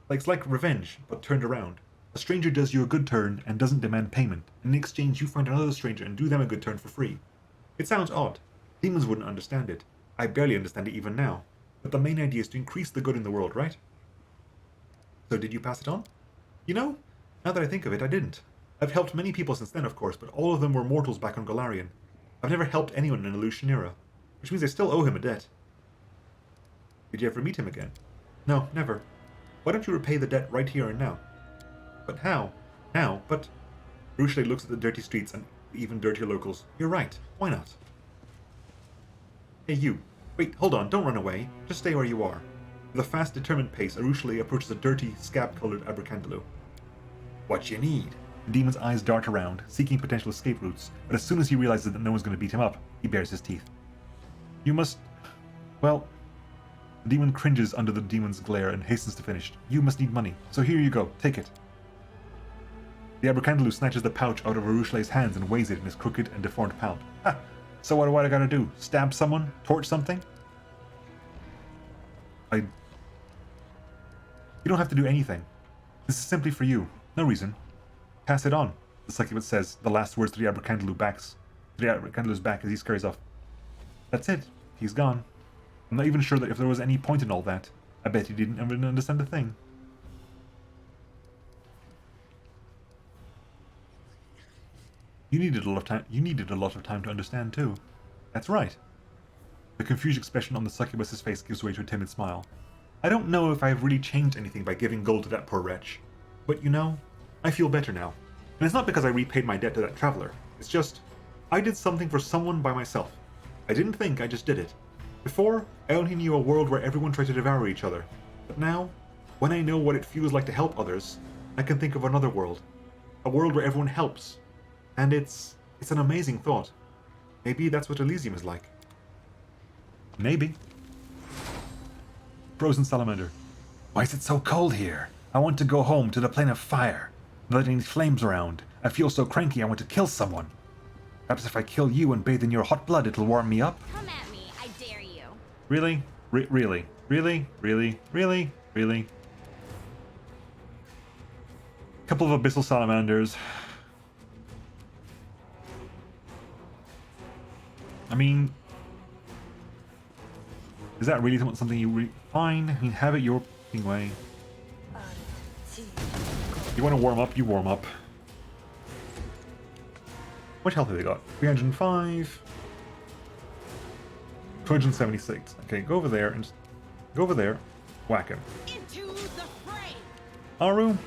It's like revenge, but turned around. A stranger does you a good turn and doesn't demand payment. In exchange, you find another stranger and do them a good turn for free. It sounds odd. Demons wouldn't understand it. I barely understand it even now. But the main idea is to increase the good in the world, right? So did you pass it on? You know, now that I think of it, I didn't. I've helped many people since then, of course, but all of them were mortals back on Golarion. I've never helped anyone in Lucianira, which means I still owe him a debt. Did you ever meet him again? No, never. Why don't you repay the debt right here and now? But how? Now, but... Arushale looks at the dirty streets and the even dirtier locals. You're right. Why not? Hey, you. Wait, hold on. Don't run away. Just stay where you are. With a fast, determined pace, Arushale approaches a dirty, scab-colored abracandalo. What you need? The demon's eyes dart around, seeking potential escape routes, but as soon as he realizes that no one's going to beat him up, he bares his teeth. You must... Well... The demon cringes under the demon's glare and hastens to finish. You must need money, so here you go. Take it. The abracandalo snatches the pouch out of Arushale's hands and weighs it in his crooked and deformed palm. Ha! So what do I gotta do? Stab someone? Torch something? You don't have to do anything. This is simply for you. No reason. Pass it on. The succubus says the last words to the Abracandaloo back as he scurries off. That's it. He's gone. I'm not even sure that if there was any point in all that. I bet he didn't ever understand a thing. You needed a lot of time to understand too. That's right. The confused expression on the succubus's face gives way to a timid smile. I don't know if I have really changed anything by giving gold to that poor wretch. But you know, I feel better now. And it's not because I repaid my debt to that traveler. It's just, I did something for someone by myself. I didn't think, I just did it. Before, I only knew a world where everyone tried to devour each other. But now, when I know what it feels like to help others, I can think of another world. A world where everyone helps. And it's an amazing thought. Maybe that's what Elysium is like. Maybe. Frozen salamander. Why is it so cold here? I want to go home to the plane of fire. Not any flames around. I feel so cranky I want to kill someone. Perhaps if I kill you and bathe in your hot blood it'll warm me up? Come at me, I dare you. Really? Really? Really? Really? Really? Really? Couple of abyssal salamanders. I mean, is that really something you fine? I mean, have it your way. You want to warm up? You warm up. What health have they got? 305. 276. Okay, go over there and just go over there. Whack him. Into the fray. Aru.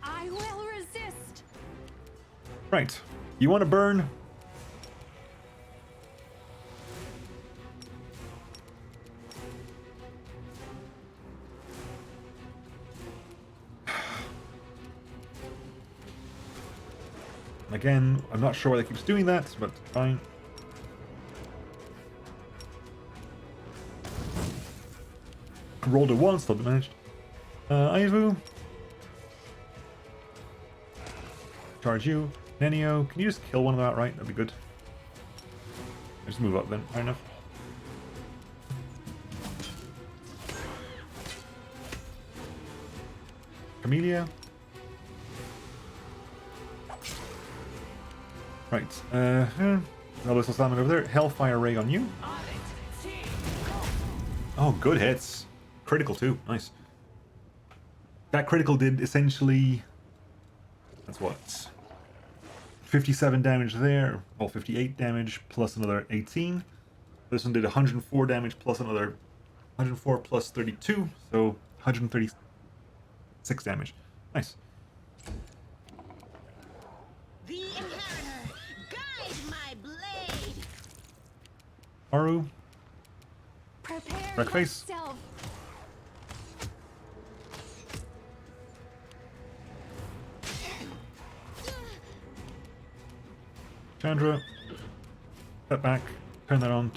I will resist. Right. You want to burn? Again, I'm not sure why they keeps doing that, but fine. Rolled a 1, still managed. Ivu. Charge you. Nenio, can you just kill one of them outright? That'd be good. Just move up then, fair enough. Camellia. Right, another little salmon over there. Hellfire Ray on you. Oh, good hits. Critical too, nice. That critical did essentially... That's what? 57 damage there, well 58 damage plus another 18. This one did 104 damage plus another 104 plus 32, so 136 damage. Nice. The inheritor, guide my blade. Aru, Prepare Wreck face. yourself. Chandra, step back, turn that on,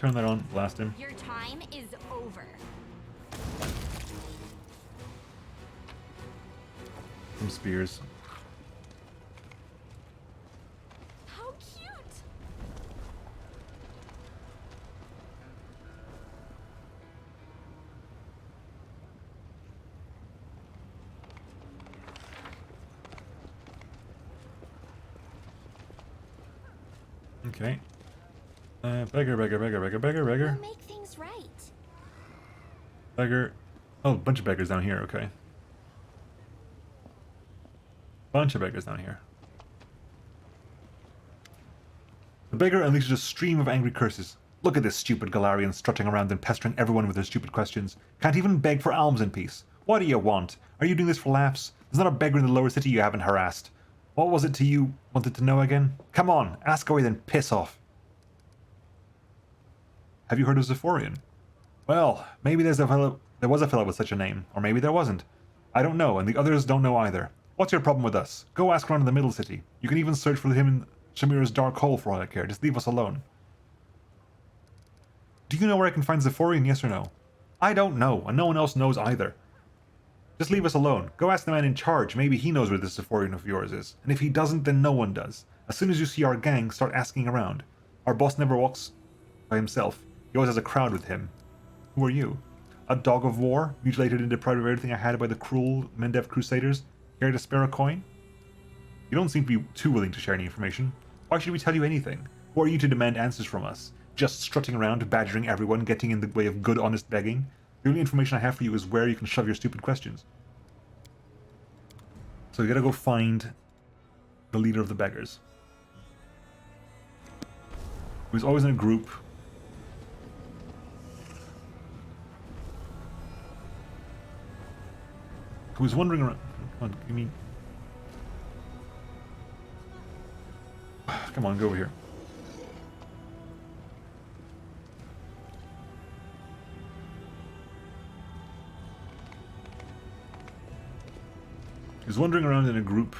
blast him. Your time is over. Some spears. How cute! Okay. Beggar. We'll make things right. Beggar. Oh, a bunch of beggars down here, okay. Bunch of beggars down here. The beggar unleashes a stream of angry curses. Look at this stupid Galarian strutting around and pestering everyone with their stupid questions. Can't even beg for alms in peace. What do you want? Are you doing this for laughs? There's not a beggar in the lower city you haven't harassed. What was it to you wanted to know again? Come on, ask away then piss off. Have you heard of Zephorian? Well, maybe there was a fellow with such a name, or maybe there wasn't. I don't know, and the others don't know either. What's your problem with us? Go ask around in the middle city. You can even search for him in Shamira's dark hole for all I care. Just leave us alone. Do you know where I can find Zephorian, yes or no? I don't know, and no one else knows either. Just leave us alone. Go ask the man in charge. Maybe he knows where this Zephorian of yours is. And if he doesn't, then no one does. As soon as you see our gang, start asking around. Our boss never walks by himself. He always has a crowd with him. Who are you? A dog of war, mutilated and deprived of everything I had by the cruel Mendev Crusaders? Care to spare a coin? You don't seem to be too willing to share any information. Why should we tell you anything? Who are you to demand answers from us? Just strutting around, badgering everyone, getting in the way of good, honest begging? The only information I have for you is where you can shove your stupid questions. So you gotta go find the leader of the beggars. Who's always in a group. Who's wandering around. Come on, give me. Come on, go over here. He's wandering around in a group.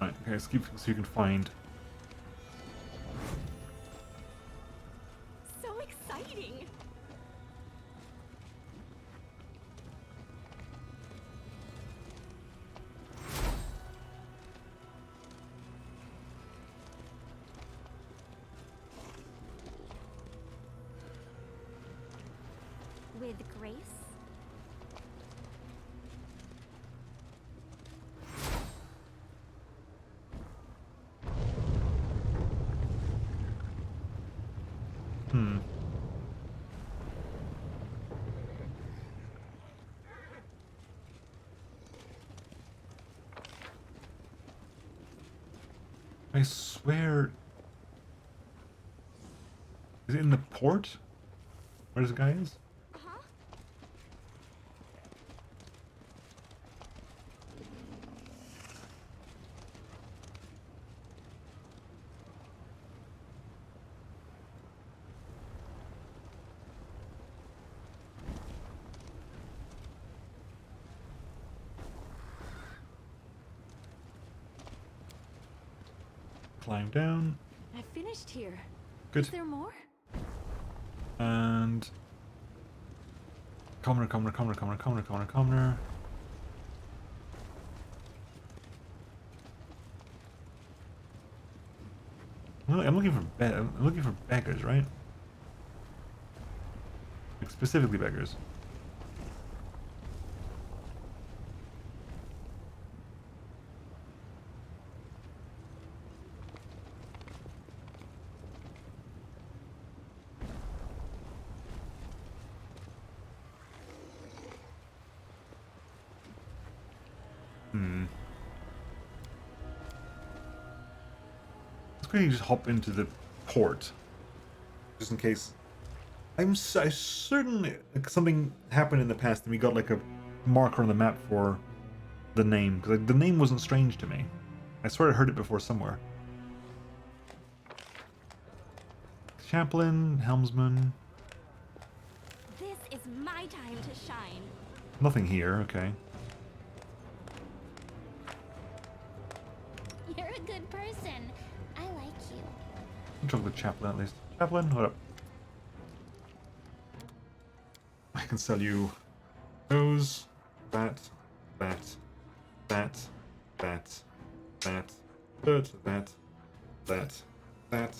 Right, okay, let's keep so you can find. So exciting. With grace? I swear. Is it in the port? Where this guy is? Huh? Climb down. I finished here. Good. Is there more? And commoner. I'm looking for beggars, right? Like specifically beggars. Let's go ahead and just hop into the port, just in case. I'm certain like, something happened in the past and we got like a marker on the map for the name, because like, the name wasn't strange to me. I swear I heard it before somewhere. Chaplain, helmsman. This is my time to shine. Nothing here. Okay. You're a good person. I like you. I'll talk to the chaplain at least. Chaplain, what up? I can sell you those, that, that, that, that, that, that, that, that,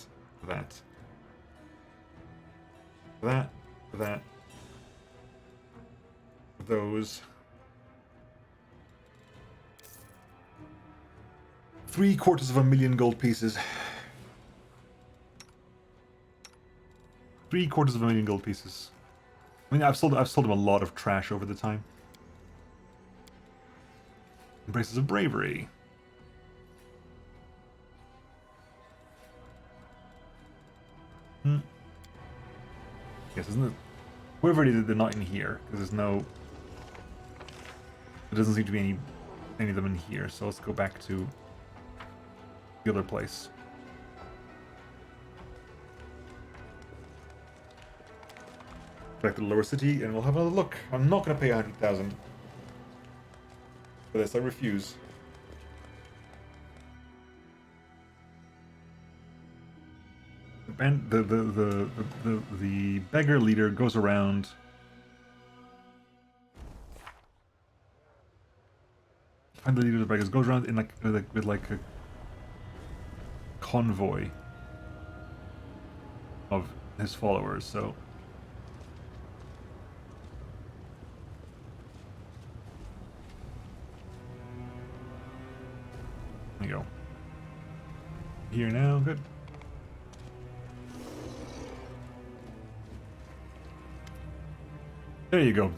that, that, those. 750,000 gold pieces. 750,000 gold pieces. I mean, I've sold him a lot of trash over the time. Embraces of bravery. Yes, isn't it? Whoever it is, they're not in here because there's no. There doesn't seem to be any of them in here. So let's go back to the other place. Back to the lower city, and we'll have another look. I'm not going to pay 100,000 For this, I refuse. And the beggar leader goes around. Find the leader of the beggars, goes around in like with like a convoy of his followers. So there you go. Here now, good. There you go.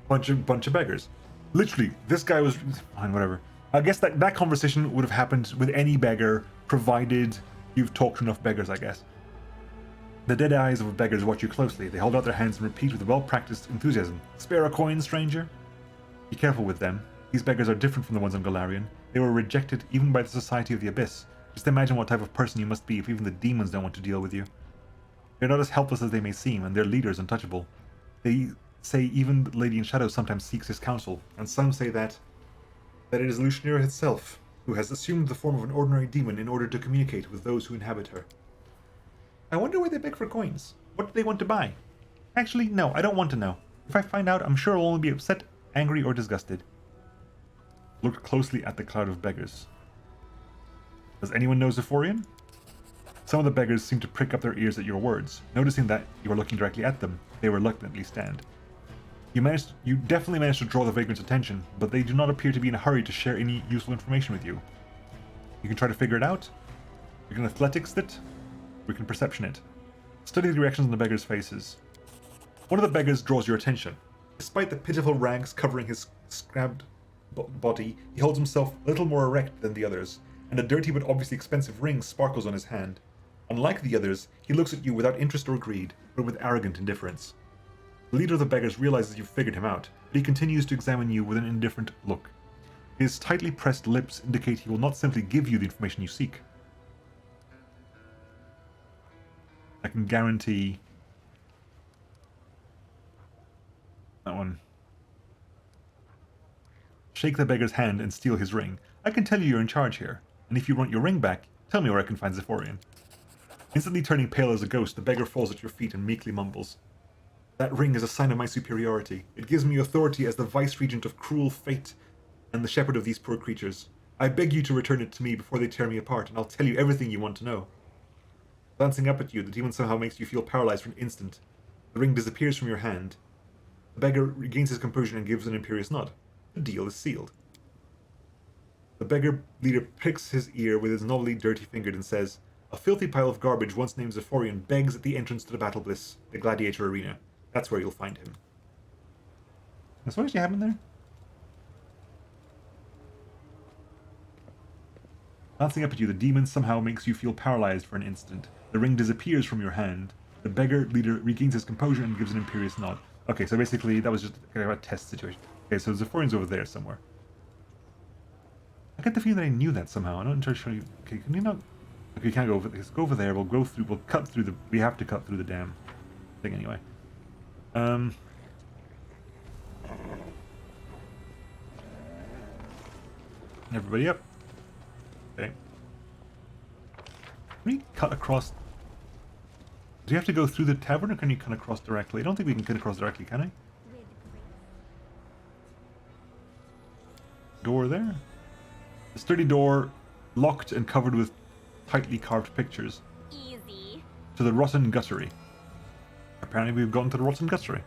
Bunch of beggars. Literally, this guy was fine, whatever. I guess that conversation would have happened with any beggar, provided you've talked to enough beggars, I guess. The dead eyes of beggars watch you closely. They hold out their hands and repeat with well-practiced enthusiasm. Spare a coin, stranger? Be careful with them. These beggars are different from the ones on Golarion. They were rejected even by the Society of the Abyss. Just imagine what type of person you must be if even the demons don't want to deal with you. They're not as helpless as they may seem, and their leader is untouchable. They say even Lady in Shadow sometimes seeks his counsel, and some say that it is Lucianira itself, who has assumed the form of an ordinary demon in order to communicate with those who inhabit her. I wonder why they beg for coins. What do they want to buy? Actually, no, I don't want to know. If I find out, I'm sure I'll only be upset, angry, or disgusted. Look closely at the cloud of beggars. Does anyone know Zephorian? Some of the beggars seem to prick up their ears at your words. Noticing that you are looking directly at them, they reluctantly stand. You definitely managed to draw the vagrants' attention, but they do not appear to be in a hurry to share any useful information with you. You can try to figure it out. We can athletics it. We can perception it. Study the reactions on the beggars' faces. One of the beggars draws your attention. Despite the pitiful rags covering his scrabbed body, he holds himself a little more erect than the others, and a dirty but obviously expensive ring sparkles on his hand. Unlike the others, he looks at you without interest or greed, but with arrogant indifference. The leader of the beggars realizes you've figured him out, but he continues to examine you with an indifferent look. His tightly pressed lips indicate he will not simply give you the information you seek. I can guarantee that one. Shake the beggar's hand and steal his ring. I can tell you're in charge here, and if you want your ring back, tell me where I can find Zephorian. Instantly turning pale as a ghost, the beggar falls at your feet and meekly mumbles. That ring is a sign of my superiority. It gives me authority as the vice-regent of cruel fate and the shepherd of these poor creatures. I beg you to return it to me before they tear me apart, and I'll tell you everything you want to know. Glancing up at you, the demon somehow makes you feel paralyzed for an instant. The ring disappears from your hand. The beggar regains his composure and gives an imperious nod. The deal is sealed. The beggar leader pricks his ear with his novelly dirty finger and says, A filthy pile of garbage once named Zephorian begs at the entrance to the Battle Bliss, the gladiator arena. That's where you'll find him. That's what actually happened there? Glancing up at you, the demon somehow makes you feel paralyzed for an instant. The ring disappears from your hand. The beggar leader regains his composure and gives an imperious nod. Okay, so basically that was just kind of a test situation. Okay, so Zephorian's over there somewhere. I get the feeling that I knew that somehow. I'm not entirely sure. Okay, can you not? Okay, you can't go over there. Go over there. We'll go through. We'll cut through the. We have to cut through the damn thing anyway. Everybody up. Okay. Can we cut across? Do you have to go through the tavern, or can you cut across directly? I don't think we can cut across directly, can I? Door there? A sturdy door, locked and covered with tightly carved pictures. Easy. To the Rotten Guttery. Apparently we've gotten to the Rotten Guttery.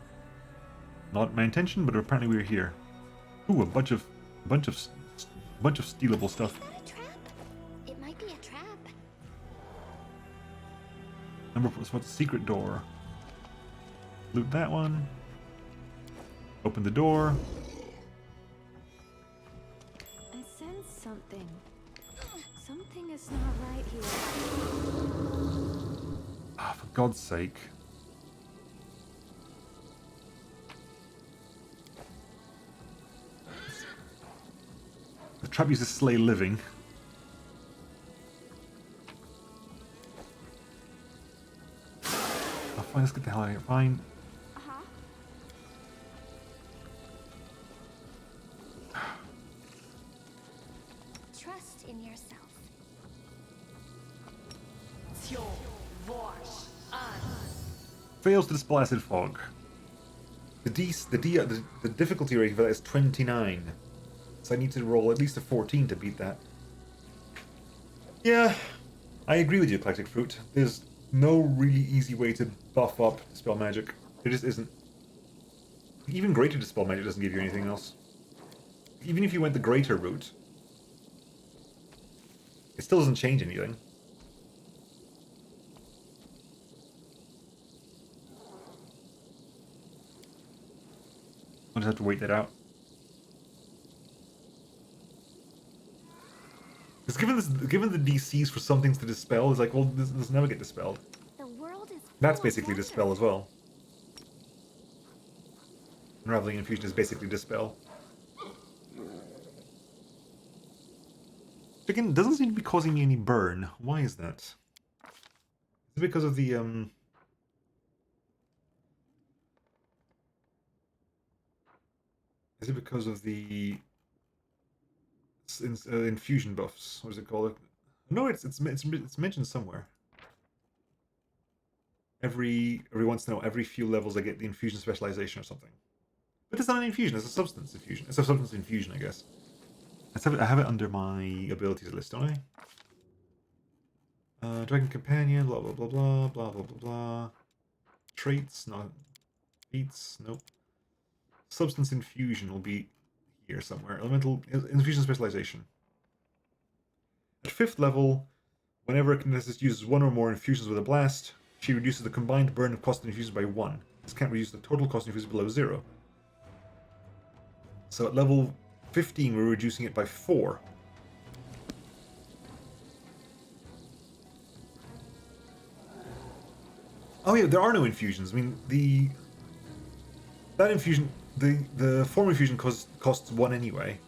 Not my intention, but apparently we're here. Ooh, a bunch of stealable stuff. Is that a trap? It might be a trap. What's secret door? Loot that one. Open the door. I sense something. Something is not right here. Ah, for God's sake. The trap uses slay living. Oh, fine, let's get the hell out of here. Fine. trust in yourself. Fails to dispel acid fog. The difficulty rating for that is 29. So I need to roll at least a 14 to beat that. Yeah, I agree with you, Eclectic Fruit. There's no really easy way to buff up Dispel Magic. There just isn't. Even Greater Dispel Magic doesn't give you anything else. Even if you went the Greater route, it still doesn't change anything. I'll just have to wait that out. Because given the DCs for some things to dispel, it's like, well, this never get dispelled. The world is That's full of basically wonder. dispel as well. Unraveling Infusion is basically dispel. Again, doesn't seem to be causing me any burn. Why is that? Is it because of the Is it because of the infusion buffs? What is it called? No, it's mentioned somewhere. Every once in a while, every few levels, I get the infusion specialization or something. But it's not an infusion; it's a substance infusion. It's a substance infusion, I guess. I have it under my abilities list, don't I? Dragon Companion, blah blah blah blah blah blah blah blah. Traits, not feats, nope. Substance infusion will be here somewhere. Elemental infusion specialization. At 5th level, whenever a kineticist uses one or more infusions with a blast, she reduces the combined burn of cost of infusions by 1. This can't reduce the total cost of infusions below 0. So at level 15, we're reducing it by 4. Oh yeah, there are no infusions. I mean, that infusion, the form infusion costs 1 anyway.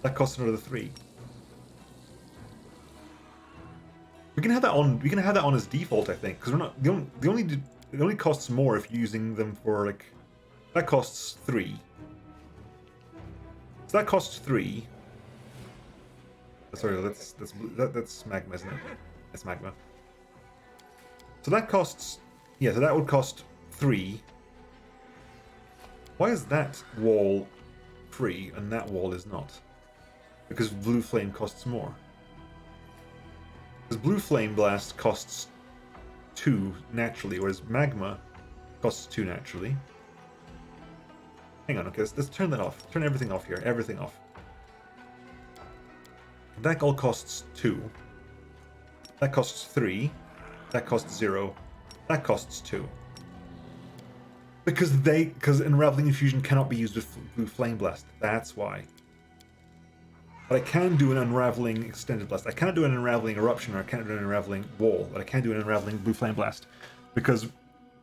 That costs another 3. We can have that on. We can have that on as default, I think, because we're not it only costs more if you're using them for like. That costs 3. So that costs 3. Sorry, that's magma, isn't it? That's magma. So that costs. Yeah, so that would cost 3. Why is that wall free and that wall is not? Because Blue Flame costs more. Because Blue Flame Blast costs 2 naturally, whereas Magma costs 2 naturally. Hang on, okay, let's turn that off. Turn everything off here. Everything off. That all costs 2. That costs 3. That costs 0. That costs 2. Because Unraveling Infusion cannot be used with Blue Flame Blast. That's why. But I can do an Unraveling Extended Blast. I cannot do an Unraveling Eruption, or I can't do an Unraveling Wall, but I can do an Unraveling Blue Flame Blast. Because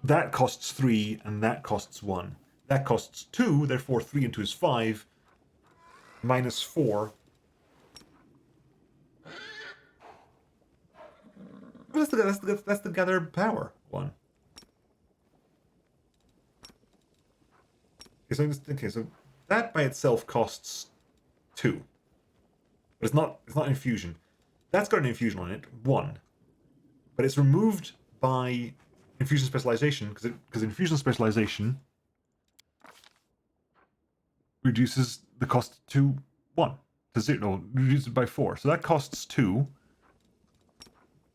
that costs 3, and that costs 1. That costs 2, therefore 3 and 2 is 5. Minus 4. That's the Gather Power one. Okay, so that by itself costs 2. But it's not infusion. That's got an infusion on it, 1. But it's removed by infusion specialization, because infusion specialization reduces the cost to 1. To 0, no, reduces it by 4. So that costs 2.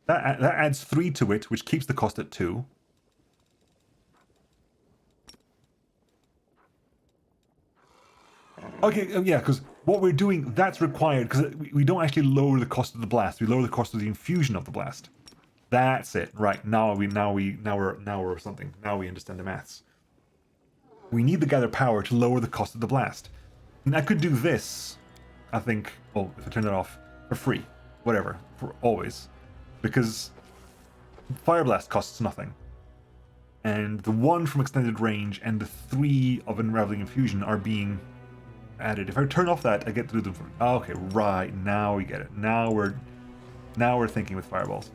That adds 3 to it, which keeps the cost at 2. Okay, yeah, because what we're doing, that's required, because we don't actually lower the cost of the blast. We lower the cost of the infusion of the blast. That's it. Right, now we're something. Now we understand the maths. We need the Gather Power to lower the cost of the blast. And I could do this, I think, well, if I turn that off, for free. Whatever, for always. Because Fire Blast costs nothing. And the 1 from extended range and the 3 of Unraveling Infusion are being added. If I turn off that, I get to do them for... Oh, okay, right, now we get it. Now we're thinking with fireballs.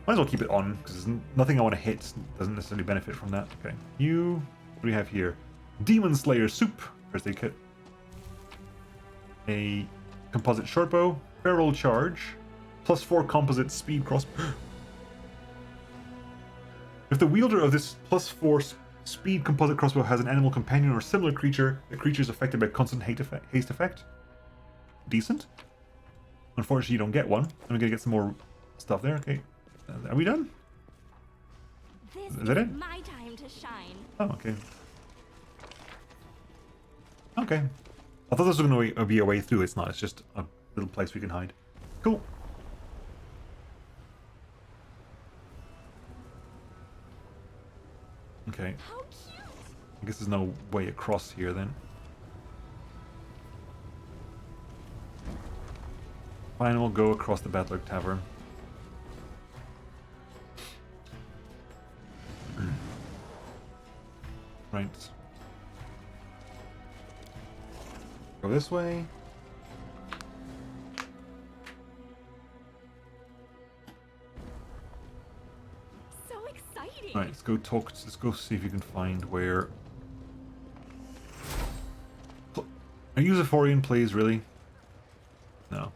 Might as well keep it on, because there's nothing I want to hit doesn't necessarily benefit from that. Okay, what do we have here? Demon Slayer Soup, first aid kit. A composite shortbow, barrel charge, +4 composite speed crossbow. If the wielder of this +4 speed composite crossbow has an animal companion or similar creature, the creature is affected by constant haste effect. Decent. Unfortunately, you don't get one. I'm gonna get some more stuff there. Okay, are we done? This Is that it? my time to shine. Oh, okay. Okay. I thought this was going to be a way through. It's not. It's just a little place we can hide. Cool. Okay. How cute! I guess there's no way across here then. Fine, we'll go across the Badlock Tavern. Right. Go this way. So exciting! Right, let's go talk. Let's go see if you can find where. Are you Zephorian, please? Really? No.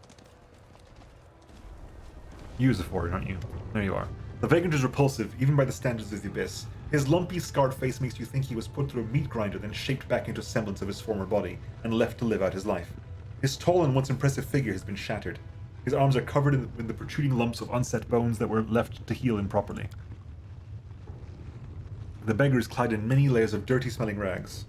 You Zephorian, aren't you? There you are. The vagrant is repulsive, even by the standards of the Abyss. His lumpy, scarred face makes you think he was put through a meat grinder, then shaped back into semblance of his former body, and left to live out his life. His tall and once impressive figure has been shattered. His arms are covered in the protruding lumps of unset bones that were left to heal improperly. The beggar is clad in many layers of dirty-smelling rags,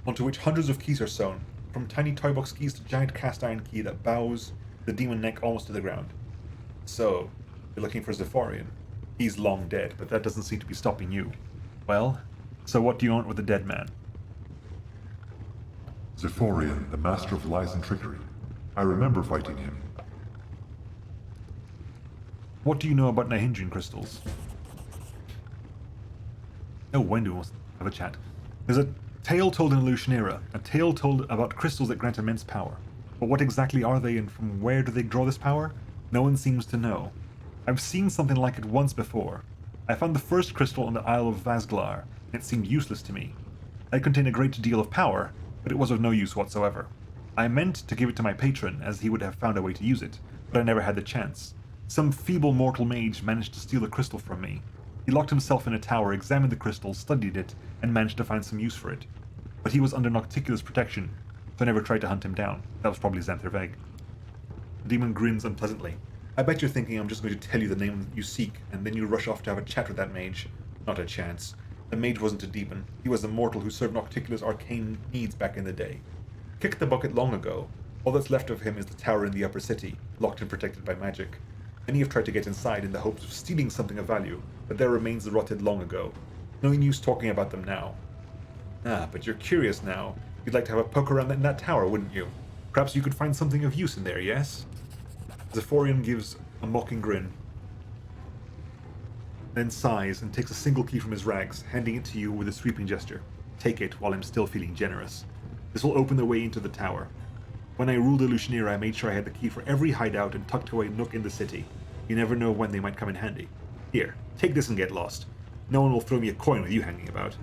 onto which hundreds of keys are sewn, from tiny toy box keys to giant cast-iron key that bows the demon neck almost to the ground. So, you're looking for Zephorian. He's long dead, but that doesn't seem to be stopping you. Well, so what do you want with the dead man? Zephorian, the master of lies and trickery. I remember fighting him. What do you know about Nihindrian crystals? Oh, Wendy wants to have a chat. There's a tale told in Illusionera, a tale told about crystals that grant immense power. But what exactly are they, and from where do they draw this power? No one seems to know. I've seen something like it once before. I found the first crystal on the Isle of Vazglar, and it seemed useless to me. It contained a great deal of power, but it was of no use whatsoever. I meant to give it to my patron, as he would have found a way to use it, but I never had the chance. Some feeble mortal mage managed to steal the crystal from me. He locked himself in a tower, examined the crystal, studied it, and managed to find some use for it. But he was under Nocticula's protection, so I never tried to hunt him down. That was probably Xanther Veg. The demon grins unpleasantly. I bet you're thinking I'm just going to tell you the name you seek, and then you rush off to have a chat with that mage. Not a chance. The mage wasn't a demon. He was a mortal who served Nocticula's arcane needs back in the day. Kicked the bucket long ago. All that's left of him is the tower in the upper city, locked and protected by magic. Many have tried to get inside in the hopes of stealing something of value, but their remains rotted long ago. No use talking about them now. Ah, but you're curious now. You'd like to have a poke around in that tower, wouldn't you? Perhaps you could find something of use in there, yes? Zephorian gives a mocking grin, then sighs and takes a single key from his rags, handing it to you with a sweeping gesture. Take it while I'm still feeling generous. This will open the way into the tower. When I ruled Illusionera, I made sure I had the key for every hideout and tucked away nook in the city. You never know when they might come in handy. Here, take this and get lost. No one will throw me a coin with you hanging about.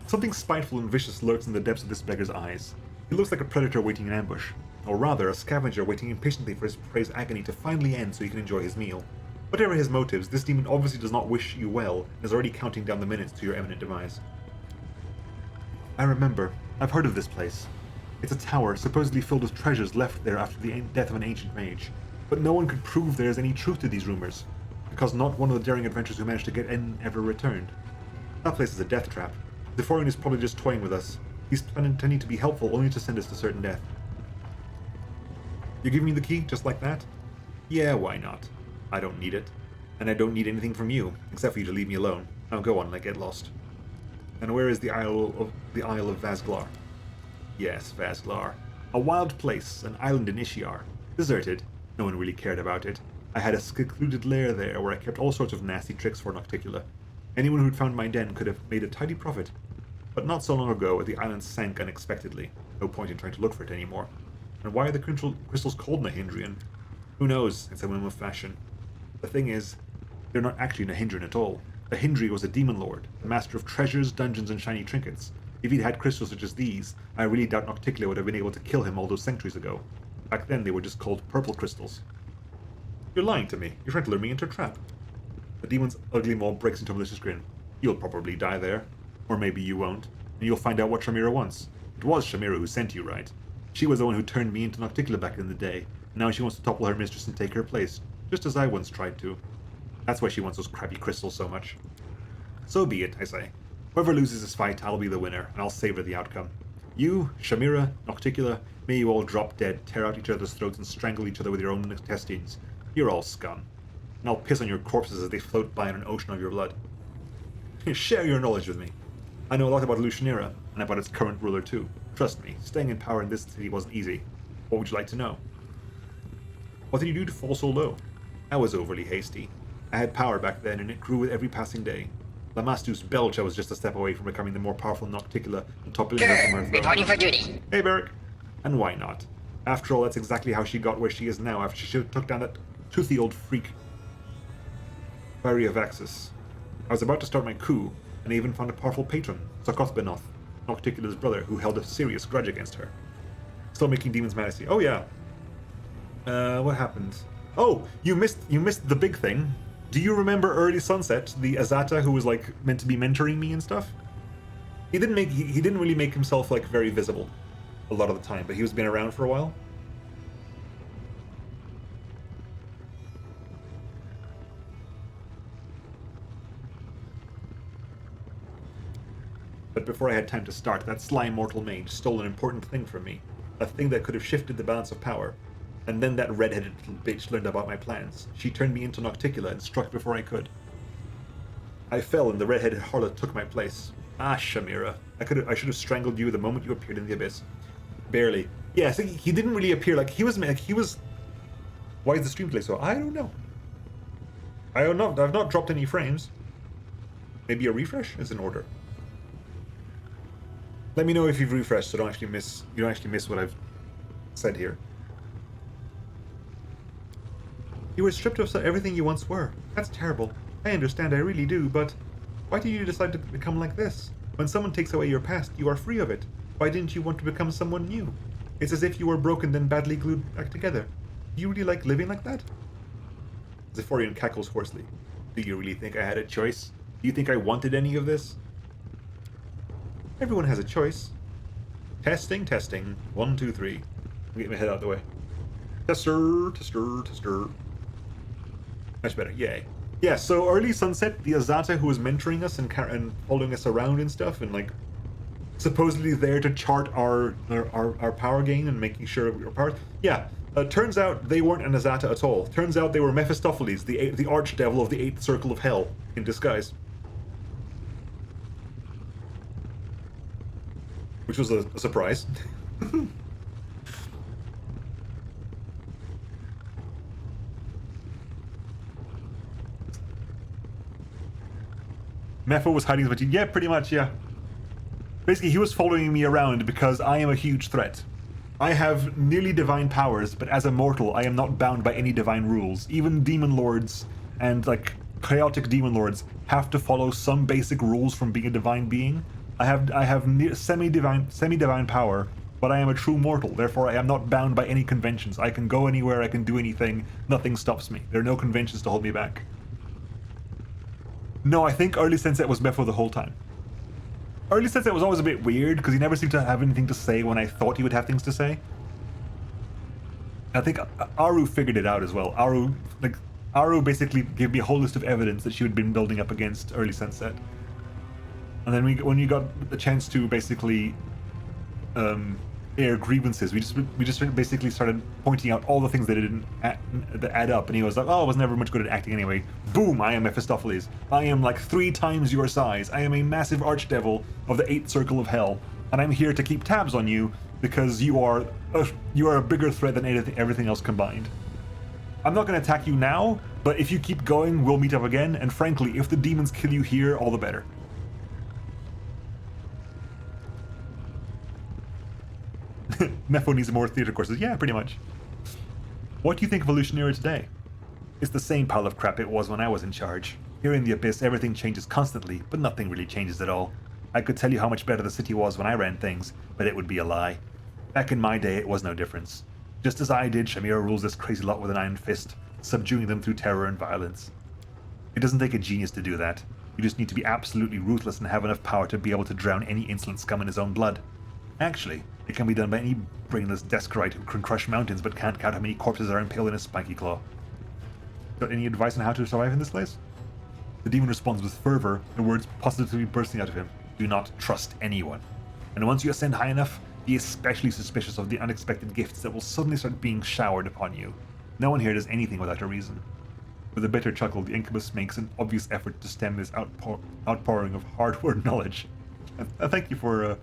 Something spiteful and vicious lurks in the depths of this beggar's eyes. He looks like a predator waiting in ambush, or rather a scavenger waiting impatiently for his prey's agony to finally end so he can enjoy his meal. Whatever his motives, this demon obviously does not wish you well and is already counting down the minutes to your imminent demise. I remember. I've heard of this place. It's a tower supposedly filled with treasures left there after the death of an ancient mage, but no one could prove there is any truth to these rumors, because not one of the daring adventurers who managed to get in ever returned. That place is a death trap. The foreigner is probably just toying with us. He's intending to be helpful only to send us to certain death. You give me the key, just like that? Yeah, why not? I don't need it. And I don't need anything from you, except for you to leave me alone. Now go on, I get lost. And where is the Isle of Vazglar? Yes, Vazglar. A wild place, an island in Ishiar. Deserted. No one really cared about it. I had a secluded lair there where I kept all sorts of nasty tricks for Nocticula. Anyone who'd found my den could have made a tidy profit. But not so long ago, the island sank unexpectedly. No point in trying to look for it anymore. And why are the crystals called Nihindrian? Who knows, in some whim of fashion. The thing is, they're not actually Nihindrian at all. The Hindri was a demon lord, a master of treasures, dungeons, and shiny trinkets. If he'd had crystals such as these, I really doubt Nocticula would have been able to kill him all those centuries ago. Back then they were just called purple crystals. You're lying to me. You're trying to lure me into a trap. The demon's ugly maw breaks into a malicious grin. You'll probably die there. Or maybe you won't. And you'll find out what Shamira wants. It was Shamira who sent you, right? She was the one who turned me into Nocticula back in the day. Now she wants to topple her mistress and take her place, just as I once tried to. That's why she wants those crappy crystals so much. So be it, I say. Whoever loses this fight, I'll be the winner, and I'll savor the outcome. You, Shamira, Nocticula, may you all drop dead, tear out each other's throats, and strangle each other with your own intestines. You're all scum. And I'll piss on your corpses as they float by in an ocean of your blood. Share your knowledge with me. I know a lot about Lucianira, and about its current ruler too. Trust me, staying in power in this city wasn't easy. What would you like to know? What did you do to fall so low? I was overly hasty. I had power back then, and it grew with every passing day. Lamastu's Belcha was just a step away from becoming the more powerful Nocticula and toppling her from her throne. Reporting for duty. Hey, Beric. And why not? After all, that's exactly how she got where she is now after she took down that toothy old freak, Variavaxis. I was about to start my coup, and I even found a powerful patron, Sokothbenoth, Nocticula's brother, who held a serious grudge against her. Still making demons mad, I see. Oh yeah. What happened? Oh, you missed the big thing. Do you remember early Sunset, the Azata who was like meant to be mentoring me and stuff? He didn't really make himself like very visible a lot of the time, but he was been around for a while. But before I had time to start, that sly mortal mage stole an important thing from me. A thing that could have shifted the balance of power. And then that red-headed little bitch learned about my plans. She turned me into Nocticula and struck before I could. I fell and the red-headed harlot took my place. Ah, Shamira. I should have strangled you the moment you appeared in the abyss. Barely. Yeah, so he didn't really appear like he was. Why is the stream delay so? I don't know. I've not dropped any frames. Maybe a refresh is in order. Let me know if you've refreshed, so you don't actually miss what I've said here. You were stripped of everything you once were. That's terrible. I understand, I really do, but why did you decide to become like this? When someone takes away your past, you are free of it. Why didn't you want to become someone new? It's as if you were broken then badly glued back together. Do you really like living like that? Zephyrian cackles hoarsely. Do you really think I had a choice? Do you think I wanted any of this? Everyone has a choice. Testing. 1, 2, 3. I'll get my head out of the way. Tester. Much better, yay. Yeah, so early Sunset, the Azata who was mentoring us and following us around and stuff, and like supposedly there to chart our power gain and making sure we were powered. Yeah, turns out they weren't an Azata at all. Turns out they were Mephistopheles, the archdevil of the 8th circle of hell, in disguise. Which was a surprise. Mephit was hiding his material. Yeah, pretty much, yeah. Basically, he was following me around because I am a huge threat. I have nearly divine powers, but as a mortal, I am not bound by any divine rules. Even demon lords and, like, chaotic demon lords have to follow some basic rules from being a divine being. I have semi-divine power, but I am a true mortal, therefore I am not bound by any conventions. I can go anywhere, I can do anything, nothing stops me. There are no conventions to hold me back. No, I think early Sunset was Mephit the whole time. Early Sunset was always a bit weird, because he never seemed to have anything to say when I thought he would have things to say. I think Aru figured it out as well. Aru basically gave me a whole list of evidence that she had been building up against early Sunset. And then when you got the chance to basically air grievances, we just basically started pointing out all the things that didn't add up, and he was like, "Oh, I was never much good at acting anyway." Boom! I am Mephistopheles. I am like 3 times your size. I am a massive archdevil of the 8th circle of hell, and I'm here to keep tabs on you because you are a bigger threat than everything else combined. I'm not going to attack you now, but if you keep going, we'll meet up again. And frankly, if the demons kill you here, all the better. Mepho needs more theater courses. Yeah, pretty much. What do you think of Evolutionary today? It's the same pile of crap it was when I was in charge. Here in the Abyss, everything changes constantly, but nothing really changes at all. I could tell you how much better the city was when I ran things, but it would be a lie. Back in my day, it was no difference. Just as I did, Shamira rules this crazy lot with an iron fist, subduing them through terror and violence. It doesn't take a genius to do that. You just need to be absolutely ruthless and have enough power to be able to drown any insolent scum in his own blood. Actually, it can be done by any brainless deskerite who can crush mountains but can't count how many corpses are impaled in a spiky claw. Got any advice on how to survive in this place? The demon responds with fervor, the words positively bursting out of him. Do not trust anyone. And once you ascend high enough, be especially suspicious of the unexpected gifts that will suddenly start being showered upon you. No one here does anything without a reason. With a bitter chuckle, the incubus makes an obvious effort to stem this outpouring of hard-word knowledge. Thank you for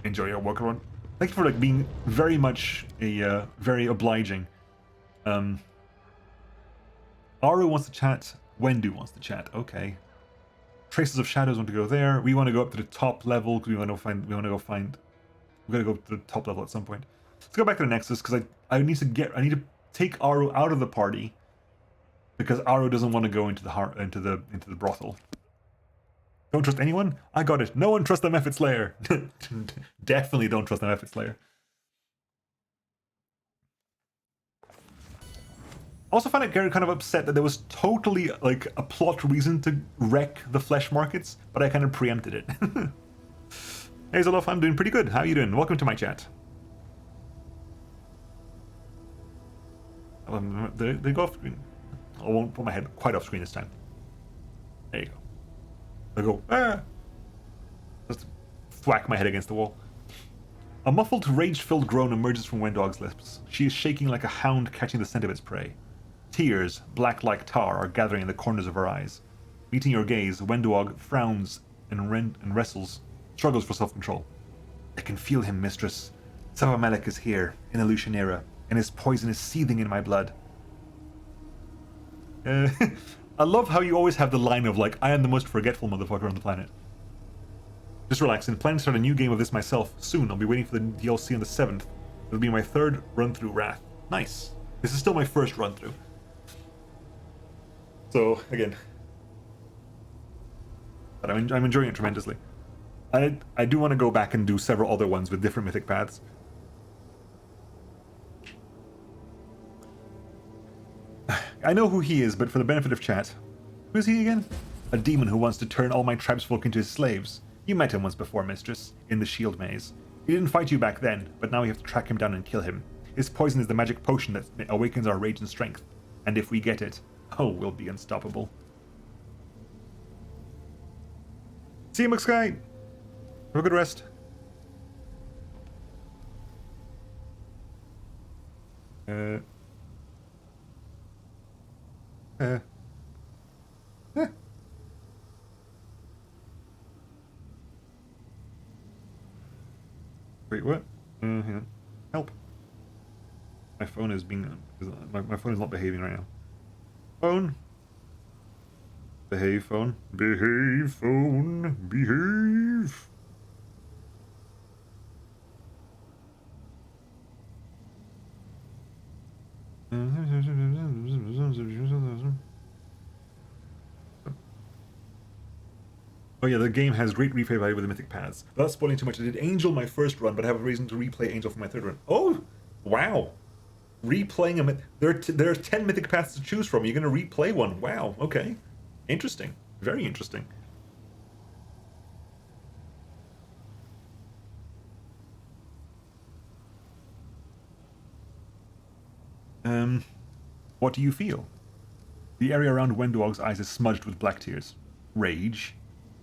enjoy your work around. Thank you for like being very much a very obliging. Aru wants to chat. Wendu wants to chat. Okay. Traces of Shadows want to go there. We want to go up to the top level because we want to go find. We're gonna go to the top level at some point. Let's go back to the Nexus because I need to take Aru out of the party because Aru doesn't want to go into the brothel. Don't trust anyone? I got it. No one trusts the Mephit Slayer. Definitely don't trust the Mephit Slayer. Also find it kind of upset that there was totally like a plot reason to wreck the flesh markets, but I kind of preempted it. Hey Zolof, I'm doing pretty good. How are you doing? Welcome to my chat. They go off screen. I won't put my head quite off screen this time. There you go. I go, ah! Just whack my head against the wall. A muffled, rage-filled groan emerges from Wendog's lips. She is shaking like a hound catching the scent of its prey. Tears, black like tar, are gathering in the corners of her eyes. Meeting your gaze, Wendog frowns and wrestles, struggles for self-control. I can feel him, mistress. Savamelek is here, in Illusionera, and his poison is seething in my blood. I love how you always have the line of like, I am the most forgetful motherfucker on the planet. Just relax, and plan to start a new game of this myself soon. I'll be waiting for the DLC on the 7th. It'll be my 3rd run-through Wrath. Nice. This is still my 1st run-through. So, again. But I'm enjoying it tremendously. I do want to go back and do several other ones with different mythic paths. I know who he is, but for the benefit of chat. Who is he again? A demon who wants to turn all my tribesfolk into his slaves. You met him once before, mistress, in the shield maze. He didn't fight you back then, but now we have to track him down and kill him. His poison is the magic potion that awakens our rage and strength. And if we get it, oh, we'll be unstoppable. See you, McSky! Have a good rest. Wait, what? Hang on. Help. My phone is being... My phone is not behaving right now. Phone. Behave, phone. Behave, phone. Behave. Oh yeah, the game has great replay value with the mythic paths. Without spoiling too much, I did Angel my first run, but I have a reason to replay Angel for my 3rd run. Oh! Wow! Replaying a myth... There are 10 mythic paths to choose from. You're going to replay one. Wow, okay. Interesting. Very interesting. What do you feel? The area around Wendog's eyes is smudged with black tears. Rage?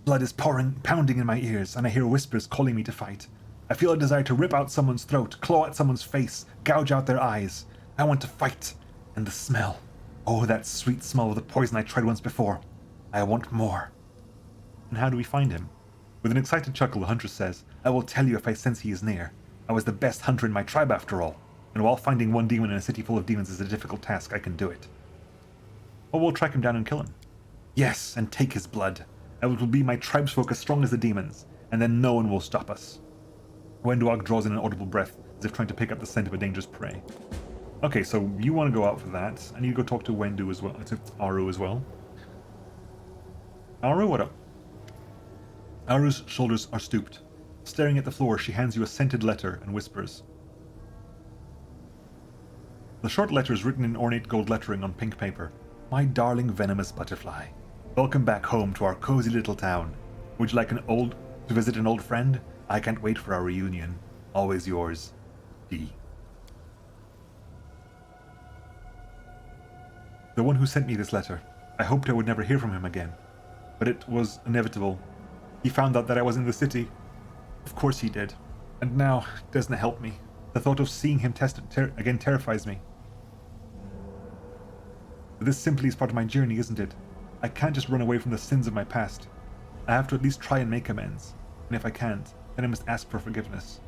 Blood is pounding in my ears, and I hear whispers calling me to fight. I feel a desire to rip out someone's throat, claw at someone's face, gouge out their eyes. I want to fight. And the smell. Oh, that sweet smell of the poison I tried once before. I want more. And how do we find him? With an excited chuckle, the huntress says, I will tell you if I sense he is near. I was the best hunter in my tribe after all. And while finding one demon in a city full of demons is a difficult task, I can do it. Or we'll track him down and kill him. Yes, and take his blood. And it will be my tribesfolk as strong as the demons, and then no one will stop us. Wendog draws in an audible breath, as if trying to pick up the scent of a dangerous prey. Okay, so you want to go out for that. I need to go talk to Wendu as well, to Aru as well. Aru, what up? Aru's shoulders are stooped. Staring at the floor, she hands you a scented letter and whispers. The short letter is written in ornate gold lettering on pink paper. My darling venomous butterfly. Welcome back home to our cozy little town. Would you like to visit an old friend? I can't wait for our reunion. Always yours, D. The one who sent me this letter. I hoped I would never hear from him again. But it was inevitable. He found out that I was in the city. Of course he did. And now it doesn't help me. The thought of seeing him tested again terrifies me. But this simply is part of my journey, isn't it? I can't just run away from the sins of my past. I have to at least try and make amends. And if I can't, then I must ask for forgiveness.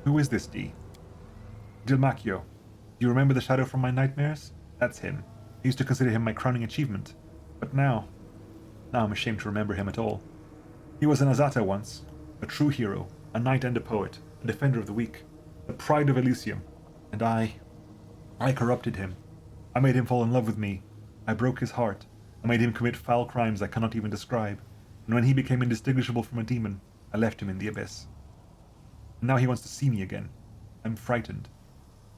Who is this, D? Dilmacchio. Do you remember the shadow from my nightmares? That's him. I used to consider him my crowning achievement. But now I'm ashamed to remember him at all. He was an Azata once, a true hero, a knight and a poet, a defender of the weak, the pride of Elysium. And I corrupted him. I made him fall in love with me. I broke his heart. I made him commit foul crimes I cannot even describe. And when he became indistinguishable from a demon, I left him in the abyss. And now he wants to see me again. I'm frightened.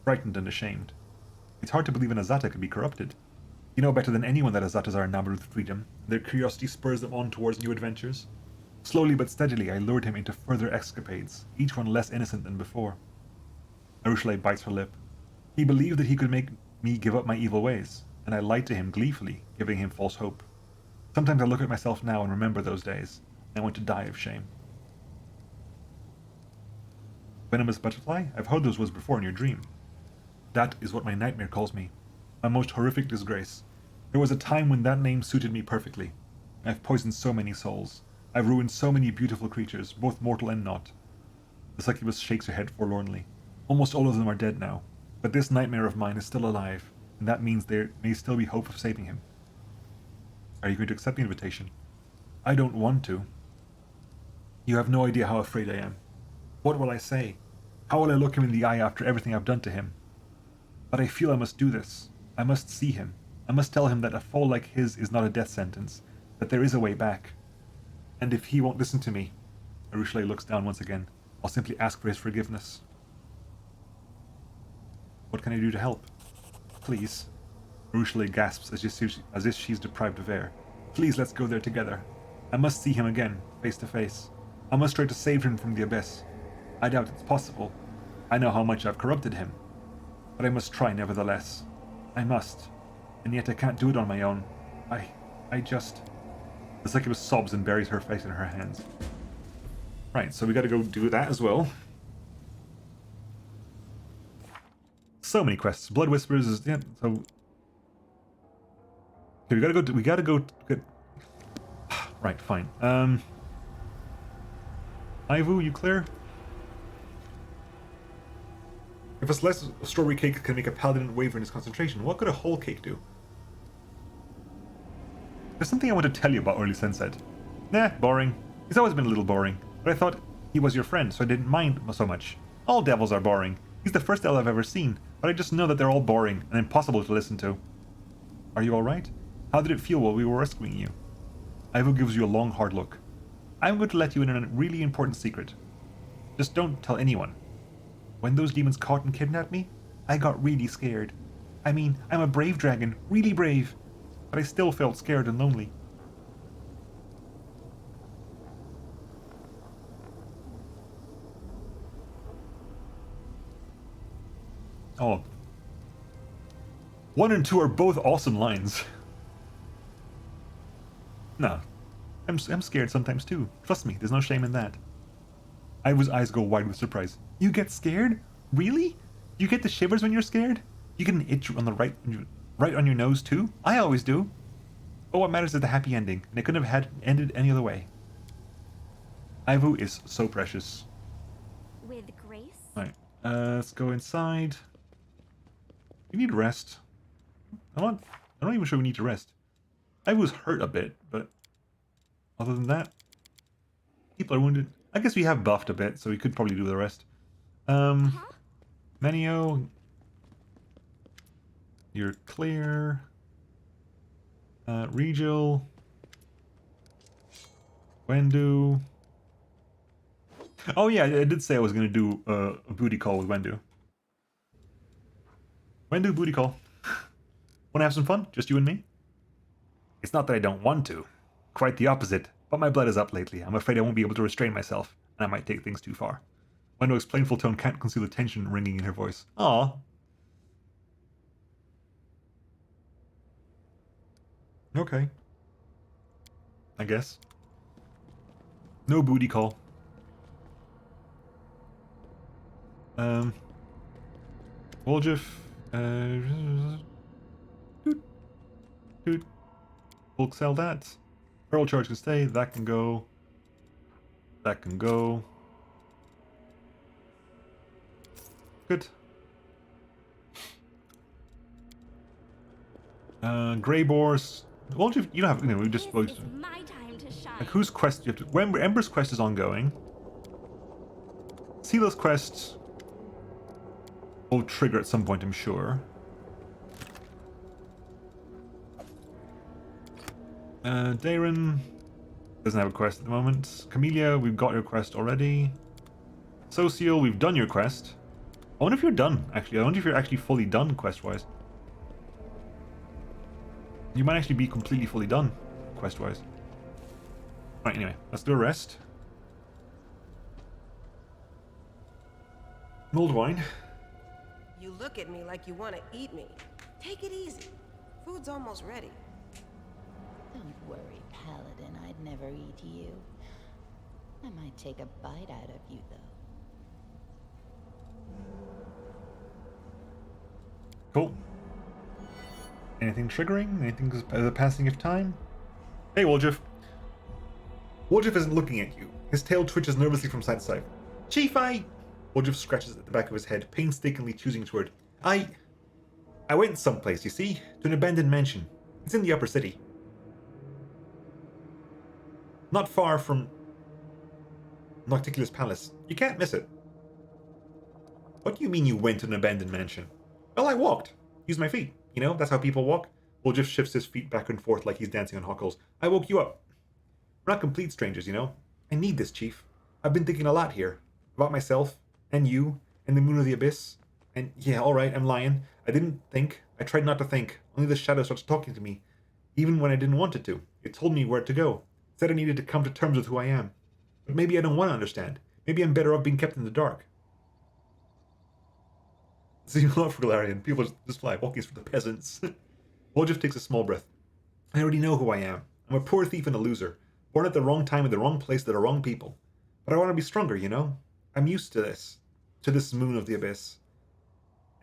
Frightened and ashamed. It's hard to believe an Azata could be corrupted. You know better than anyone that Azatas are enamored with freedom. Their curiosity spurs them on towards new adventures. Slowly but steadily, I lured him into further escapades, each one less innocent than before. Arushale bites her lip. He believed that he could make me give up my evil ways, and I lied to him gleefully, giving him false hope. Sometimes I look at myself now and remember those days, and I want to die of shame. Venomous butterfly? I've heard those words before in your dream. That is what my nightmare calls me. My most horrific disgrace. There was a time when that name suited me perfectly. I've poisoned so many souls. I've ruined so many beautiful creatures, both mortal and not. The succubus shakes her head forlornly. Almost all of them are dead now, but this nightmare of mine is still alive, and that means there may still be hope of saving him. Are you going to accept the invitation? I don't want to. You have no idea how afraid I am. What will I say? How will I look him in the eye after everything I've done to him? But I feel I must do this. I must see him. I must tell him that a fall like his is not a death sentence, that there is a way back. And if he won't listen to me, Arushale looks down once again, I'll simply ask for his forgiveness. What can I do to help? Please. Arushale gasps as if she's deprived of air. Please, let's go there together. I must see him again, face to face. I must try to save him from the abyss. I doubt it's possible. I know how much I've corrupted him. But I must try nevertheless. I must. And yet I can't do it on my own. I just... The succubus sobs and buries her face in her hands. Right, so we gotta go do that as well. So many quests. Blood Whispers is... Yeah, so... Okay, we gotta go... Get... Right, fine. Ivu, you clear? If a slice of strawberry cake can make a paladin waver in his concentration, what could a whole cake do? There's something I want to tell you about early Sunset. Nah, boring. He's always been a little boring, but I thought he was your friend, so I didn't mind so much. All devils are boring. He's the first devil I've ever seen, but I just know that they're all boring and impossible to listen to. Are you alright? How did it feel while we were rescuing you? Ivo gives you a long, hard look. I'm going to let you in on a really important secret. Just don't tell anyone. When those demons caught and kidnapped me, I got really scared. I mean, I'm a brave dragon, really brave, but I still felt scared and lonely. Oh. 1 and 2 are both awesome lines. No. I'm scared sometimes too. Trust me, there's no shame in that. Ivo's eyes go wide with surprise. You get scared? Really? You get the shivers when you're scared? You get an itch on the right on your nose too? I always do. But what matters is the happy ending, and it couldn't have ended any other way. Ivo is so precious. With grace? Right, let's go inside. We need rest. I'm not even sure we need to rest. Ivo's hurt a bit, but other than that, people are wounded. I guess we have buffed a bit, so we could probably do the rest. Menio, you're clear. Regil, Wendu. Oh yeah, I did say I was going to do a booty call with Wendu. Wendu booty call. Want to have some fun? Just you and me? It's not that I don't want to. Quite the opposite. But my blood is up lately. I'm afraid I won't be able to restrain myself, and I might take things too far. Wendo's plainful tone can't conceal the tension ringing in her voice. Aw. Okay. I guess. No booty call. Woljif. Doot. Bulk sell that. Pearl charge can stay. That can go. That can go. Good. Grey Boars. Woljif, you don't have. We just. This is my time to shine. Like, whose quest? You have to. Ember's quest is ongoing. Sila's quest will trigger at some point, I'm sure. Darren doesn't have a quest at the moment. Camellia, we've got your quest already. Social, we've done your quest. I wonder if you're done, actually. I wonder if you're actually fully done, quest-wise. You might actually be completely fully done, quest-wise. Right, anyway, let's do a rest. Mulled wine. You look at me like you want to eat me. Take it easy. Food's almost ready. Don't worry, Paladin. I'd never eat you. I might take a bite out of you, though. Cool. Anything triggering? Anything the passing of time? Hey, Woljif. Woljif isn't looking at you. His tail twitches nervously from side to side. Chief, Woljif scratches at the back of his head, painstakingly choosing his word. I went someplace, you see? To an abandoned mansion. It's in the upper city. Not far from Nocticula's palace. You can't miss it. What do you mean you went to an abandoned mansion? Well, I walked. Used my feet. You know, that's how people walk. Woljif shifts his feet back and forth like he's dancing on hot coals. I woke you up. We're not complete strangers, you know? I need this, Chief. I've been thinking a lot here. About myself, and you, and the moon of the abyss. And yeah, alright, I'm lying. I didn't think. I tried not to think. Only the shadow starts talking to me. Even when I didn't want it to. It told me where to go. It said I needed to come to terms with who I am. But maybe I don't want to understand. Maybe I'm better off being kept in the dark. See, not for Galarian. People just fly. Walking's for the peasants. Woljif takes a small breath. I already know who I am. I'm a poor thief and a loser. Born at the wrong time in the wrong place to the wrong people. But I want to be stronger, you know? I'm used to this. To this moon of the abyss.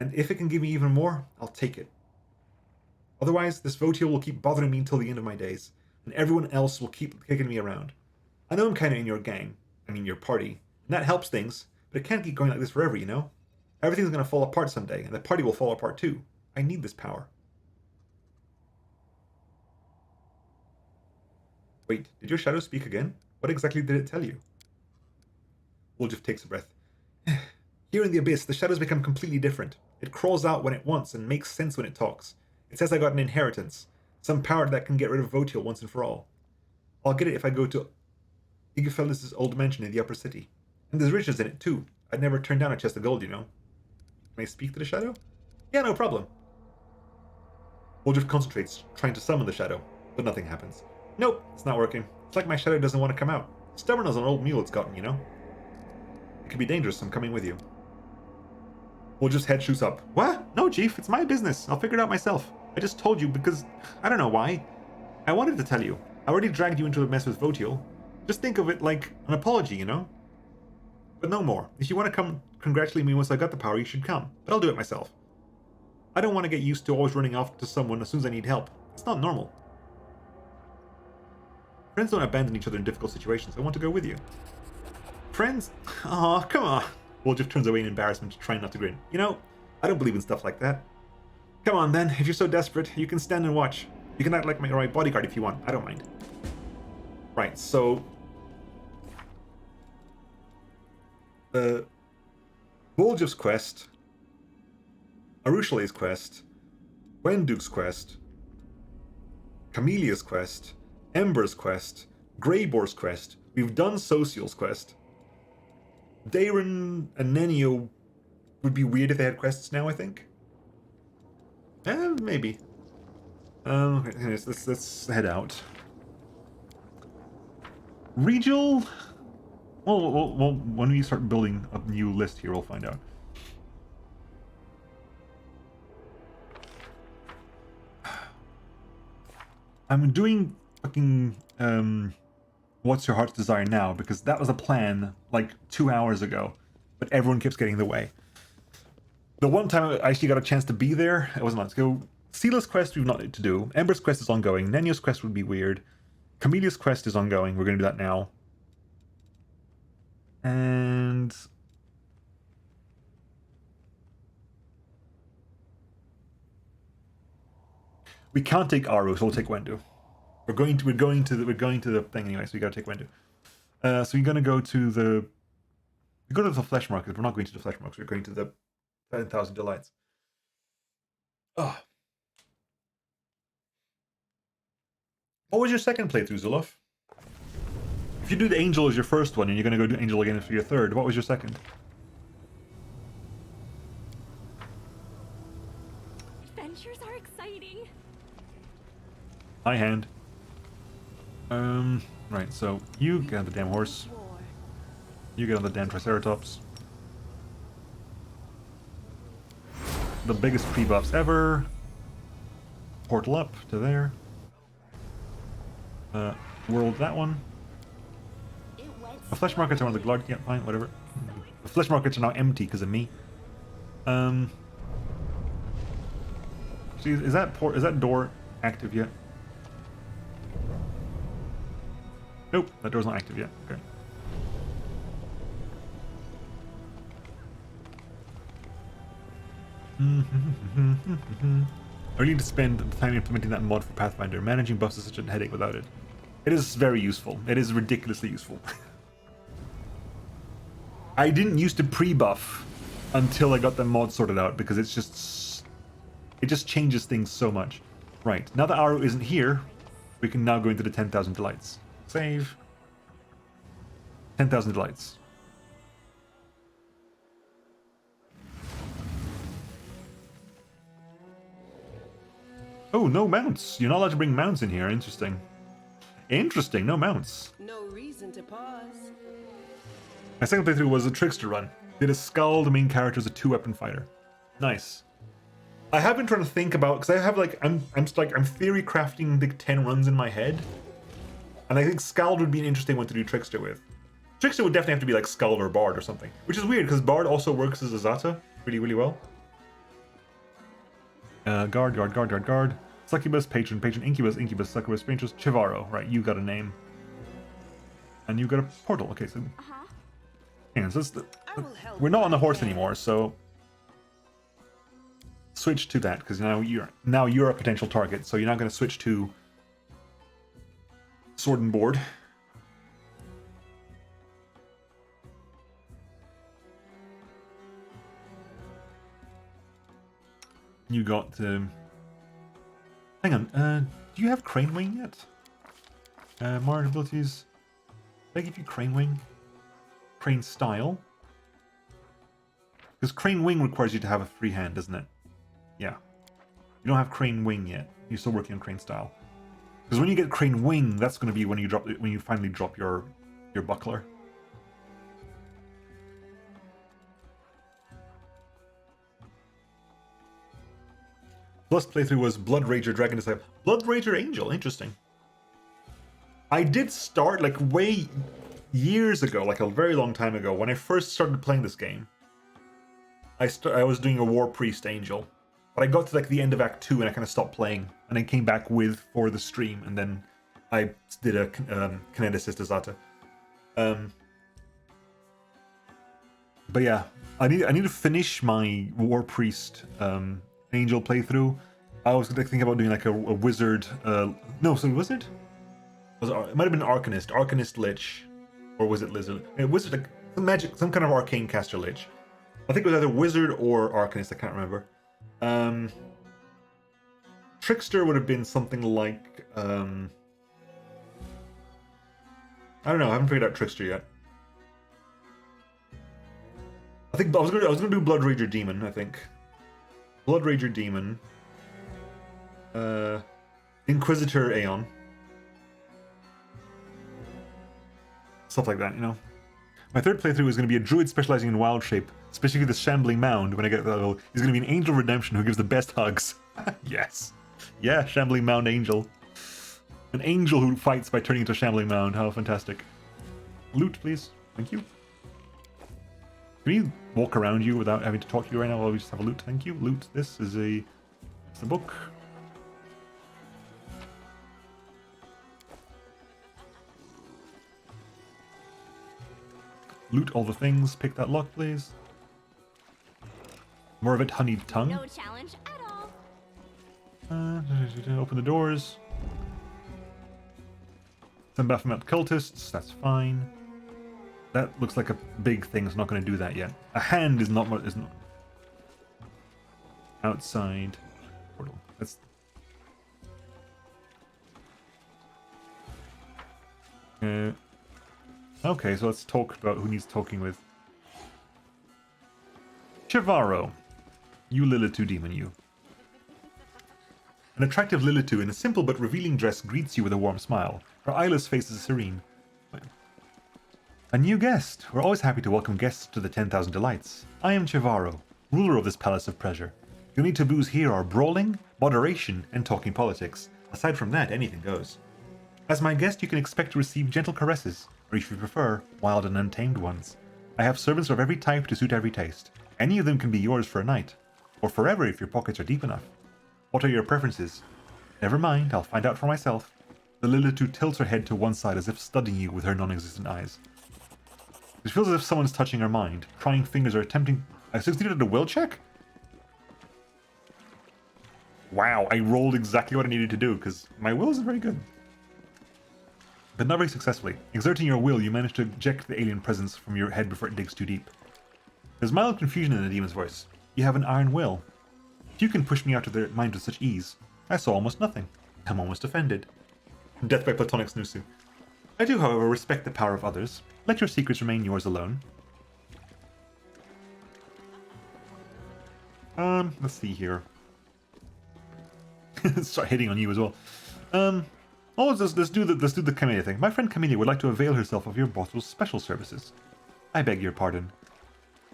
And if it can give me even more, I'll take it. Otherwise, this Votiel will keep bothering me until the end of my days. And everyone else will keep kicking me around. I know I'm kind of in your gang. I mean, your party. And that helps things. But it can't keep going like this forever, you know? Everything's going to fall apart someday. And the party will fall apart too. I need this power. Wait, did your shadow speak again? What exactly did it tell you? Woljif takes a breath. Here in the abyss, the shadows become completely different. It crawls out when it wants and makes sense when it talks. It says I got an inheritance. Some power that can get rid of Votiel once and for all. I'll get it if I go to Igafelis' old mansion in the upper city. And there's riches in it too. I'd never turn down a chest of gold, you know. Can I speak to the shadow? Yeah, no problem. Woljif concentrates, trying to summon the shadow, but nothing happens. Nope, it's not working. It's like my shadow doesn't want to come out. Stubborn as an old mule it's gotten, you know. It could be dangerous, I'm coming with you. Woljif's head shoots up. What? No, Chief, it's my business. I'll figure it out myself. I just told you because I don't know why. I wanted to tell you. I already dragged you into a mess with Votiel. Just think of it like an apology, you know? But no more. If you want to come congratulate me once I got the power, you should come. But I'll do it myself. I don't want to get used to always running off to someone as soon as I need help. It's not normal. Friends don't abandon each other in difficult situations. I want to go with you. Friends? Aw, come on. Woljif turns away in embarrassment, trying not to grin. You know, I don't believe in stuff like that. Come on then, if you're so desperate, you can stand and watch. You can act like my bodyguard if you want. I don't mind. Right, so... Woljif's quest, Arushale's quest, Wendu's quest, Camellia's quest, Ember's quest, Greyboar's quest. We've done Social's quest. Darren and Nenio would be weird if they had quests now, I think. Maybe. Okay, anyways, let's head out. Regional? Well, when we start building a new list here, we'll find out. I'm doing fucking What's Your Heart's Desire now because that was a plan like 2 hours ago, but everyone keeps getting in the way. The one time I actually got a chance to be there, it wasn't. Let's go. Sela's quest we've not to do. Ember's quest is ongoing. Nenio's quest would be weird. Camelia's quest is ongoing. We're going to do that now. And we can't take Aru, so we'll take Wendu. We're going to the thing anyway, so we gotta take Wendu. So we're gonna go to the flesh market. We're not going to the flesh market. We're going to the 10,000 delights. Oh. What was your second playthrough, Zuluf? If you do the Angel as your first one and you're gonna go do Angel again for your third, what was your second? Adventures are exciting. High hand. Right, so you get on the damn horse. You get on the damn Triceratops. The biggest pre-buffs ever. Portal up to there. World that one. The flesh markets are on the Glard. Yeah, fine, whatever. The flesh markets are now empty because of me. See, is that door active yet? Nope, that door's not active yet. Okay. I really need to spend the time implementing that mod for Pathfinder. Managing buffs is such a headache without it. It is very useful. It is ridiculously useful. I didn't used to pre-buff until I got the mod sorted out because it just changes things so much. Right, now that Aru isn't here, we can now go into the 10,000 delights. Save. 10,000 delights. Oh, no mounts. You're not allowed to bring mounts in here. Interesting. Interesting, no mounts. No reason to pause. My second playthrough was a trickster run. Did a skull, the main character is a 2-weapon fighter. Nice. I have been trying to think about, because I have like, I'm theory crafting the 10 runs in my head. And I think Scald would be an interesting one to do Trickster with. Trickster would definitely have to be like Scald or Bard or something. Which is weird, because Bard also works as a Zata really, really well. Guard. Succubus, Patron, Incubus, Succubus, Patrons, Chivaro. Right, you got a name. And you got a portal. Okay, so... Hang on, so we're not on the horse anymore, so... Switch to that, because now you're a potential target, so you're not going to switch to... Sword and board. You got hang on, do you have Crane Wing yet? Modern abilities. Did I give you Crane Wing? Crane Style? Because Crane Wing requires you to have a free hand, doesn't it? Yeah. You don't have Crane Wing yet. You're still working on Crane Style. Because when you get Crane Wing, that's going to be when you finally drop your buckler. Plus playthrough was Blood Rager Dragon Disciple. Blood Rager Angel, interesting. I did start like way years ago, like a very long time ago, when I first started playing this game. I was doing a War Priest Angel. But I got to like the end of Act 2 and I kind of stopped playing. And I came back for the stream, and then I did a Kineticist Zata. But yeah, I need to finish my War Priest Angel playthrough. I was thinking about doing like a wizard. No, so wizard? It might have been Arcanist Lich, or was it Lizard? Wizard, like some magic, some kind of arcane caster Lich. I think it was either wizard or Arcanist. I can't remember. Trickster would have been something like I don't know. I haven't figured out Trickster yet. I think I was gonna do Blood Rager Demon. I think Blood Rager Demon, Inquisitor Aeon, stuff like that. You know. My third playthrough is going to be a druid specializing in wild shape, specifically the Shambling Mound. When I get to that level, he's going to be an angel redemption who gives the best hugs. Yes, yeah, Shambling Mound angel, an angel who fights by turning into a Shambling Mound. How fantastic! Loot, please. Thank you. Can you walk around you without having to talk to you right now while we just have a loot? Thank you. Loot. This is it's a book. Loot all the things. Pick that lock, please. More of it, honeyed tongue. No challenge at all. Open the doors. Some Baphomet cultists. That's fine. That looks like a big thing. It's not going to do that yet. A hand is not what isn't. Outside portal. That's. Okay, so let's talk about who needs talking with. Chivaro. You Lilitu demon, you. An attractive Lilitu in a simple but revealing dress greets you with a warm smile. Her eyeless face is serene. A new guest. We're always happy to welcome guests to the 10,000 Delights. I am Chivaro, ruler of this palace of pleasure. The only taboos here are brawling, moderation, and talking politics. Aside from that, anything goes. As my guest, you can expect to receive gentle caresses, or if you prefer, wild and untamed ones. I have servants of every type to suit every taste. Any of them can be yours for a night, or forever if your pockets are deep enough. What are your preferences? Never mind, I'll find out for myself. The Lilitu tilts her head to one side as if studying you with her non-existent eyes. It feels as if someone's touching her mind. Prying fingers are attempting... I succeeded at a will check? Wow, I rolled exactly what I needed to do, because my will isn't very good. But not very successfully. Exerting your will, you manage to eject the alien presence from your head before it digs too deep. There's mild confusion in the demon's voice. You have an iron will. Few can push me out of their mind with such ease. I saw almost nothing. I'm almost offended. Death by Platonic Snusu. I do, however, respect the power of others. Let your secrets remain yours alone. Let's see here. Start hitting on you as well. Let's do the Camellia thing. My friend Camellia would like to avail herself of your bottle's special services. I beg your pardon.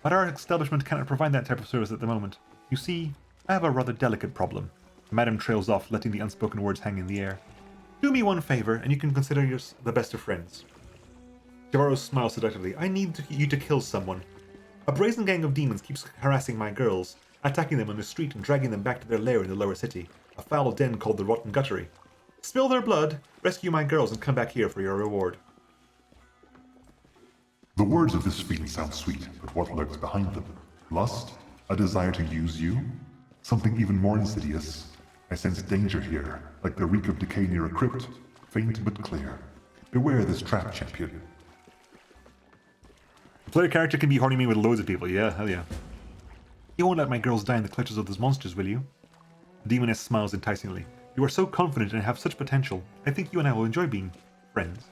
But our establishment cannot provide that type of service at the moment. You see, I have a rather delicate problem. Madam trails off, letting the unspoken words hang in the air. Do me one favor, and you can consider yours the best of friends. Chivaro smiles seductively. I need you to kill someone. A brazen gang of demons keeps harassing my girls, attacking them on the street and dragging them back to their lair in the lower city, a foul den called the Rotten Guttery. Spill their blood, rescue my girls, and come back here for your reward. The words of this fiend sound sweet, but what lurks behind them? Lust? A desire to use you? Something even more insidious? I sense danger here, like the reek of decay near a crypt, faint but clear. Beware this trap, champion. The player character can be horny me with loads of people, yeah, hell yeah. You won't let my girls die in the clutches of those monsters, will you? The demoness smiles enticingly. You are so confident and have such potential. I think you and I will enjoy being friends.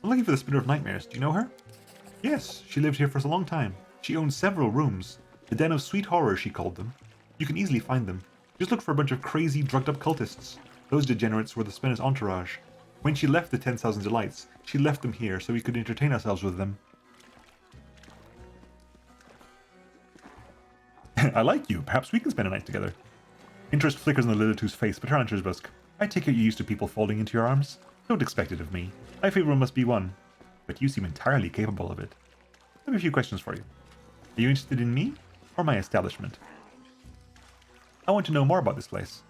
I'm looking for the Spinner of Nightmares. Do you know her? Yes, she lived here for a long time. She owns several rooms. The Den of Sweet Horror, she called them. You can easily find them. Just look for a bunch of crazy, drugged-up cultists. Those degenerates were the Spinner's entourage. When she left the 10,000 Delights, she left them here so we could entertain ourselves with them. I like you. Perhaps we can spend a night together. Interest flickers on the Lilitu's face, but her answer is brusque. I take it you're used to people falling into your arms. Don't expect it of me. I feel one must be one. But you seem entirely capable of it. I have a few questions for you. Are you interested in me, or my establishment? I want to know more about this place.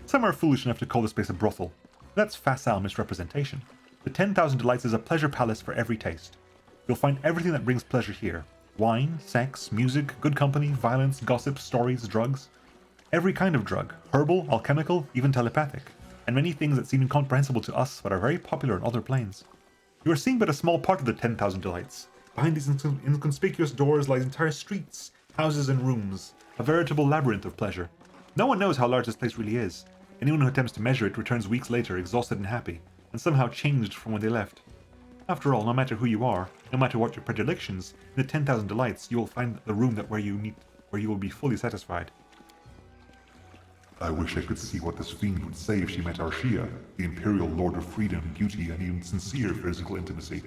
Some are foolish enough to call this place a brothel. That's facile misrepresentation. The 10,000 Delights is a pleasure palace for every taste. You'll find everything that brings pleasure here. Wine, sex, music, good company, violence, gossip, stories, drugs. Every kind of drug. Herbal, alchemical, even telepathic. And many things that seem incomprehensible to us but are very popular on other planes. You are seeing but a small part of the 10,000 Delights. Behind these inconspicuous doors lies entire streets, houses and rooms. A veritable labyrinth of pleasure. No one knows how large this place really is. Anyone who attempts to measure it returns weeks later exhausted and happy, and somehow changed from when they left. After all, no matter who you are, no matter what your predilections, in the 10,000 delights, you will find the room where you will be fully satisfied. I wish I could see what this fiend would say if she met Arshia, the Imperial Lord of Freedom, Beauty, and even sincere physical intimacy.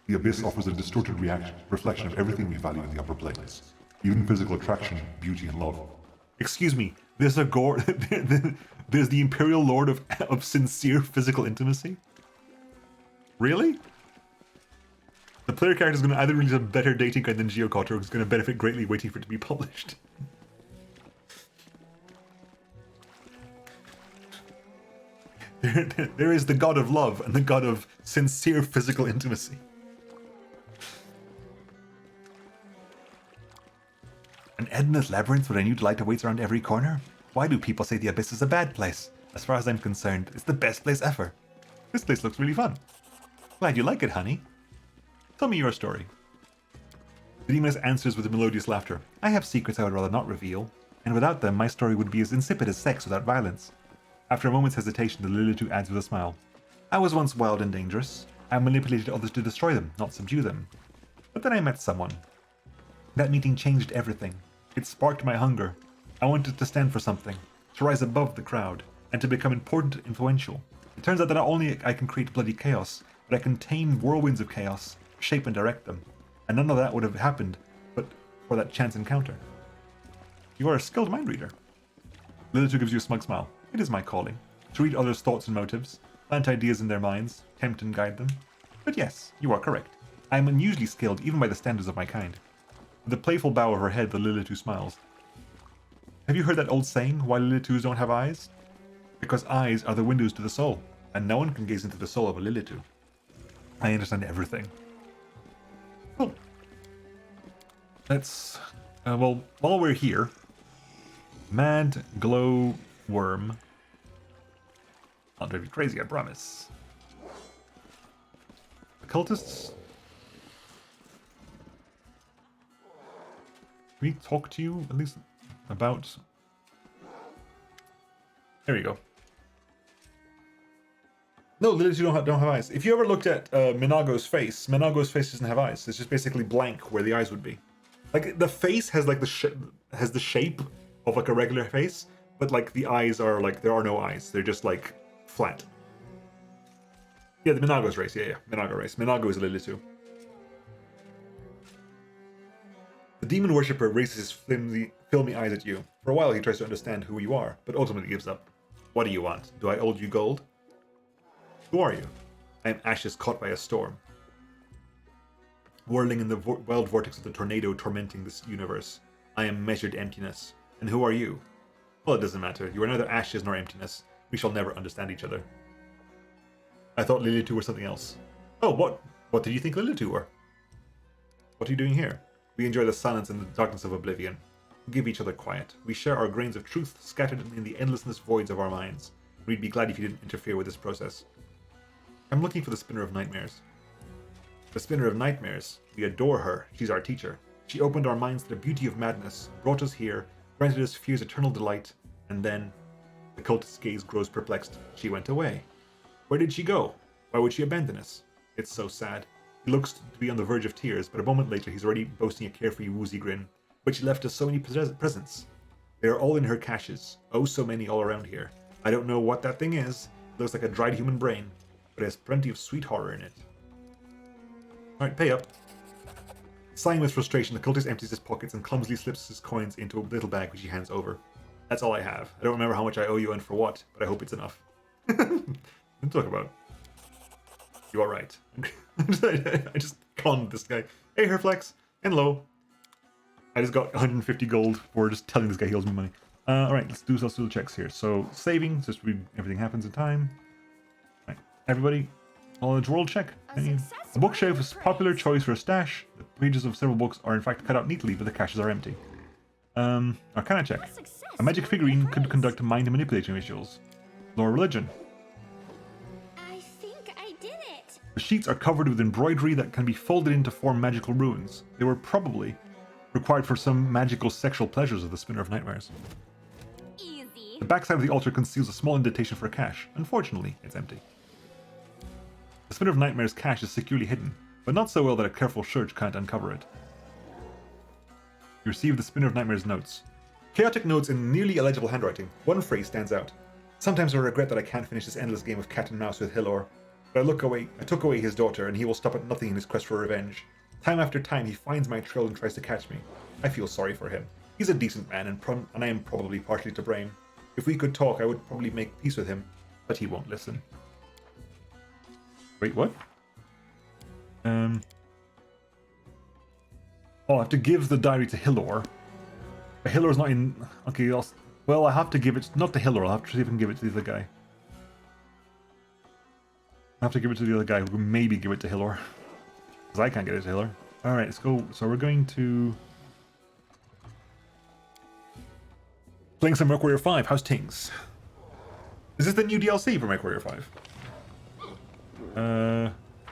The Abyss offers a distorted reflection of everything we value in the upper planes, even physical attraction, beauty, and love. Excuse me, there's a gore. There's the Imperial Lord of sincere physical intimacy? Really? The player character is going to either release a better dating guide than Geocotter, or it's going to benefit greatly waiting for it to be published. There is the god of love and the god of sincere physical intimacy. An endless labyrinth with a new delight awaits around every corner? Why do people say the Abyss is a bad place? As far as I'm concerned, it's the best place ever. This place looks really fun. Glad you like it, honey. Tell me your story. The demoness answers with a melodious laughter. I have secrets I would rather not reveal, and without them my story would be as insipid as sex without violence. After a moment's hesitation, the Lilitu adds with a smile. I was once wild and dangerous. I manipulated others to destroy them, not subdue them. But then I met someone. That meeting changed everything. It sparked my hunger. I wanted to stand for something, to rise above the crowd, and to become important and influential. It turns out that not only I can create bloody chaos, but I can tame whirlwinds of chaos, shape and direct them. And none of that would have happened but for that chance encounter. You are a skilled mind reader. Lilitu gives you a smug smile. It is my calling, to read others' thoughts and motives, plant ideas in their minds, tempt and guide them. But yes, you are correct. I am unusually skilled even by the standards of my kind. With a playful bow of her head, the Lilitu smiles. Have you heard that old saying, why Lilitus don't have eyes? Because eyes are the windows to the soul, and no one can gaze into the soul of a Lilitu. I understand everything. Cool. Let's... well, while we're here... Mad Glow Worm. Not drive you crazy, I promise. The cultists... Can we talk to you, at least, about... There you go. No, Lilitu don't have eyes. If you ever looked at Minago's face doesn't have eyes. It's just basically blank where the eyes would be. Like, the face has like the shape of like a regular face, but like the eyes are like, there are no eyes. They're just like flat. Yeah, the Minago's race. Yeah, Minago race. Minago is a Lilitu. The demon worshipper raises his filmy eyes at you. For a while he tries to understand who you are, but ultimately gives up. What do you want? Do I owe you gold? Who are you? I am ashes caught by a storm. Whirling in the wild vortex of the tornado tormenting this universe. I am measured emptiness. And who are you? Well, it doesn't matter. You are neither ashes nor emptiness. We shall never understand each other. I thought Lilitu were something else. Oh, what did you think Lilitu were? What are you doing here? We enjoy the silence and the darkness of oblivion. We give each other quiet. We share our grains of truth scattered in the endlessness voids of our minds. We'd be glad if you didn't interfere with this process. I'm looking for the Spinner of Nightmares. The Spinner of Nightmares. We adore her. She's our teacher. She opened our minds to the beauty of madness, brought us here, granted us fear's eternal delight, and then... The cultist's gaze grows perplexed. She went away. Where did she go? Why would she abandon us? It's so sad. He looks to be on the verge of tears, but a moment later he's already boasting a carefree woozy grin. But she left us so many presents. They are all in her caches. Oh, so many all around here. I don't know what that thing is. It looks like a dried human brain, but it has plenty of sweet horror in it. Alright, pay up. Sighing with frustration, the cultist empties his pockets and clumsily slips his coins into a little bag which he hands over. That's all I have. I don't remember how much I owe you and for what, but I hope it's enough. What talk about? You are right. I just conned this guy. Hey, Herflex. Hello. I just got 150 gold for just telling this guy he owes me money. Alright, let's do some checks here. So, saving, just read everything happens in time. Alright, everybody, knowledge world check. A bookshelf is a popular choice for a stash. The pages of several books are in fact cut out neatly, but the caches are empty. Arcana check. A magic figurine could conduct mind manipulation rituals. Lore religion. I think I did it. The sheets are covered with embroidery that can be folded in to form magical runes. They were probably required for some magical sexual pleasures of the Spinner of Nightmares. The backside of the altar conceals a small indentation for a cache. Unfortunately, it's empty. The Spinner of Nightmare's cache is securely hidden, but not so well that a careful search can't uncover it. You receive the Spinner of Nightmare's notes. Chaotic notes in nearly illegible handwriting. One phrase stands out. Sometimes I regret that I can't finish this endless game of cat and mouse with Hilor. But I took away his daughter, and he will stop at nothing in his quest for revenge. Time after time, he finds my trail and tries to catch me. I feel sorry for him. He's a decent man, and I am probably partially to blame. If we could talk, I would probably make peace with him, but he won't listen. Wait, what? Oh, I have to give the diary to Hilor. Hilor's not in... Okay, well, I have to give it... Not to Hilor, I'll have to see if I can give it to the other guy. I have to give it to the other guy who can maybe give it to Hilor. Because I can't get it to Hilor. Alright, let's go. So we're going to... Playing some MechWarrior 5. How's tings? Is this the new DLC for MechWarrior 5?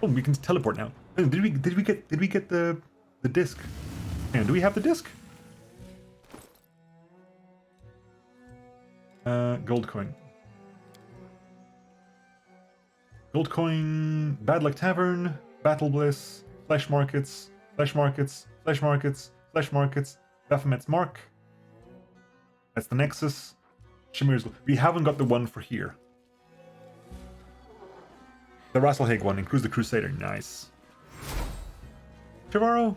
Oh, we can teleport now. Did we get the disc? And do we have the disc? Gold coin. Gold coin, Bad Luck Tavern, Battle Bliss, Flesh Markets, Flesh Markets, Flesh Markets, Flesh Markets, Baphomet's Mark. That's the Nexus. Shamir's. We haven't got the one for here. The Rasselhag one includes the Crusader. Nice. Chivaro?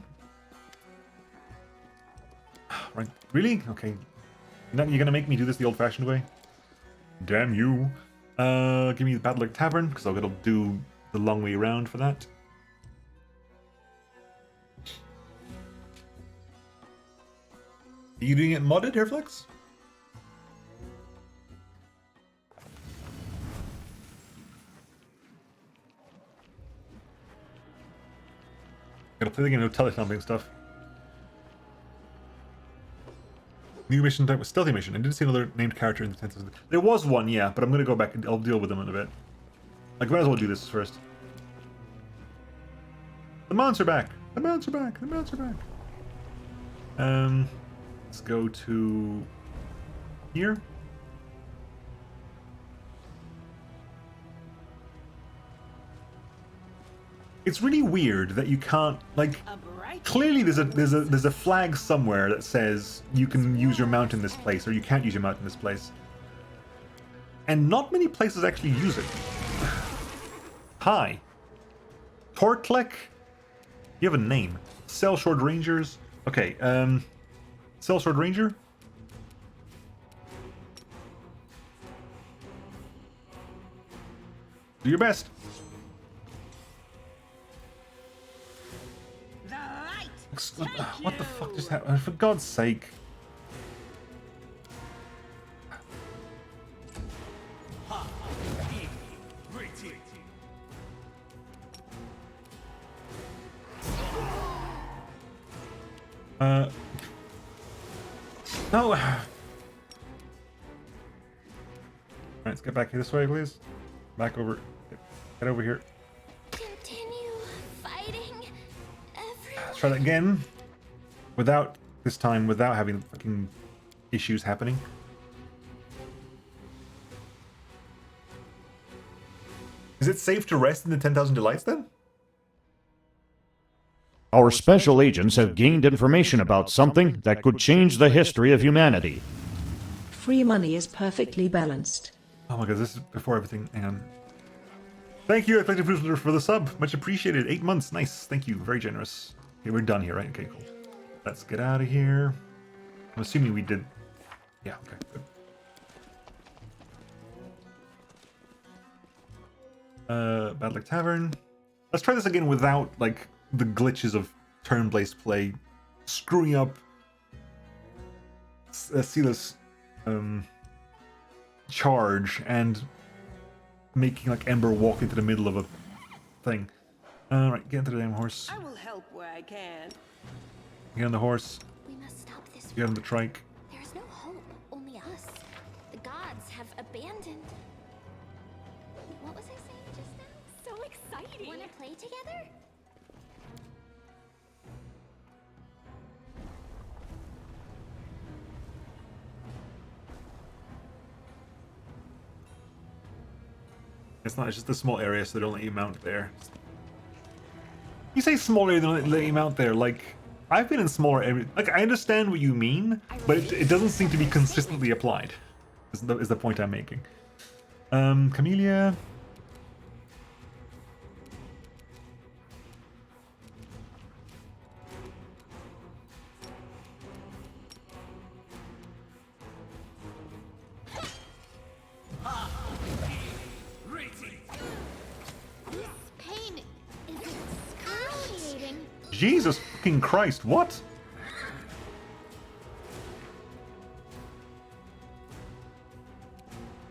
Right. Really? Okay. You're gonna make me do this the old-fashioned way? Damn you. Give me the Bad Luck Tavern, because I'll do the long way around for that. Are you doing it modded, Hairflex? Gotta play the game of teletumbling stuff. New mission type was stealthy mission. I didn't see another named character in the 10th. There was one, yeah, but I'm gonna go back and I'll deal with them in a bit. Like, might as well do this first. The mounts are back. The mounts are back. The mounts are back. Let's go to here. It's really weird that you can't, like, clearly there's a flag somewhere that says you can use your mount in this place or you can't use your mount in this place. And not many places actually use it. Hi. Tortlek? You have a name. Sellshore Rangers? Okay, Sellshore Ranger? Do your best. What the fuck just happened? For God's sake. No. Alright, let's get back this way, please. Back over. Get over here. Continue fighting everyone. Let's try that again. Without, this time, without having fucking issues happening. Is it safe to rest in the 10,000 Delights then? Our special agents have gained information about something that could change the history of humanity. Free money is perfectly balanced. Oh my god, this is before everything. Hang on. Thank you, Effective Producer, for the sub. Much appreciated. 8 months. Nice. Thank you. Very generous. Okay, we're done here, right? Okay, cool. Let's get out of here. I'm assuming we did... Yeah, okay, good. Bad Luck Tavern. Let's try this again without, like, the glitches of turn-based play screwing up Sila's charge and making, like, Ember walk into the middle of a thing. Alright, get into the damn horse. I will help where I can. Get on the horse. We must stop this. Get on the trike. There is no hope, only us. The gods have abandoned. What was I saying just now? So exciting. Wanna play together? It's not, it's just a small area, so they don't let you mount there. You say small area, they don't let you mount there, like, I've been in smaller areas. Like, I understand what you mean, but it doesn't seem to be consistently applied, is the point I'm making. Camellia. Jesus fucking Christ, what?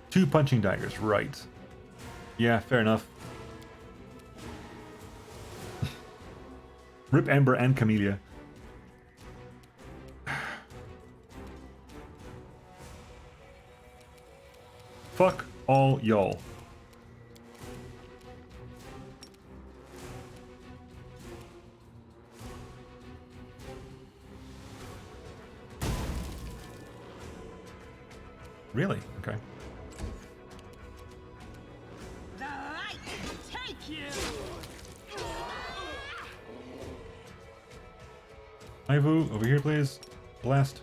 Two punching daggers, right. Yeah, fair enough. Rip Ember and Camellia. Fuck all y'all. Really? Okay. The light take you. Ivu, over here, please. Blast.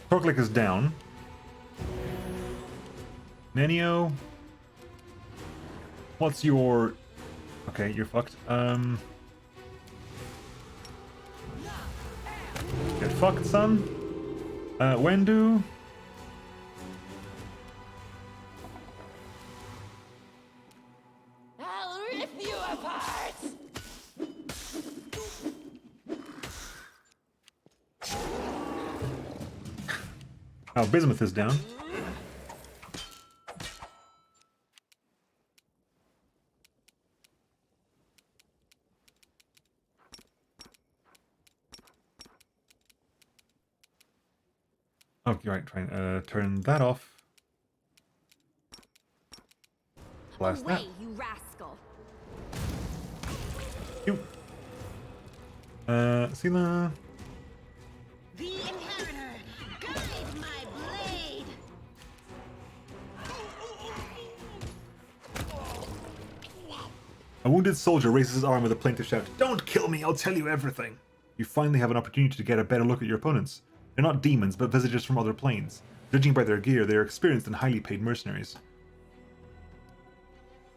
Torklick is down. Nenio. What's your... Okay, you're fucked. Get fucked, son. Wendu. I'll rip you apart! Oh, Bismuth is down. Okay, right, try and turn that off. Blast that. Away, you rascal. You. Sila. The inheritor, guide my blade. A wounded soldier raises his arm with a plaintive shout. Don't kill me, I'll tell you everything. You finally have an opportunity to get a better look at your opponents. They're not demons, but visitors from other planes. Judging by their gear, they are experienced and highly paid mercenaries.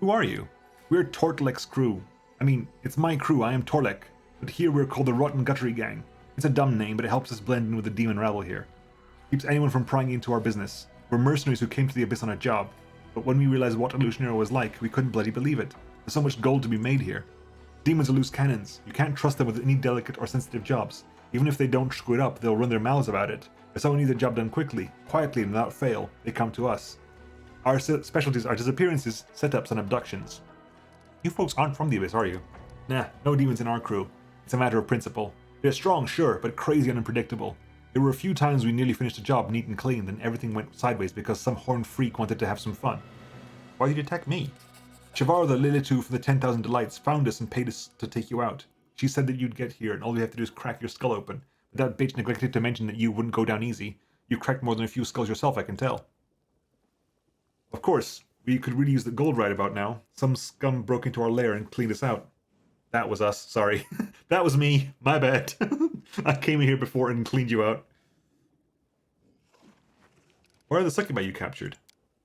Who are you? We're Tortlek's crew. I mean, it's my crew, I am Torlek. But here we're called the Rotten Guttery Gang. It's a dumb name, but it helps us blend in with the demon rabble here. Keeps anyone from prying into our business. We're mercenaries who came to the Abyss on a job. But when we realized what Illusionero was like, we couldn't bloody believe it. There's so much gold to be made here. Demons are loose cannons. You can't trust them with any delicate or sensitive jobs. Even if they don't screw it up, they'll run their mouths about it. If someone needs a job done quickly, quietly, and without fail, they come to us. Our specialties are disappearances, setups, and abductions. You folks aren't from the Abyss, are you? Nah, no demons in our crew. It's a matter of principle. They're strong, sure, but crazy and unpredictable. There were a few times we nearly finished a job neat and clean, then everything went sideways because some horned freak wanted to have some fun. Why did you attack me? Shavar the Lilitu from the 10,000 Delights found us and paid us to take you out. She said that you'd get here and all you have to do is crack your skull open. But that bitch neglected to mention that you wouldn't go down easy. You cracked more than a few skulls yourself, I can tell. Of course, we could really use the gold right about now. Some scum broke into our lair and cleaned us out. That was us, sorry. That was me, my bad. I came in here before and cleaned you out. Where are the succubi you captured?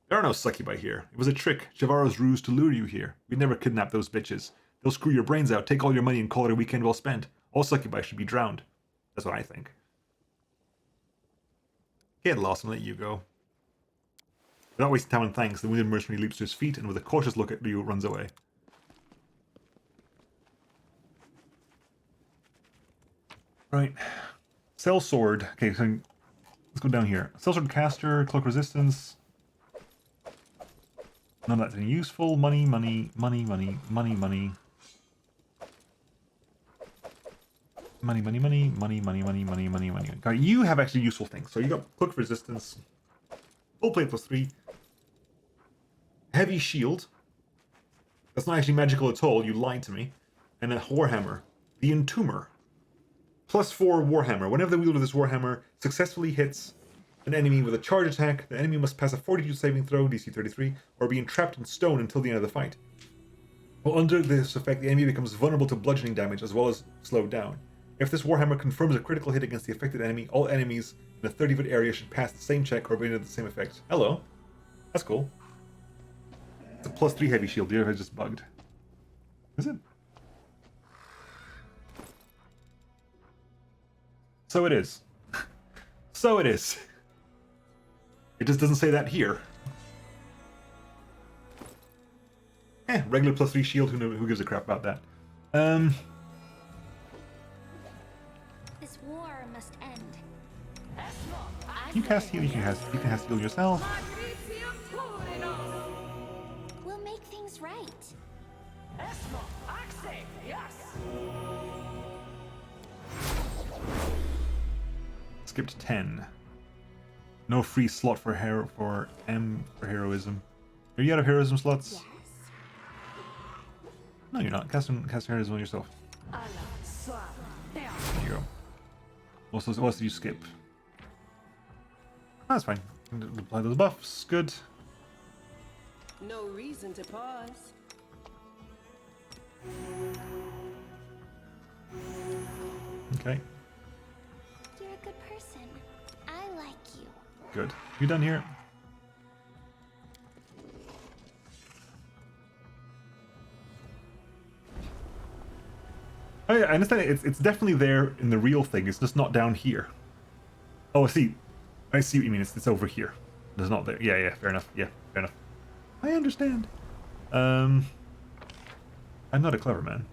There are no succubi here. It was a trick, Shavaro's ruse to lure you here. We'd never kidnap those bitches. They'll screw your brains out, take all your money, and call it a weekend well spent. All succubi should be drowned. That's what I think. Get lost and let you go. Without wasting time on thanks, the wounded mercenary leaps to his feet and with a cautious look at you runs away. Right. Cell sword. Okay, so let's go down here. Cell sword caster, cloak resistance. None of that's any useful. Money, money, money, money, money, money. Money, money, money, money, money, money, money, money, money. Okay, you have actually useful things. So you got cloak resistance, full plate +3, heavy shield. That's not actually magical at all. You lied to me. And a warhammer, the Entomber. +4 warhammer. Whenever the wielder of this warhammer successfully hits an enemy with a charge attack. The enemy must pass a fortitude saving throw, DC 33, or be entrapped in stone until the end of the fight. While under this effect, the enemy becomes vulnerable to bludgeoning damage as well as slowed down. If this Warhammer confirms a critical hit against the affected enemy, all enemies in a 30-foot area should pass the same check or be under the same effect. Hello. That's cool. It's a +3 heavy shield here if I just bugged. Is it? So it is. So it is. It just doesn't say that here. Regular +3 shield, who gives a crap about that? This war must end. You cast heal, you can cast heal yourself. We'll make things right. Skipped 10. No free slot for heroism. Are you out of heroism slots? Yes. No, you're not. Cast heroism on yourself. There you go. What else did you skip? That's fine. Apply those buffs. Good. No reason to pause. Okay. You're a good person. I like you. Good. You done here? Oh yeah, I understand it's definitely there in the real thing, it's just not down here. Oh, I see what you mean, it's over here. It's not there. Yeah, fair enough. Yeah, fair enough. I understand. I'm not a clever man.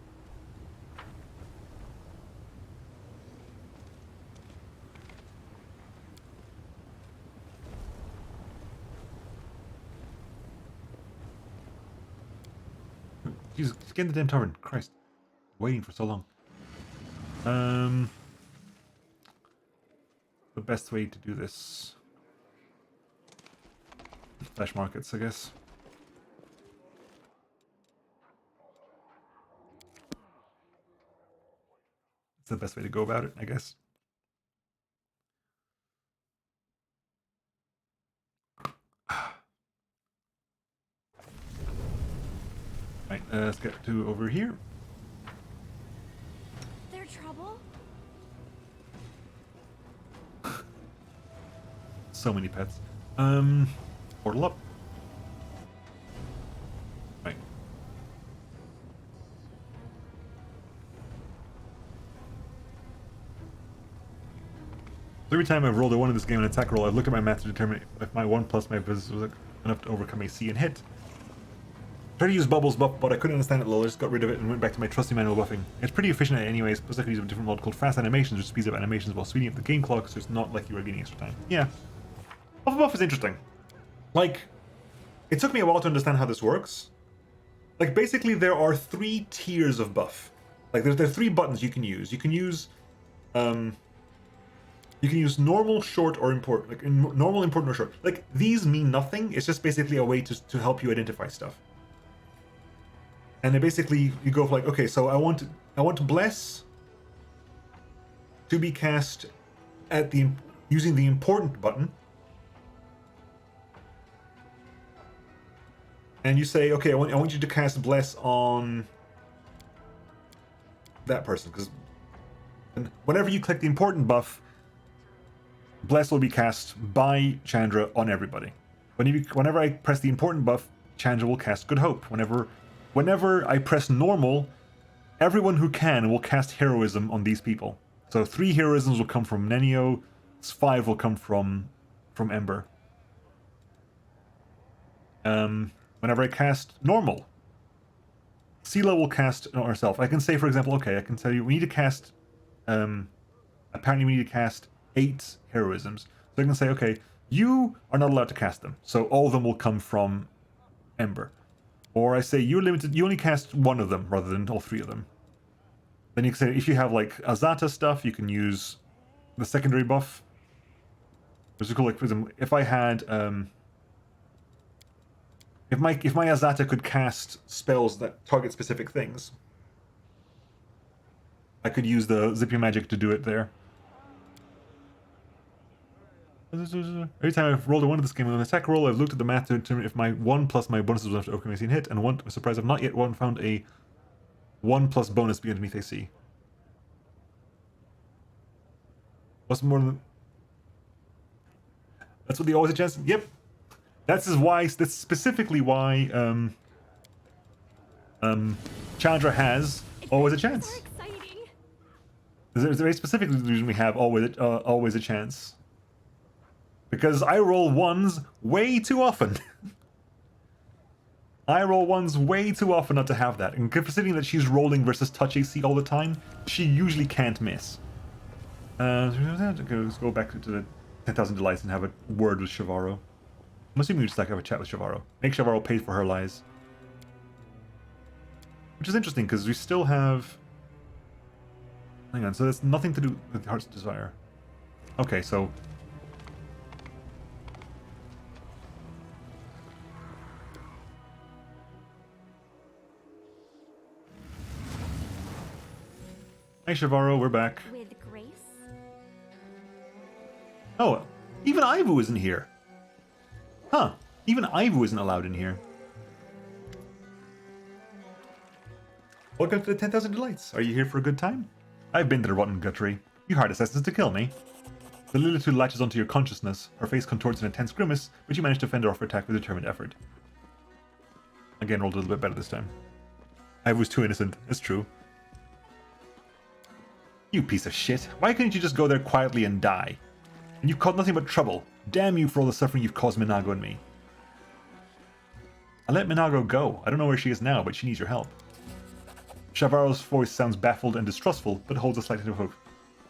Jesus, get in the damn tavern. Christ. Waiting for so long. The best way to do this. Flash markets, I guess. It's the best way to go about it, I guess. Right, let's get to over here. There trouble? So many pets. Portal up. Right. So every time I've rolled a 1 in this game in attack roll, I've looked at my math to determine if my 1 plus my business was enough to overcome AC and hit. Tried to use Bubbles buff, but I couldn't understand it, lol. I just got rid of it and went back to my trusty manual buffing. It's pretty efficient anyways, plus I could use a different mod called Fast Animations, which speeds up animations while speeding up the game clock, so it's not like you are gaining extra time. Yeah. Buff is interesting. Like, it took me a while to understand how this works. Like, basically there are 3 tiers of buff. Like, there are 3 buttons you can use. You can use normal, short, or important. Like, normal, important, or short. Like, these mean nothing. It's just basically a way to help you identify stuff. And then basically you go for like, okay, so I want bless to be cast at using the important button. And you say, okay, I want you to cast bless on that person, because whenever you click the important buff, bless will be cast by Chandra on everybody. Whenever I press the important buff, Chandra will cast Good Hope. Whenever I press normal, everyone who can will cast heroism on these people. So 3 heroisms will come from Nenio, 5 will come from Ember. Whenever I cast normal, Sela will cast herself. I can say, for example, okay, I can tell you we need to cast. Apparently, we need to cast 8 heroisms. So I can say, okay, you are not allowed to cast them. So all of them will come from Ember. Or I say you're limited. You only cast 1 of them rather than all 3 of them. Then you can say if you have like Azata stuff, you can use the secondary buff. Which is cool. Like for example, if I had if my Azata could cast spells that target specific things, I could use the Zippy Magic to do it there. Every time I've rolled a 1 of this game on an attack roll, I've looked at the math to determine if my 1 plus my bonuses will have to overcome AC hit, and one surprise I've not yet found a 1 plus bonus be underneath AC. What's more than... That's what the always a chance... Yep. That's specifically why Chandra has always a chance. There's a very specific reason we have always a chance. Because I roll 1s way too often. I roll 1s way too often not to have that. And considering that she's rolling versus touch AC all the time, she usually can't miss. Let's go back to the 10,000 Delights and have a word with Shavaro. I'm assuming we just have a chat with Shavaro. Make Shavaro pay for her lies. Which is interesting, because we still have... Hang on, so there's nothing to do with Heart's Desire. Okay, so... Hey Shavaro, we're back. With grace? Oh, even Ivu isn't here. Huh, even Ivu isn't allowed in here. Welcome to the 10,000 Delights. Are you here for a good time? I've been to the Rotten Guttery. You hired assassins to kill me. The Lilitude latches onto your consciousness. Her face contorts in a tense grimace, but you manage to fend her off her attack with determined effort. Again, rolled a little bit better this time. I was too innocent. It's true. You piece of shit. Why couldn't you just go there quietly and die? And you've caused nothing but trouble. Damn you for all the suffering you've caused Minago and me. I let Minago go. I don't know where she is now, but she needs your help. Shavaro's voice sounds baffled and distrustful, but holds a slight hint of hope.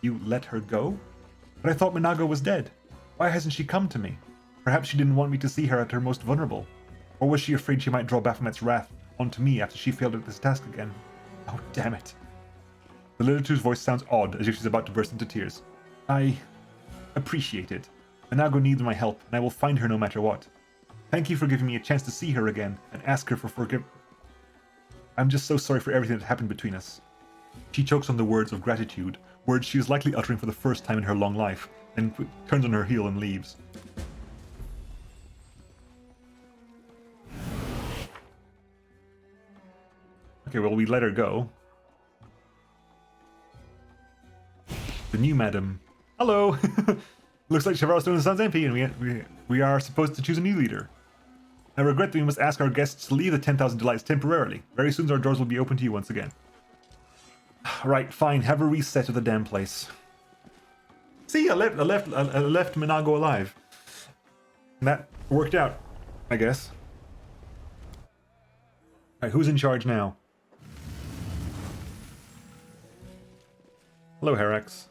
You let her go? But I thought Minago was dead. Why hasn't she come to me? Perhaps she didn't want me to see her at her most vulnerable. Or was she afraid she might draw Baphomet's wrath onto me after she failed at this task again? Oh, damn it. The Lilitude's voice sounds odd, as if she's about to burst into tears. I appreciate it. Minago needs my help, and I will find her no matter what. Thank you for giving me a chance to see her again, and ask her for forgiveness. I'm just so sorry for everything that happened between us. She chokes on the words of gratitude, words she is likely uttering for the first time in her long life, and turns on her heel and leaves. Okay, well, we let her go. The new madam. Hello! Looks like Shavaro Stone Sun's MP, and we are supposed to choose a new leader. I regret that we must ask our guests to leave the 10,000 Delights temporarily. Very soon our doors will be open to you once again. Right, fine. Have a reset of the damn place. See, I left Minago alive. And that worked out, I guess. Alright, who's in charge now? Hello, Herax.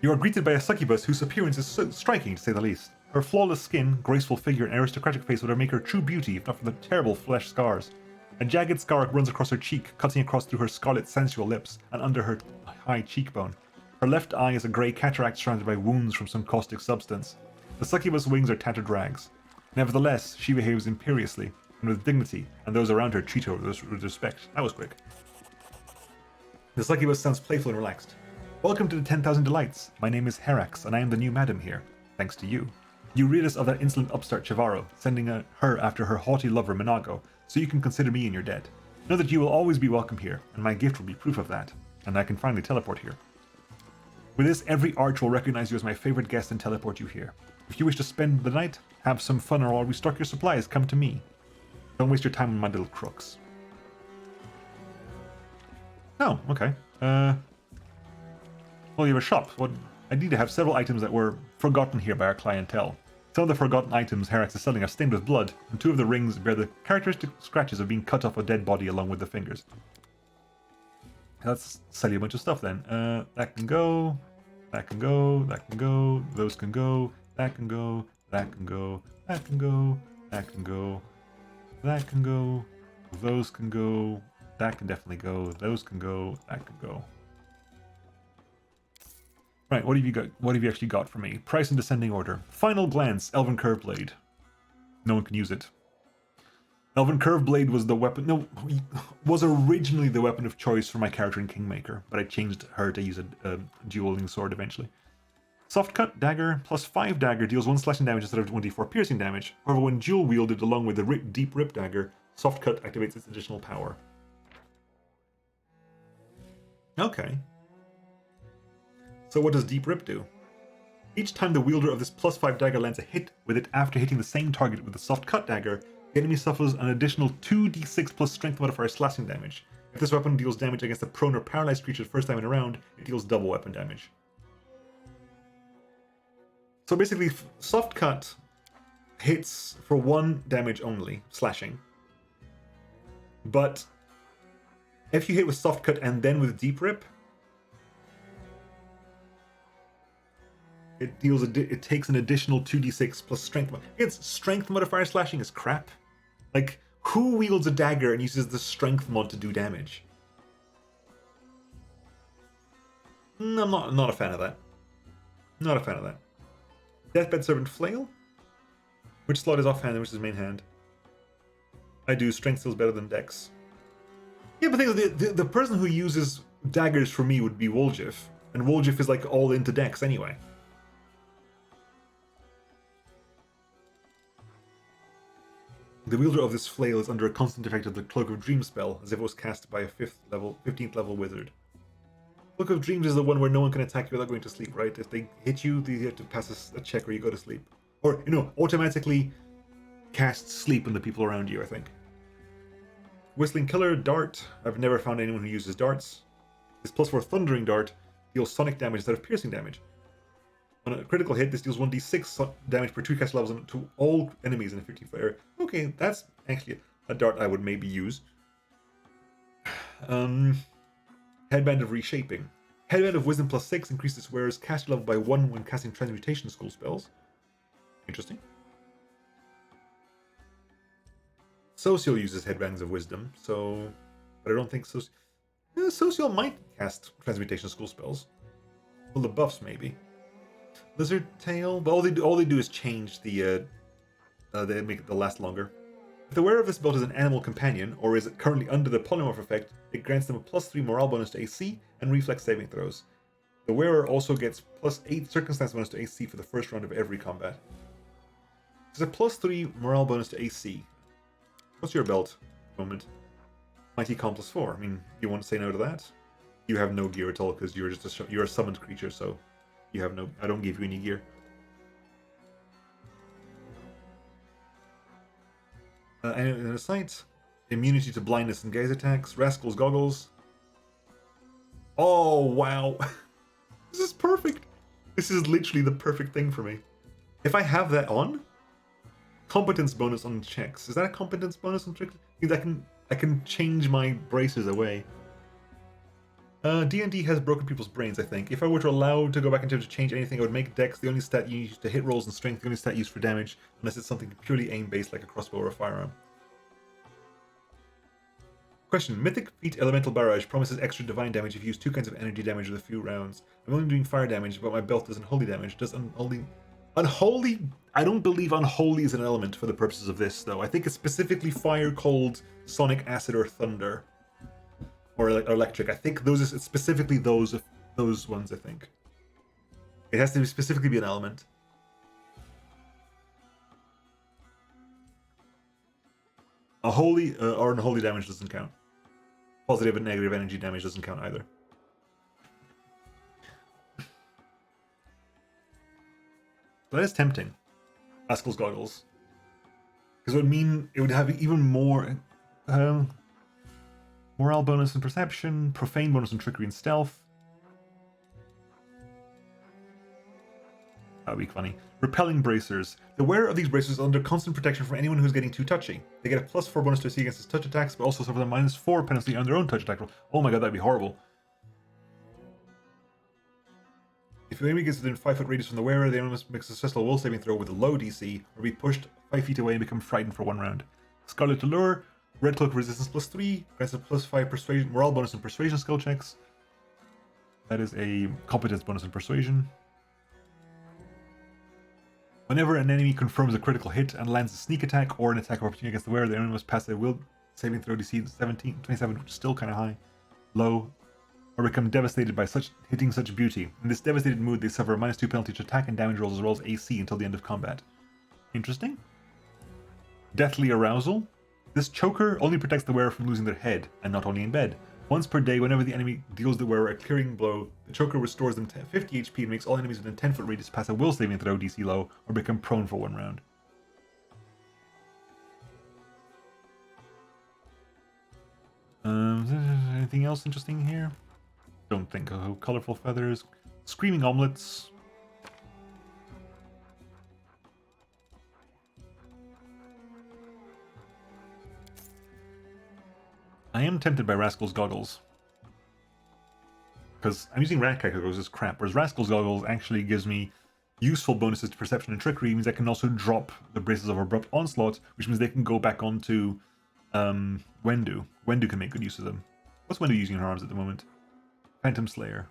You are greeted by a succubus whose appearance is so striking, to say the least. Her flawless skin, graceful figure, and aristocratic face would make her true beauty, if not for the terrible flesh scars. A jagged scar runs across her cheek, cutting across through her scarlet, sensual lips, and under her high cheekbone. Her left eye is a grey cataract surrounded by wounds from some caustic substance. The succubus' wings are tattered rags. Nevertheless, she behaves imperiously, and with dignity, and those around her treat her with respect. That was quick. The succubus sounds playful and relaxed. Welcome to the 10,000 Delights. My name is Herax, and I am the new madam here. Thanks to you. You rid us of that insolent upstart Shavaro, sending her after her haughty lover Minago, so you can consider me in your debt. Know that you will always be welcome here, and my gift will be proof of that, and I can finally teleport here. With this, every arch will recognize you as my favorite guest and teleport you here. If you wish to spend the night, have some fun, or while we stock your supplies, come to me. Don't waste your time on my little crooks. Oh, okay. Well, you have a shop. What? I need to have several items that were forgotten here by our clientele. Some of the forgotten items Herax is selling are stained with blood, and 2 of the rings bear the characteristic scratches of being cut off a dead body along with the fingers. Let's sell you a bunch of stuff then. That can go, that can go, that can go, those can go, that can go, that can go, that can go, that can go, that can go, those can go, that can definitely go, those can go, that can go. Right, what have you got? What have you actually got for me? Price in descending order. Final glance, Elven Curve Blade. No one can use it. Elven Curve Blade was the weapon. No, was originally the weapon of choice for my character in Kingmaker, but I changed her to use a dueling sword eventually. Soft Cut Dagger plus 5 Dagger deals 1 slashing damage instead of 1d4 piercing damage. However, when dual wielded along with the Deep Rip Dagger, Soft Cut activates its additional power. Okay. So what does Deep Rip do? Each time the wielder of this plus 5 dagger lands a hit with it after hitting the same target with the Soft Cut Dagger, the enemy suffers an additional 2d6 plus strength modifier slashing damage. If this weapon deals damage against a prone or paralyzed creature the first time in a round, it deals double weapon damage. So basically, Soft Cut hits for 1 damage only, slashing. But if you hit with Soft Cut and then with Deep Rip, it takes an additional 2d6 plus strength. Its strength modifier slashing is crap. Like, who wields a dagger and uses the strength mod to do damage? I'm not a fan of that. Not a fan of that. Deathbed Servant Flail. Which slot is offhand and which is main hand? I do. Strength still better than Dex. Yeah, but the person who uses daggers for me would be Woljif. And Woljif is like all into Dex anyway. The wielder of this flail is under a constant effect of the Cloak of Dreams spell, as if it was cast by a 15th level wizard. Cloak of Dreams is the one where no one can attack you without going to sleep, right? If they hit you, you have to pass a check or you go to sleep. Or, automatically cast sleep on the people around you, I think. Whistling Killer, Dart. I've never found anyone who uses darts. This +4 Thundering Dart deals sonic damage instead of piercing damage. On a critical hit, this deals 1d6 damage per 2 cast levels to all enemies in a 15-foot area. Okay, that's actually a dart I would maybe use. Headband of Reshaping. Headband of Wisdom +6 increases wearer's cast level by 1 when casting Transmutation School spells. Interesting. Social uses Headbands of Wisdom, but I don't think Social might cast Transmutation School spells. Well, the buffs maybe. Lizard Tail, but all they do is change they make it last longer. If the wearer of this belt is an animal companion, or is currently under the polymorph effect, it grants them a +3 morale bonus to AC and reflex saving throws. The wearer also gets +8 circumstance bonus to AC for the first round of every combat. There's a +3 morale bonus to AC. What's your belt at the moment? Mighty Con +4. I mean, you want to say no to that? You have no gear at all because you're just you're a summoned creature, so you have no. I don't give you any gear. And in a sight, immunity to blindness and gaze attacks, Rascal's Goggles. Oh wow, this is perfect. This is literally the perfect thing for me. If I have that on, competence bonus on checks. Is that a competence bonus on tricks? I can change my braces away. D&D has broken people's brains, I think. If I were to allow to go back in time to change anything, I would make Dex the only stat you use to hit rolls and Strength the only stat used for damage, unless it's something purely aim-based like a crossbow or a firearm. Question. Mythic Feat Elemental Barrage promises extra divine damage if you use 2 kinds of energy damage with a few rounds. I'm only doing fire damage, but my belt does unholy damage. Does unholy... Unholy... I don't believe unholy is an element for the purposes of this, though. I think it's specifically fire, cold, sonic, acid, or thunder. Or electric. I think it's specifically those ones, I think. It has to specifically be an element. A holy or unholy damage doesn't count. Positive and negative energy damage doesn't count either. That is tempting. Rascal's Goggles. Because it would mean it would have even more morale bonus and perception, profane bonus and trickery and stealth. That would be funny. Repelling bracers. The wearer of these bracers is under constant protection from anyone who's getting too touchy. They get a +4 bonus to AC against his touch attacks, but also suffer a -4 penalty on their own touch attack roll. Oh my god, that'd be horrible. If the enemy gets within 5-foot radius from the wearer, the enemy must make a successful will saving throw with a low DC, or be pushed 5 feet away and become frightened for 1 round. Scarlet Allure. Red Cloak resistance +3, grants a +5 persuasion, morale bonus and persuasion skill checks. That is a competence bonus in persuasion. Whenever an enemy confirms a critical hit and lands a sneak attack or an attack of opportunity against the wearer, the enemy must pass a will saving throw DC 27, which is still kind of high. Low. or become devastated by hitting such beauty. In this devastated mood, they suffer a -2 penalty to attack and damage rolls as well as AC until the end of combat. Interesting. Deathly Arousal. This choker only protects the wearer from losing their head, and not only in bed. Once per day, whenever the enemy deals the wearer a clearing blow, the choker restores them 50 HP and makes all enemies within 10-foot radius pass a will saving throw DC low, or become prone for 1 round. Anything else interesting here? Don't think so. Colorful feathers. Screaming omelets. I am tempted by Rascal's Goggles. Because I'm using Ratcat Goggles as crap, whereas Rascal's Goggles actually gives me useful bonuses to Perception and Trickery. It means I can also drop the Braces of Abrupt Onslaught, which means they can go back onto Wendu. Wendu can make good use of them. What's Wendu using in her arms at the moment? Phantom Slayer.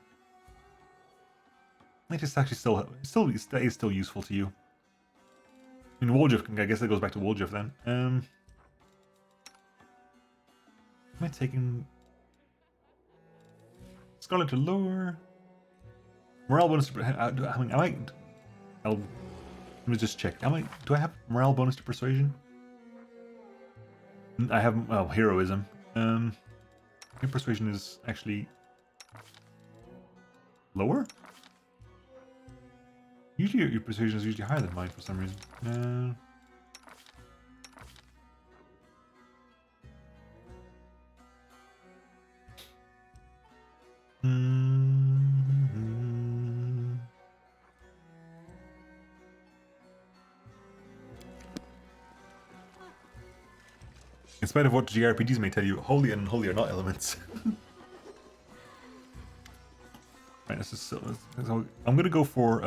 It is actually still useful to you. I mean, Woljif, I guess that goes back to Woljif then. Am I taking Scarlet to lower? Morale bonus to... let me just check. Do I have morale bonus to Persuasion? I have, well, Heroism. Your Persuasion is actually lower? Usually your Persuasion is usually higher than mine for some reason. In spite of what JRPGs may tell you, holy and unholy are not elements. Right, this is so I'm gonna go for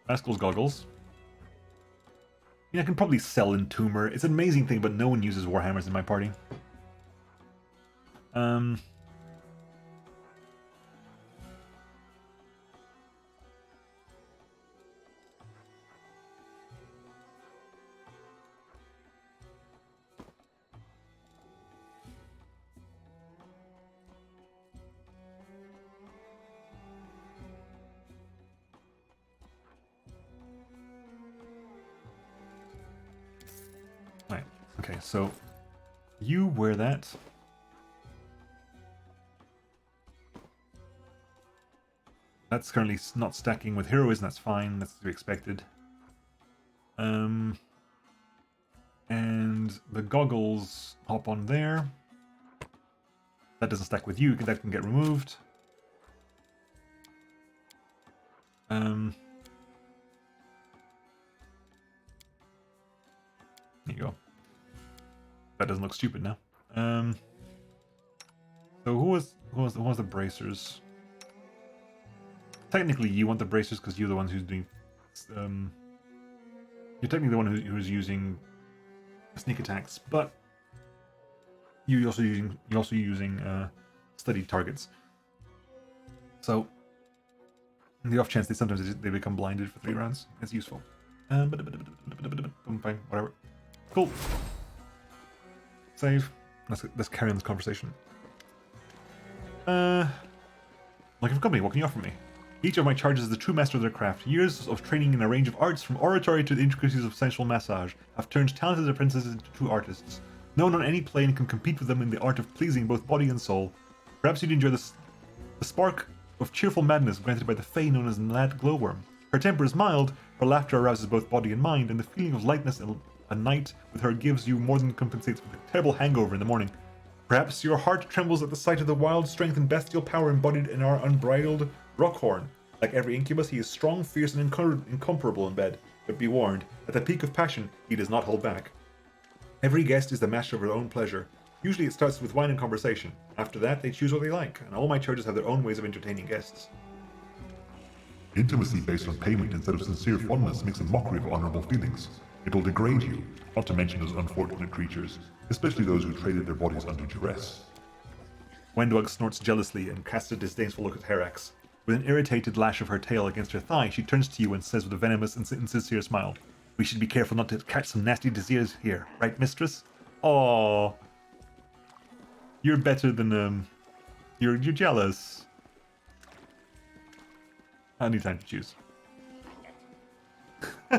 Rascal's Goggles. I can probably sell Entomber. It's an amazing thing, but no one uses Warhammers in my party. Right. Okay, so you wear that. That's currently not stacking with heroism, that's fine, that's to be expected. And the goggles hop on there. That doesn't stack with you, that can get removed. There you go. That doesn't look stupid now. So who was the bracers? Technically, you want the bracers because you're the ones who's doing. You're technically the one who's using sneak attacks, but you're also using studied targets. So, in the off chance sometimes they become blinded for 3 rounds, it's useful. Fine, whatever. Cool. Save. Let's carry on this conversation. Like a company, what can you offer me? Each of my charges is the true master of their craft. Years of training in a range of arts, from oratory to the intricacies of sensual massage, have turned talented apprentices into true artists. No one on any plane can compete with them in the art of pleasing both body and soul. Perhaps you'd enjoy the spark of cheerful madness granted by the fae known as Mad Glowworm. Her temper is mild, her laughter arouses both body and mind, and the feeling of lightness in a night with her gives you more than compensates for the terrible hangover in the morning. Perhaps your heart trembles at the sight of the wild strength and bestial power embodied in our unbridled Rockhorn. Like every incubus, he is strong, fierce, and incomparable in bed. But be warned, at the peak of passion, he does not hold back. Every guest is the master of her own pleasure. Usually it starts with wine and conversation. After that, they choose what they like, and all my churches have their own ways of entertaining guests. Intimacy based on payment instead of sincere fondness makes a mockery of honorable feelings. It will degrade you, not to mention those unfortunate creatures, especially those who traded their bodies under duress. Wendwug snorts jealously and casts a disdainful look at Herax. With an irritated lash of her tail against her thigh, she turns to you and says with a venomous and sincere smile, "We should be careful not to catch some nasty disease here, right, mistress?" Aww. You're better than, you're jealous. I need time to choose.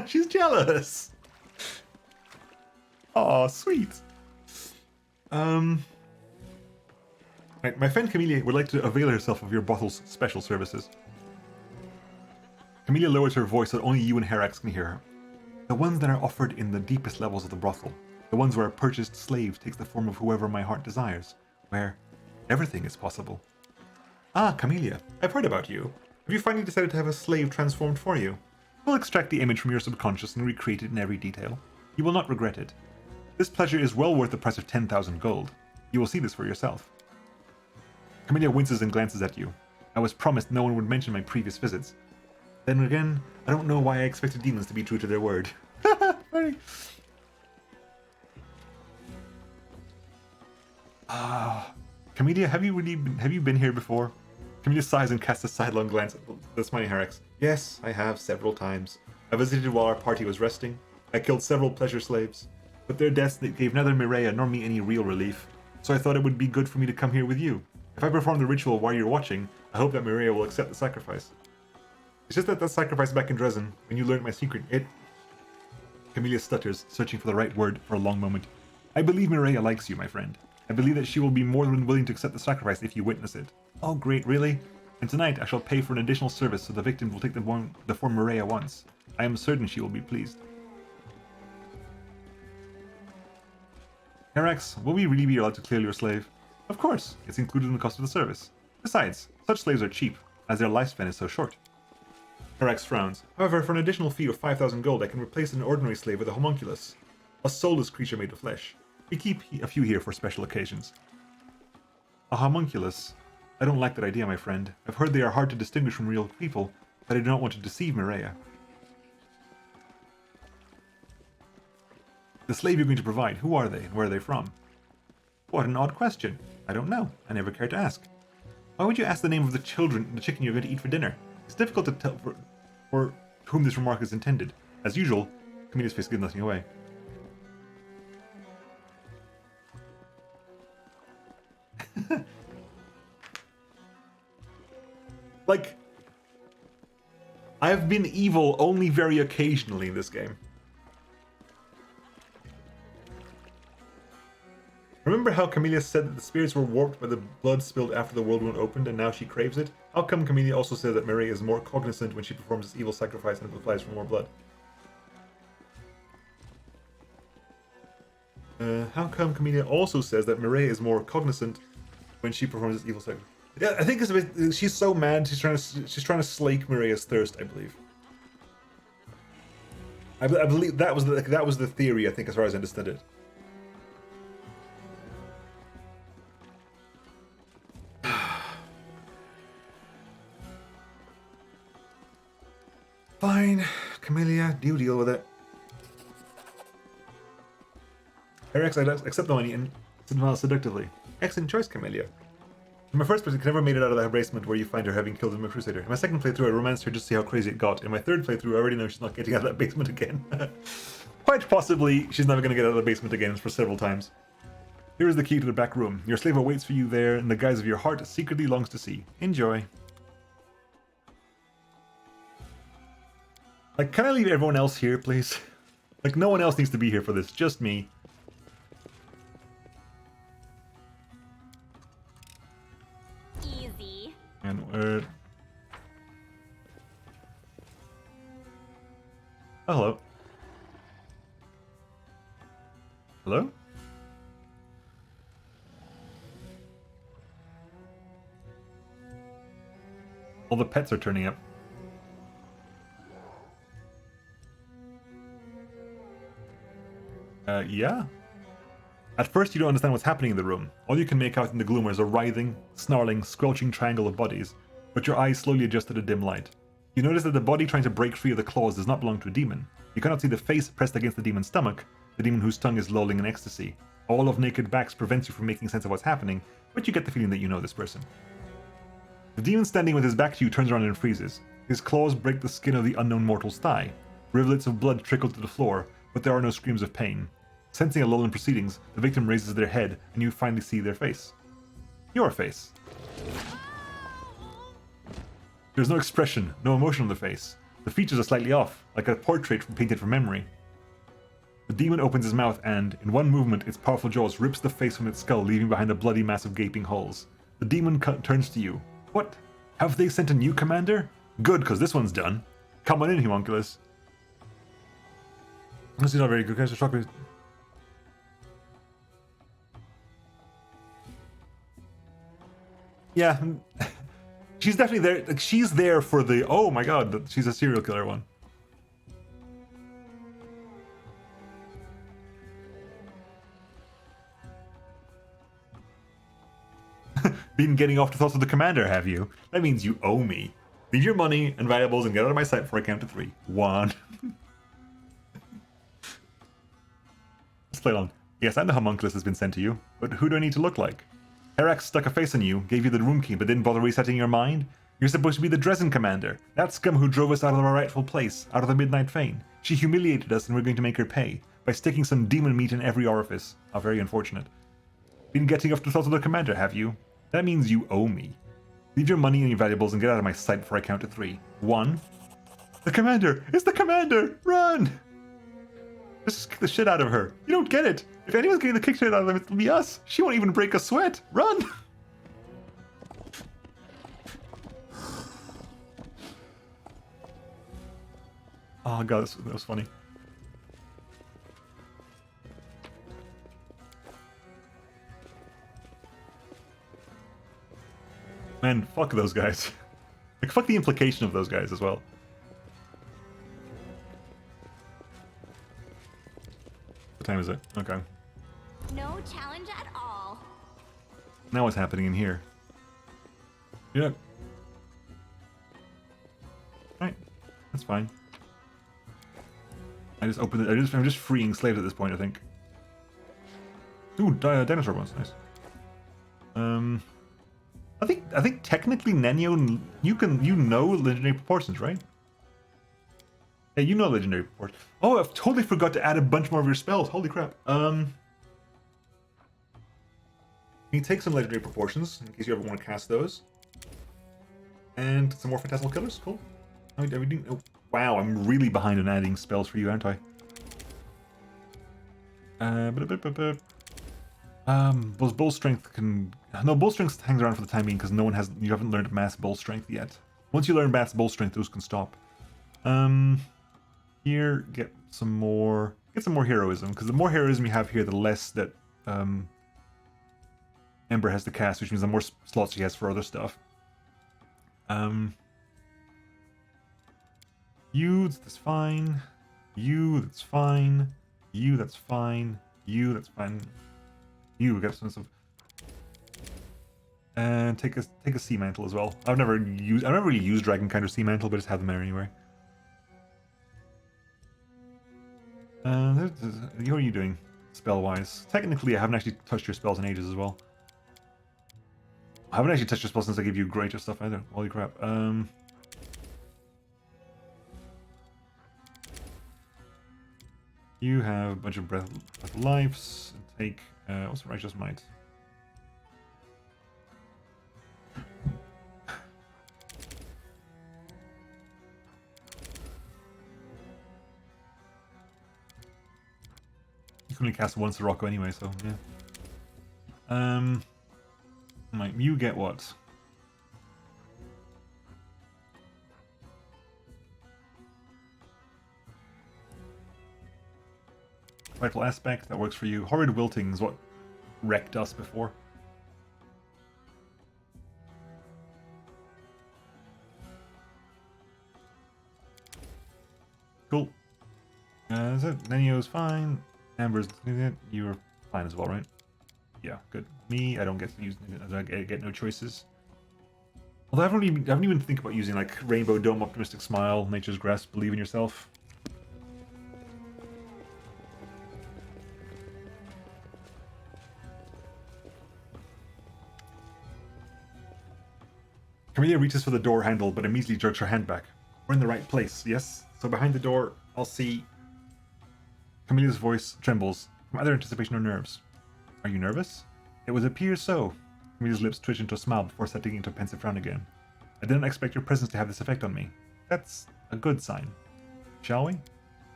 She's jealous! Aw, sweet. Right, my friend Camellia would like to avail herself of your bottle's special services. Camellia lowers her voice so that only you and Herax can hear her. The ones that are offered in the deepest levels of the brothel. The ones where a purchased slave takes the form of whoever my heart desires. Where everything is possible. Ah, Camellia, I've heard about you. Have you finally decided to have a slave transformed for you? We'll extract the image from your subconscious and recreate it in every detail. You will not regret it. This pleasure is well worth the price of 10,000 gold. You will see this for yourself. Camellia winces and glances at you. I was promised no one would mention my previous visits. Then again, I don't know why I expected demons to be true to their word. Funny. Camellia, have you been here before? Camellia sighs and casts a sidelong glance at the smiling Herax. Yes, I have several times. I visited while our party was resting. I killed several pleasure slaves, but their deaths gave neither Mireia nor me any real relief. So I thought it would be good for me to come here with you. If I perform the ritual while you're watching, I hope that Mireia will accept the sacrifice. It's just that sacrifice back in Dresden, when you learned my secret, Camellia stutters, searching for the right word for a long moment. I believe Mireia likes you, my friend. I believe that she will be more than willing to accept the sacrifice if you witness it. Oh great, really? And tonight I shall pay for an additional service so the victim will take the form Mireia wants. I am certain she will be pleased. Herax, will we really be allowed to clear your slave? Of course, it's included in the cost of the service. Besides, such slaves are cheap, as their lifespan is so short. Herax frowns. However, for an additional fee of 5,000 gold, I can replace an ordinary slave with a homunculus, a soulless creature made of flesh. We keep a few here for special occasions. A homunculus? I don't like that idea, my friend. I've heard they are hard to distinguish from real people, but I do not want to deceive Mireia. The slave you're going to provide, who are they and where are they from? What an odd question. I don't know. I never cared to ask. Why would you ask the name of the chicken you're going to eat for dinner? It's difficult to tell for whom this remark is intended. As usual, Camelia's face gives nothing away. Like, I've been evil only very occasionally in this game. Remember how Camellia said that the spirits were warped by the blood spilled after the world wound opened and now she craves it? How come Camellia also said that Mireia is more cognizant when she performs this evil sacrifice and applies for more blood? How come Camellia also says that Mireia is more cognizant when she performs this evil sacrifice? Yeah, I think it's a bit, she's so mad she's trying to slake Mireia's thirst, I believe. I believe that was the theory, I think, as far as I understood it. Fine, Camellia, you deal with it. Herax, I accept the money and smile seductively. Excellent choice, Camellia. In my first playthrough, I never made it out of that basement where you find her having killed the Crusader. In my second playthrough, I romanced her just to see how crazy it got. In my third playthrough, I already know she's not getting out of that basement again. Quite possibly, she's never going to get out of the basement again for several times. Here is the key to the back room. Your slave awaits for you there in the guise of your heart secretly longs to see. Enjoy. Like, can I leave everyone else here, please? Like, no one else needs to be here for this, just me. Easy. And oh, hello. Hello? All the pets are turning up. Yeah? At first you don't understand what's happening in the room. All you can make out in the gloom is a writhing, snarling, squelching triangle of bodies, but your eyes slowly adjust to the dim light. You notice that the body trying to break free of the claws does not belong to a demon. You cannot see the face pressed against the demon's stomach, the demon whose tongue is lolling in ecstasy. All of naked backs prevents you from making sense of what's happening, but you get the feeling that you know this person. The demon standing with his back to you turns around and freezes. His claws break the skin of the unknown mortal's thigh. Rivulets of blood trickle to the floor, but there are no screams of pain. Sensing a lull in proceedings, the victim raises their head, and you finally see their face. Your face. There's no expression, no emotion on the face. The features are slightly off, like a portrait painted from memory. The demon opens his mouth and, in one movement, its powerful jaws rips the face from its skull, leaving behind a bloody mass of gaping holes. The demon turns to you. What? Have they sent a new commander? Good, because this one's done. Come on in, homunculus. This is not very good, guys. Yeah, she's definitely there. Like, she's there for the, oh my god, she's a serial killer one. Been getting off the thoughts of the commander, have you? That means you owe me. Leave your money and valuables and get out of my sight before I count to 3. 1. Let's play along. Yes, I know homunculus has been sent to you, but who do I need to look like? Herax stuck a face on you, gave you the room key, but didn't bother resetting your mind? You're supposed to be the Dresden commander, that scum who drove us out of our rightful place, out of the Midnight Fane. She humiliated us and we're going to make her pay, by sticking some demon meat in every orifice. How very unfortunate. Been getting off the thoughts of the commander, have you? That means you owe me. Leave your money and your valuables and get out of my sight before I count to 3. 1. The commander! It's the commander! Run! Just kick the shit out of her. You don't get it. If anyone's getting the kick shit out of them, it'll be us. She won't even break a sweat. Run! Oh god, that was funny. Man, fuck those guys. Like, fuck the implication of those guys as well. What time is it? Okay. No challenge at all. Now what's happening in here? Yeah. Right. That's fine. I just opened it. I'm just freeing slaves at this point, I think. Ooh, dinosaur ones. Nice. I think technically Nenio, you know legendary proportions, right? Yeah, you know legendary proportions. Oh, I've totally forgot to add a bunch more of your spells. Holy crap. You take some legendary proportions in case you ever want to cast those, and some more phantasmal killers. Cool. Are we doing? Oh, wow, I'm really behind on adding spells for you, aren't I? Bull strength can... No, bull strength hangs around for the time being because you haven't learned mass bull strength yet. Once you learn mass bull strength, those can stop. Here, get some more heroism, because the more heroism you have here, the less that Ember has to cast, which means the more slots she has for other stuff. You, that's fine. You, that's fine. You, that's fine. You, that's fine. You get some stuff. And take a sea mantle as well. I've never really used dragon kind of sea mantle, but just have them there anyway. What are you doing spell wise? Technically, I haven't actually touched your spells in ages as well. I haven't actually touched your spells since I gave you greater stuff either. Holy crap. You have a bunch of breath of lives. Take what's righteous might? You can only cast once a Rocco anyway, so yeah. Right, you get what? Vital aspect, that works for you. Horrid wilting is what wrecked us before. Cool. Nenio's fine. Amber's you're fine as well, right? Yeah, good. Me, I don't get to use. I get no choices. Although I haven't even think about using like Rainbow Dome, Optimistic Smile, Nature's Grasp, Believe in Yourself. Camellia reaches for the door handle, but immediately jerks her hand back. We're in the right place, yes? So behind the door, I'll see... Camelia's voice trembles, from either anticipation or nerves. Are you nervous? It would appear so. Camille's lips twitched into a smile before settling into a pensive frown again. I didn't expect your presence to have this effect on me. That's a good sign. Shall we?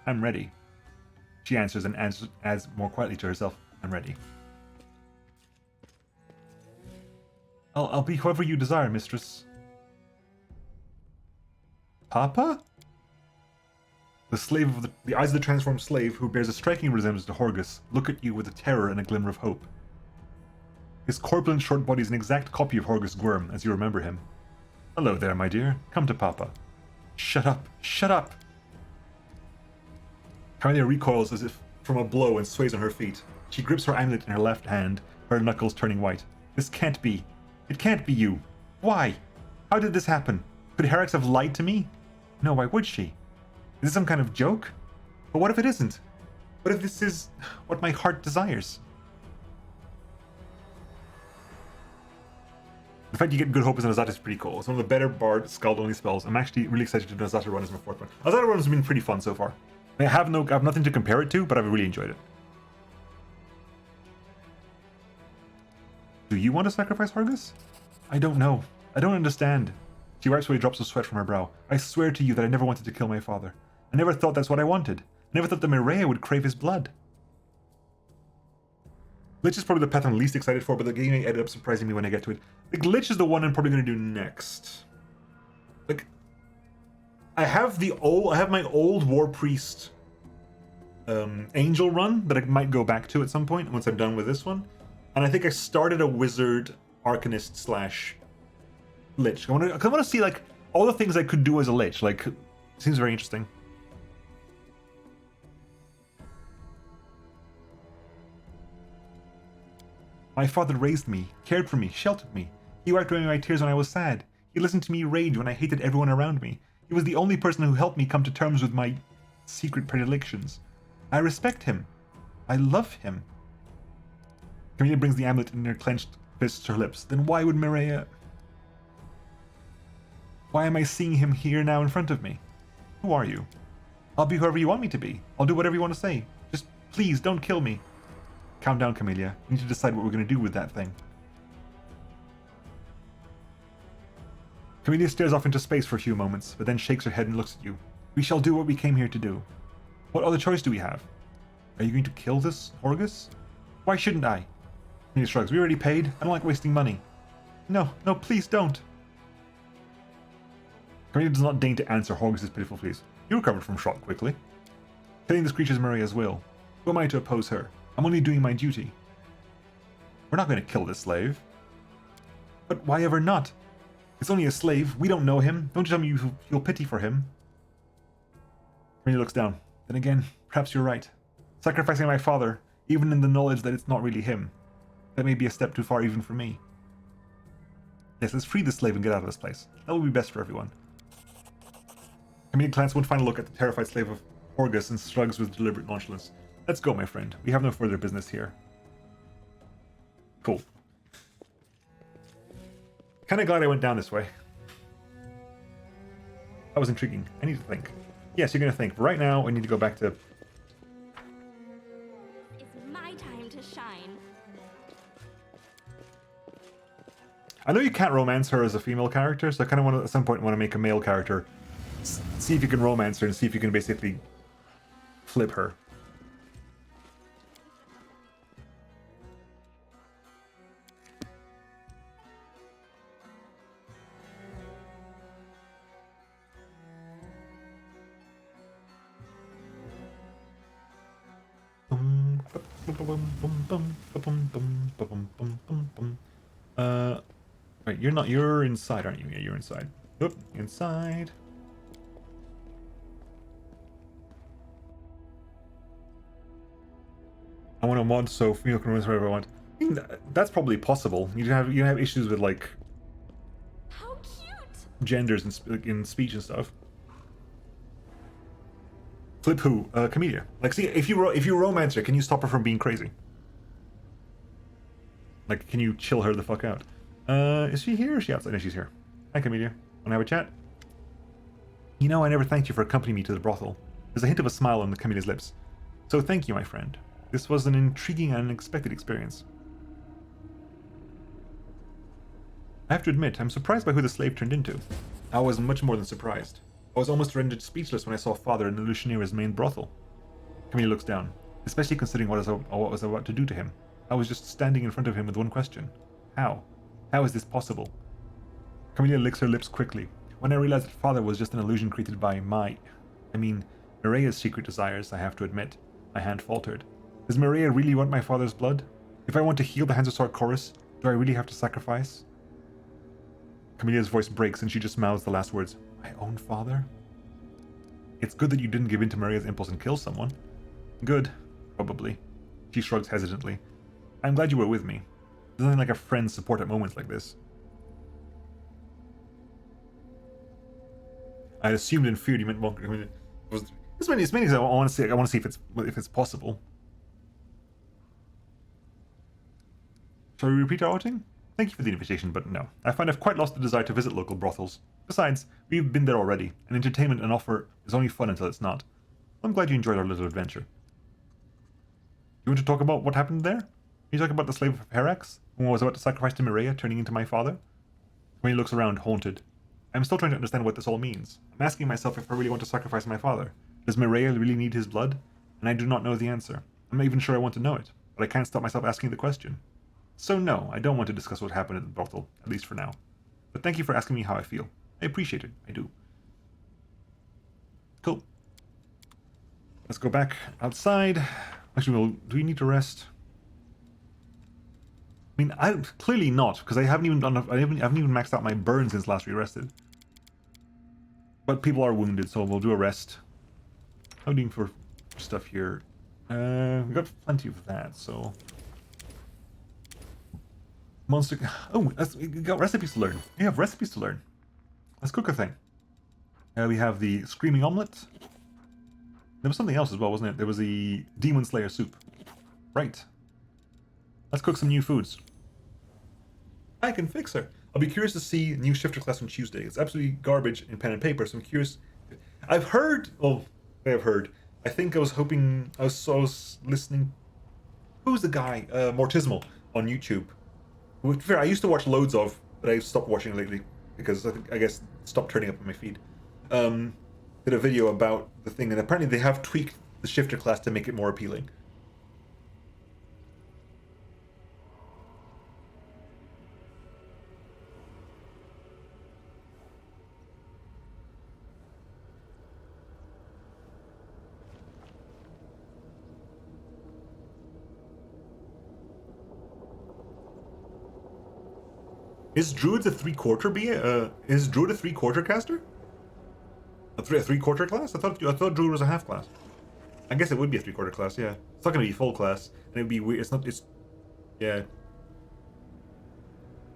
I'm ready. She answers and adds more quietly to herself, I'm ready. I'll be whoever you desire, mistress. Papa? The slave of the eyes of the transformed slave, who bears a striking resemblance to Horgus, look at you with a terror and a glimmer of hope. His corpulent short body is an exact copy of Horgus Gwyrm, as you remember him. Hello there, my dear. Come to Papa. Shut up. Shut up! Camelia recoils as if from a blow and sways on her feet. She grips her amulet in her left hand, her knuckles turning white. This can't be. It can't be you. Why? How did this happen? Could Herrex have lied to me? No, why would she? Is this some kind of joke? But what if it isn't? What if this is what my heart desires? The fact you get Good Hope as an Azata is pretty cool. It's one of the better Bard Scald-only spells. I'm actually really excited to do an Azata run as my fourth one. Azata run has been pretty fun so far. I have nothing to compare it to, but I've really enjoyed it. Do you want to sacrifice Horgus? I don't know. I don't understand. She wipes away drops of sweat from her brow. I swear to you that I never wanted to kill my father. I never thought that's what I wanted. I never thought that Mireia would crave his blood. Glitch is probably the path I'm least excited for, but the game may end up surprising me when I get to it. The Glitch is the one I'm probably going to do next. Like, I have my old War Priest Angel run that I might go back to at some point once I'm done with this one. And I think I started a Wizard Arcanist slash Lich. I want to see like all the things I could do as a Lich. Like, it seems very interesting. My father raised me, cared for me, sheltered me. He wiped away my tears when I was sad. He listened to me rage when I hated everyone around me. He was the only person who helped me come to terms with my secret predilections. I respect him. I love him. Camilla brings the amulet in her clenched fists to her lips. Then why would Mireia... Why am I seeing him here now in front of me? Who are you? I'll be whoever you want me to be. I'll do whatever you want to say. Just please don't kill me. Calm down, Camellia. We need to decide what we're going to do with that thing. Camellia stares off into space for a few moments, but then shakes her head and looks at you. We shall do what we came here to do. What other choice do we have? Are you going to kill this Horgus? Why shouldn't I? Camellia shrugs. We already paid. I don't like wasting money. No, please don't. Camellia does not deign to answer Horgus' pitiful pleas. You recovered from shock quickly. Killing this creature is Maria's will. Who am I to oppose her? I'm only doing my duty. We're not going to kill this slave. But why ever not? It's only a slave. We don't know him. Don't tell me you feel pity for him. Camellia looks down. Then again, perhaps you're right. Sacrificing my father, even in the knowledge that it's not really him. That may be a step too far even for me. Yes, let's free the slave and get out of this place. That will be best for everyone. Camellia glances one final look at the terrified slave of Horgus and shrugs with deliberate nonchalance. Let's go, my friend. We have no further business here. Cool. Kind of glad I went down this way. That was intriguing. I need to think. Yes, you're going to think. But right now, I need to go back to... It's my time to shine. I know you can't romance her as a female character, so I kind of want to, at some point, want to make a male character. See if you can romance her and see if you can basically flip her. Right, you're inside, aren't you? Yeah, you're inside. Oop, inside. I want a mod so female can romance whatever I want. I mean, that's probably possible. You have issues with like How cute! genders in speech and stuff. Flip who? Camellia. Like, see, if you romance her, can you stop her from being crazy? Like, can you chill her the fuck out? Is she here or is she outside? No, she's here. Hi, Camellia. Wanna have a chat? You know, I never thanked you for accompanying me to the brothel. There's a hint of a smile on Camellia's lips. So thank you, my friend. This was an intriguing and unexpected experience. I have to admit, I'm surprised by who the slave turned into. I was much more than surprised. I was almost rendered speechless when I saw Father in the Lucianira's main brothel. Camilla looks down, especially considering what I was about to do to him. I was just standing in front of him with one question. How? How is this possible? Camilla licks her lips quickly. When I realized that Father was just an illusion created by Mirea's secret desires, I have to admit, my hand faltered. Does Mirea really want my father's blood? If I want to heal the Hands of Sarkoris, do I really have to sacrifice? Camilla's voice breaks and she just mouths the last words. My own father? It's good that you didn't give in to Maria's impulse and kill someone. Good. Probably. She shrugs hesitantly. I'm glad you were with me. There's nothing like a friend's support at moments like this. I had assumed and feared you meant Monk. It's many things I want to see. I want to see if it's possible. Shall we repeat our outing? Thank you for the invitation, but no. I find I've quite lost the desire to visit local brothels. Besides, we've been there already, and entertainment and offer is only fun until it's not. I'm glad you enjoyed our little adventure. You want to talk about what happened there? You talk about the slave of Herax, whom I was about to sacrifice to Mireia, turning into my father? When he looks around, haunted. I'm still trying to understand what this all means. I'm asking myself if I really want to sacrifice my father. Does Mireia really need his blood? And I do not know the answer. I'm not even sure I want to know it, but I can't stop myself asking the question. So no, I don't want to discuss what happened at the brothel, at least for now. But thank you for asking me how I feel. I appreciate it, I do. Cool. Let's go back outside. Actually, do we need to rest? I mean, clearly not, because I haven't even maxed out my burn since last we rested. But people are wounded, so we'll do a rest. How are we doing for stuff here? We got plenty of that, so... Monster... Oh, we got recipes to learn. We have recipes to learn. Let's cook a thing. We have the Screaming Omelette. There was something else as well, wasn't it? There was the Demon Slayer soup. Right. Let's cook some new foods. I can fix her. I'll be curious to see new shifter class on Tuesday. It's absolutely garbage in pen and paper, so I'm curious. I've heard... Oh, I've heard. I think I was hoping... I was listening... Who's the guy? Mortismal on YouTube. Which, fair, I used to watch loads of, but I stopped watching lately because I guess it stopped turning up on my feed. Did a video about the thing, and apparently they have tweaked the shifter class to make it more appealing. Is Druid a three-quarter is Druid a three-quarter caster? A three-quarter class? I thought Druid was a half class. I guess it would be a three-quarter class, yeah. It's not gonna be full class, and it'd be weird. It's not. It's yeah.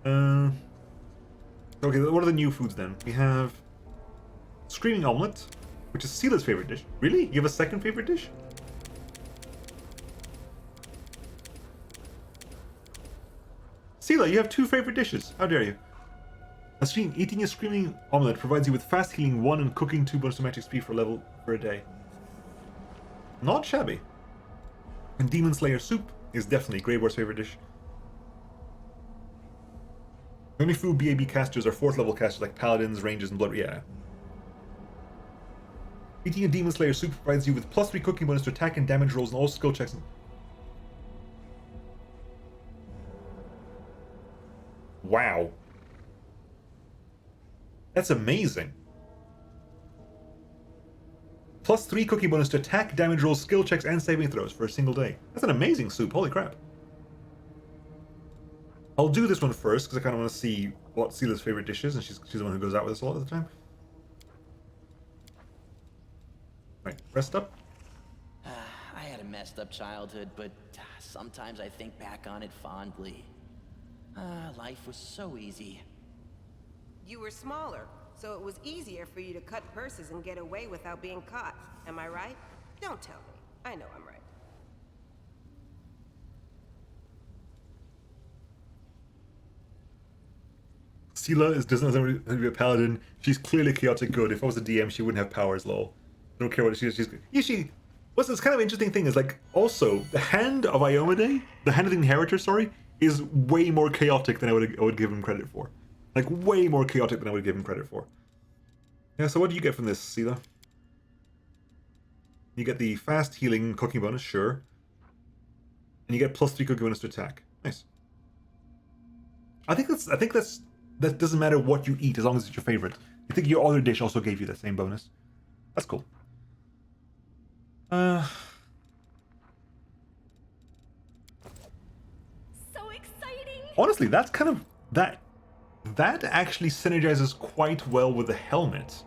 Okay. What are the new foods then? We have Screaming Omelette, which is Sila's favorite dish. Really? You have a second favorite dish? Sila, you have two favorite dishes. How dare you? Eating a Screaming Omelette provides you with fast healing 1 and cooking 2 bonus to magic XP for a day. Not shabby. And Demon Slayer soup is definitely Grey War's favorite dish. The only food BAB casters are 4th level casters like Paladins, Rangers, and Blood. Yeah. Eating a Demon Slayer soup provides you with +3 cooking bonus to attack and damage rolls and all skill checks. Wow. That's amazing. +3 cooking bonus to attack, damage rolls, skill checks, and saving throws for a single day. That's an amazing soup. Holy crap. I'll do this one first, because I kind of want to see what Sila's favorite dish is, and she's the one who goes out with us a lot of the time. Right, rest up. I had a messed up childhood, but sometimes I think back on it fondly. Life was so easy. You were smaller, so it was easier for you to cut purses and get away without being caught. Am I right? Don't tell me. I know I'm right. Sila doesn't have to be a paladin. She's clearly chaotic good. If I was a DM, she wouldn't have powers, lol. I don't care what she's good. Yeah, what's this kind of interesting thing is, like, also, the Hand of Iomade, the Hand of the Inheritor, sorry, is way more chaotic than I would give him credit for. Like, way more chaotic than I would give him credit for. Yeah, so what do you get from this, Sela? You get the fast healing cooking bonus, sure. And you get +3 cooking bonus to attack. Nice. I think that doesn't matter what you eat as long as it's your favorite. I think your other dish also gave you that same bonus. That's cool. So exciting! Honestly, that's kind of that actually synergizes quite well with the helmet.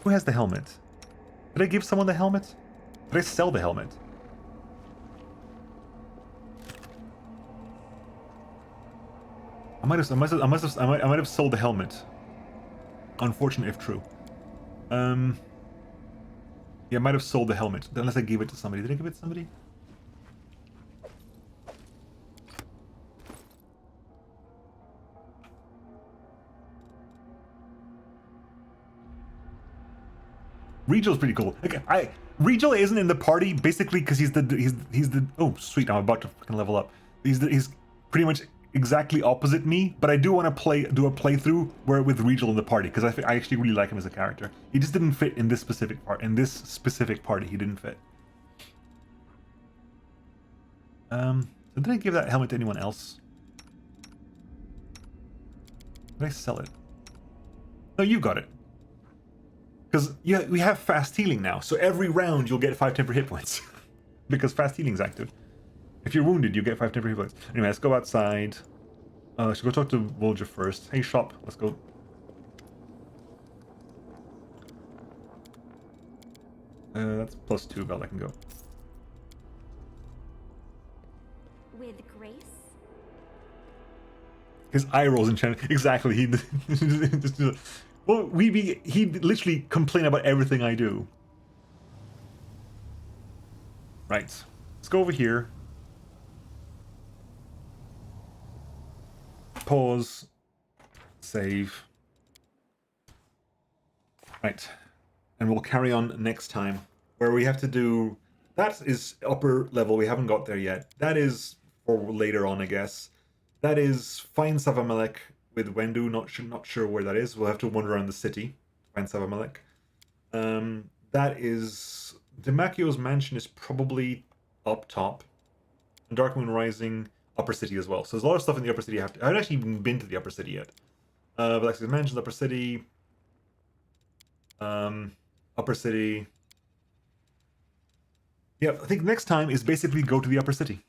Who has the helmet? Did I give someone the helmet? Did I sell the helmet? I might have sold the helmet. Unfortunate if true. Yeah, I might have sold the helmet. Unless I gave it to somebody. Did I give it to somebody? Regal's pretty cool. Okay, Regal isn't in the party basically because he's the oh sweet, I'm about to fucking level up. He's pretty much exactly opposite me, but I do want to do a playthrough where with Regal in the party because I actually really like him as a character. He just didn't fit in this specific part. In this specific party, he didn't fit. So did I give that helmet to anyone else? Did I sell it? No, you got it. Because yeah, we have fast healing now, so every round you'll get 5 temporary hit points. Because fast healing's active. If you're wounded, you get 5 temporary hit points. Anyway, let's go outside. Should go talk to Volger first. Hey, shop, let's go. That's +2, Val, I can go. With grace? His eye rolls enchanted. Exactly, he... Well, he'd literally complain about everything I do. Right. Let's go over here. Pause. Save. Right. And we'll carry on next time. Where we have to do... That is upper level. We haven't got there yet. That is for later on, I guess. That is find Savamelech with Wendu. Not sure where that is. We'll have to wander around the city to find Savamelech. That is... Demaccio's mansion is probably up top. And Dark Moon Rising, upper city as well. So there's a lot of stuff in the upper city. I haven't actually even been to the upper city yet. But like I mentioned, upper city. Upper city. Yeah, I think next time is basically go to the upper city.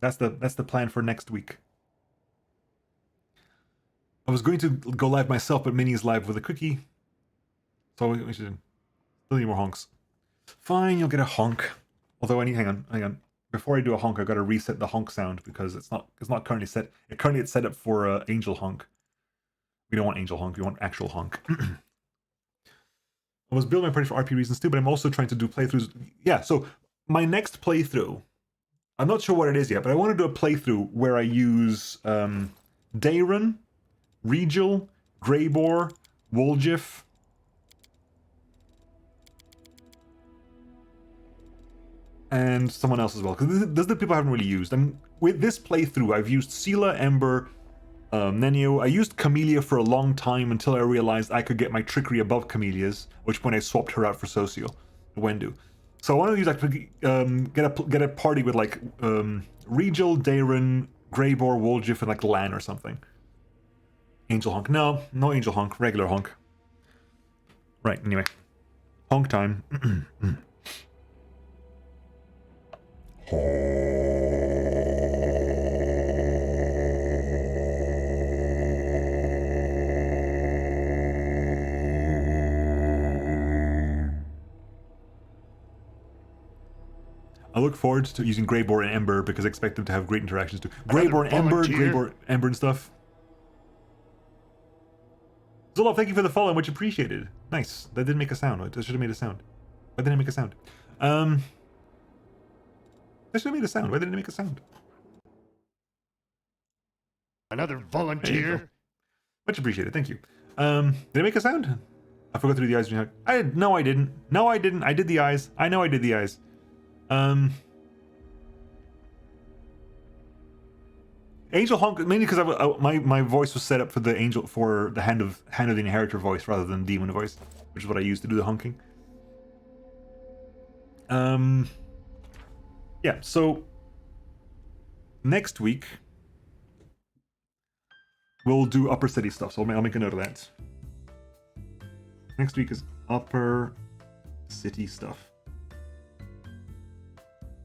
That's the plan for next week. I was going to go live myself, but Minnie's live with a quickie. So we should still need more honks. Fine, you'll get a honk. Although hang on. Before I do a honk, I've got to reset the honk sound because it's not currently set. Currently it's set up for angel honk. We don't want angel honk, we want actual honk. I was building my party for RP reasons too, but I'm also trying to do playthroughs. Yeah, so my next playthrough, I'm not sure what it is yet, but I want to do a playthrough where I use Dayrun, Regal, Greybor, Woljif, and someone else as well, because those are the people I haven't really used. And with this playthrough, I've used Sela, Ember, Nenio. I used Camellia for a long time until I realized I could get my trickery above Camelia's, at which point I swapped her out for Socio, Wendu. So I want to use get a party with like Regal, Dayrun, Greybor, Woljif, and like Lan or something. Angel honk. No angel honk. Regular honk. Right, anyway. Honk time. I look forward to using Greybor and Ember because I expect them to have great interactions too. Greybor and Ember, Greybor, Ember and stuff. Zoloff, thank you for the follow, much appreciated. Nice. That didn't make a sound. I should have made a sound. Why didn't it make a sound? I should have made a sound. Why didn't it make a sound? Another volunteer. Much appreciated. Thank you. Did it make a sound? I forgot to do the eyes. No, I didn't. No, I didn't. I did the eyes. I know I did the eyes. Angel honk mainly because my voice was set up for the hand of the inheritor voice rather than demon voice, which is what I use to do the honking. Yeah. So next week we'll do Upper City stuff. So I'll make a note of that. Next week is Upper City stuff.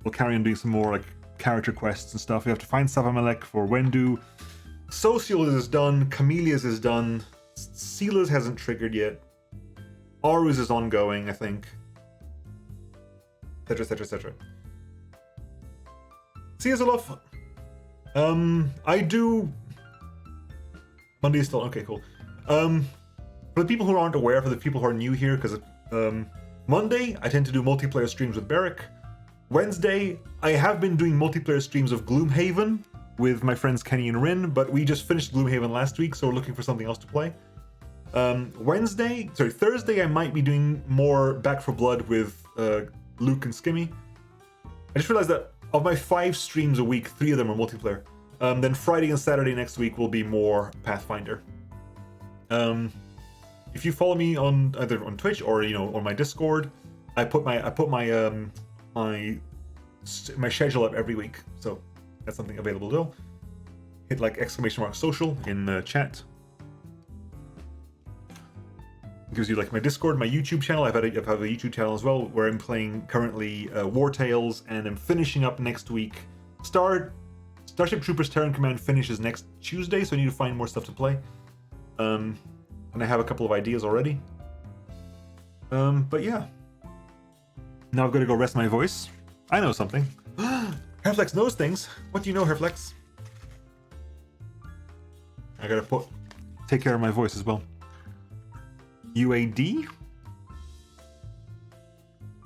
We'll carry on doing some more like character quests and stuff. We have to find Savamalek for Wendu. Social is done. Camellia's is done. Seela's hasn't triggered yet. Aru's is ongoing, I think. Etc. Etc. Etc. See you, Zolof. I do. Monday is still okay. Cool. For the people who aren't aware, for the people who are new here, because Monday I tend to do multiplayer streams with Beric. Wednesday, I have been doing multiplayer streams of Gloomhaven with my friends Kenny and Rin, but we just finished Gloomhaven last week, so we're looking for something else to play. Thursday, I might be doing more Back 4 Blood with Luke and Skimmy. I just realized that of my 5 streams a week, 3 of them are multiplayer. Then Friday and Saturday next week will be more Pathfinder. If you follow me on either on Twitch or on my Discord, I put my schedule up every week, so that's something available though. Hit like !social in the chat. It gives you like my Discord, my YouTube channel. I have a YouTube channel as well where I'm playing currently War Tales, and I'm finishing up next week. Starship Troopers Terran Command finishes next Tuesday, so I need to find more stuff to play. And I have a couple of ideas already. But yeah. Now I've got to go rest my voice. I know something. Herflex knows things. What do you know, Herflex? I gotta take care of my voice as well. UAD?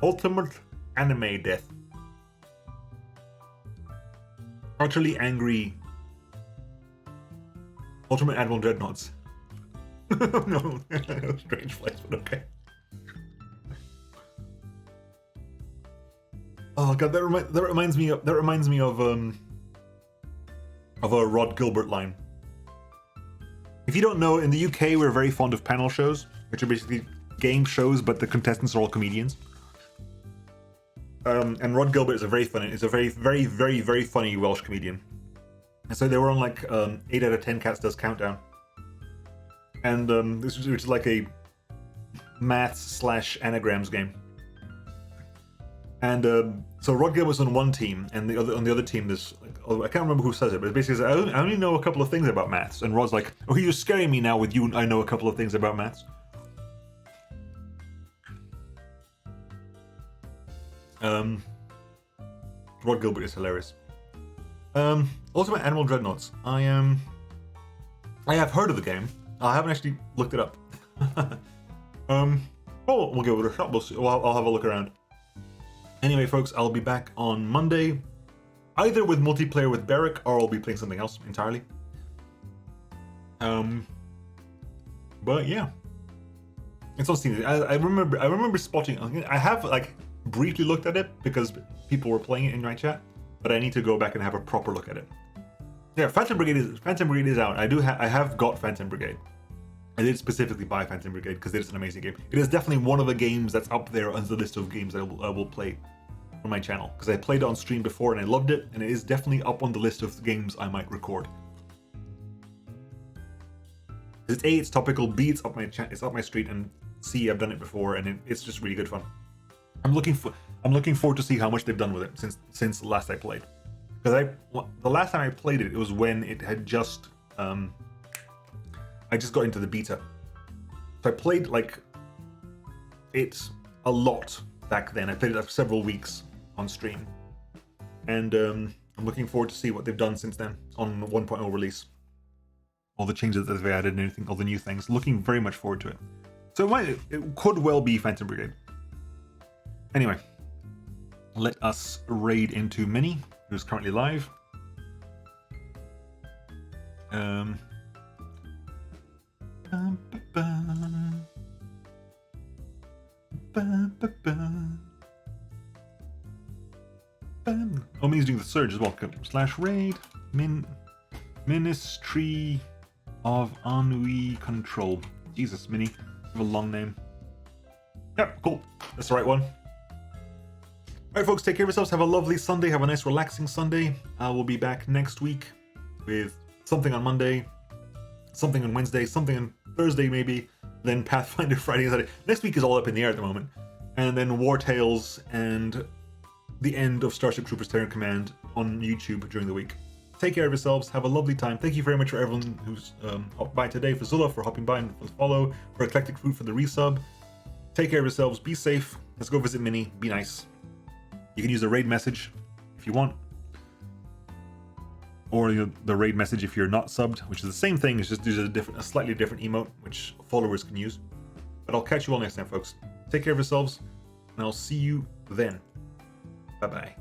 Ultimate Anime Death. Utterly Angry Ultimate Admiral Dreadnoughts. No, strange place, but okay. Oh god, that reminds me of a Rod Gilbert line. If you don't know, in the UK we're very fond of panel shows, which are basically game shows, but the contestants are all comedians. And Rod Gilbert is a very, very funny Welsh comedian. And so they were on like 8 out of 10 Cats Does Countdown. And this is like a maths/anagrams game. And so Rod Gilbert was on one team, and on the other team, this I can't remember who says it, but it basically says, I only know a couple of things about maths. And Rod's like, oh, you're scaring me now with you. I know a couple of things about maths. Rod Gilbert is hilarious. Ultimate Animal Dreadnoughts. I have heard of the game. I haven't actually looked it up. We'll give it a shot. We'll see. I'll have a look around. Anyway, folks, I'll be back on Monday, either with multiplayer with Beric, or I'll be playing something else entirely. But yeah, it's on Steam. I remember spotting. I have like briefly looked at it because people were playing it in my chat, but I need to go back and have a proper look at it. Yeah, Phantom Brigade is out. I have got Phantom Brigade. I did specifically buy Phantom Brigade because it is an amazing game. It is definitely one of the games that's up there on the list of games I will play on my channel, because I played it on stream before and I loved it, and it is definitely up on the list of games I might record. It's A, it's topical, B, it's up my street, and C, I've done it before, and it's just really good fun. I'm looking forward to see how much they've done with it since last I played. Because the last time I played it was when it had just I just got into the beta. So I played like it a lot back then. I played it like several weeks on stream. And I'm looking forward to see what they've done since then on the 1.0 release. All the changes that they've added and everything, all the new things. Looking very much forward to it. So it could well be Phantom Brigade. Anyway, let us raid into Minnie, who's currently live. Oh, Minnie's doing the surge as well. /raid min. Ministry of Ennui Control. Jesus, Mini. You have a long name. Yep, cool. That's the right one. Alright folks, take care of yourselves. Have a lovely Sunday. Have a nice relaxing Sunday. We'll be back next week with something on Monday, something on Wednesday, something on Thursday maybe, then Pathfinder Friday and Saturday. Next week is all up in the air at the moment. And then War Tales and the end of Starship Troopers Terran Command on YouTube during the week. Take care of yourselves. Have a lovely time. Thank you very much for everyone who's hopped by today. For Zula for hopping by and for the follow. For Eclectic Fruit for the resub. Take care of yourselves. Be safe. Let's go visit Minnie. Be nice. You can use the raid message if you want. Or the raid message if you're not subbed, which is the same thing. It's just there's a slightly different emote, which followers can use. But I'll catch you all next time, folks. Take care of yourselves, and I'll see you then. Bye-bye.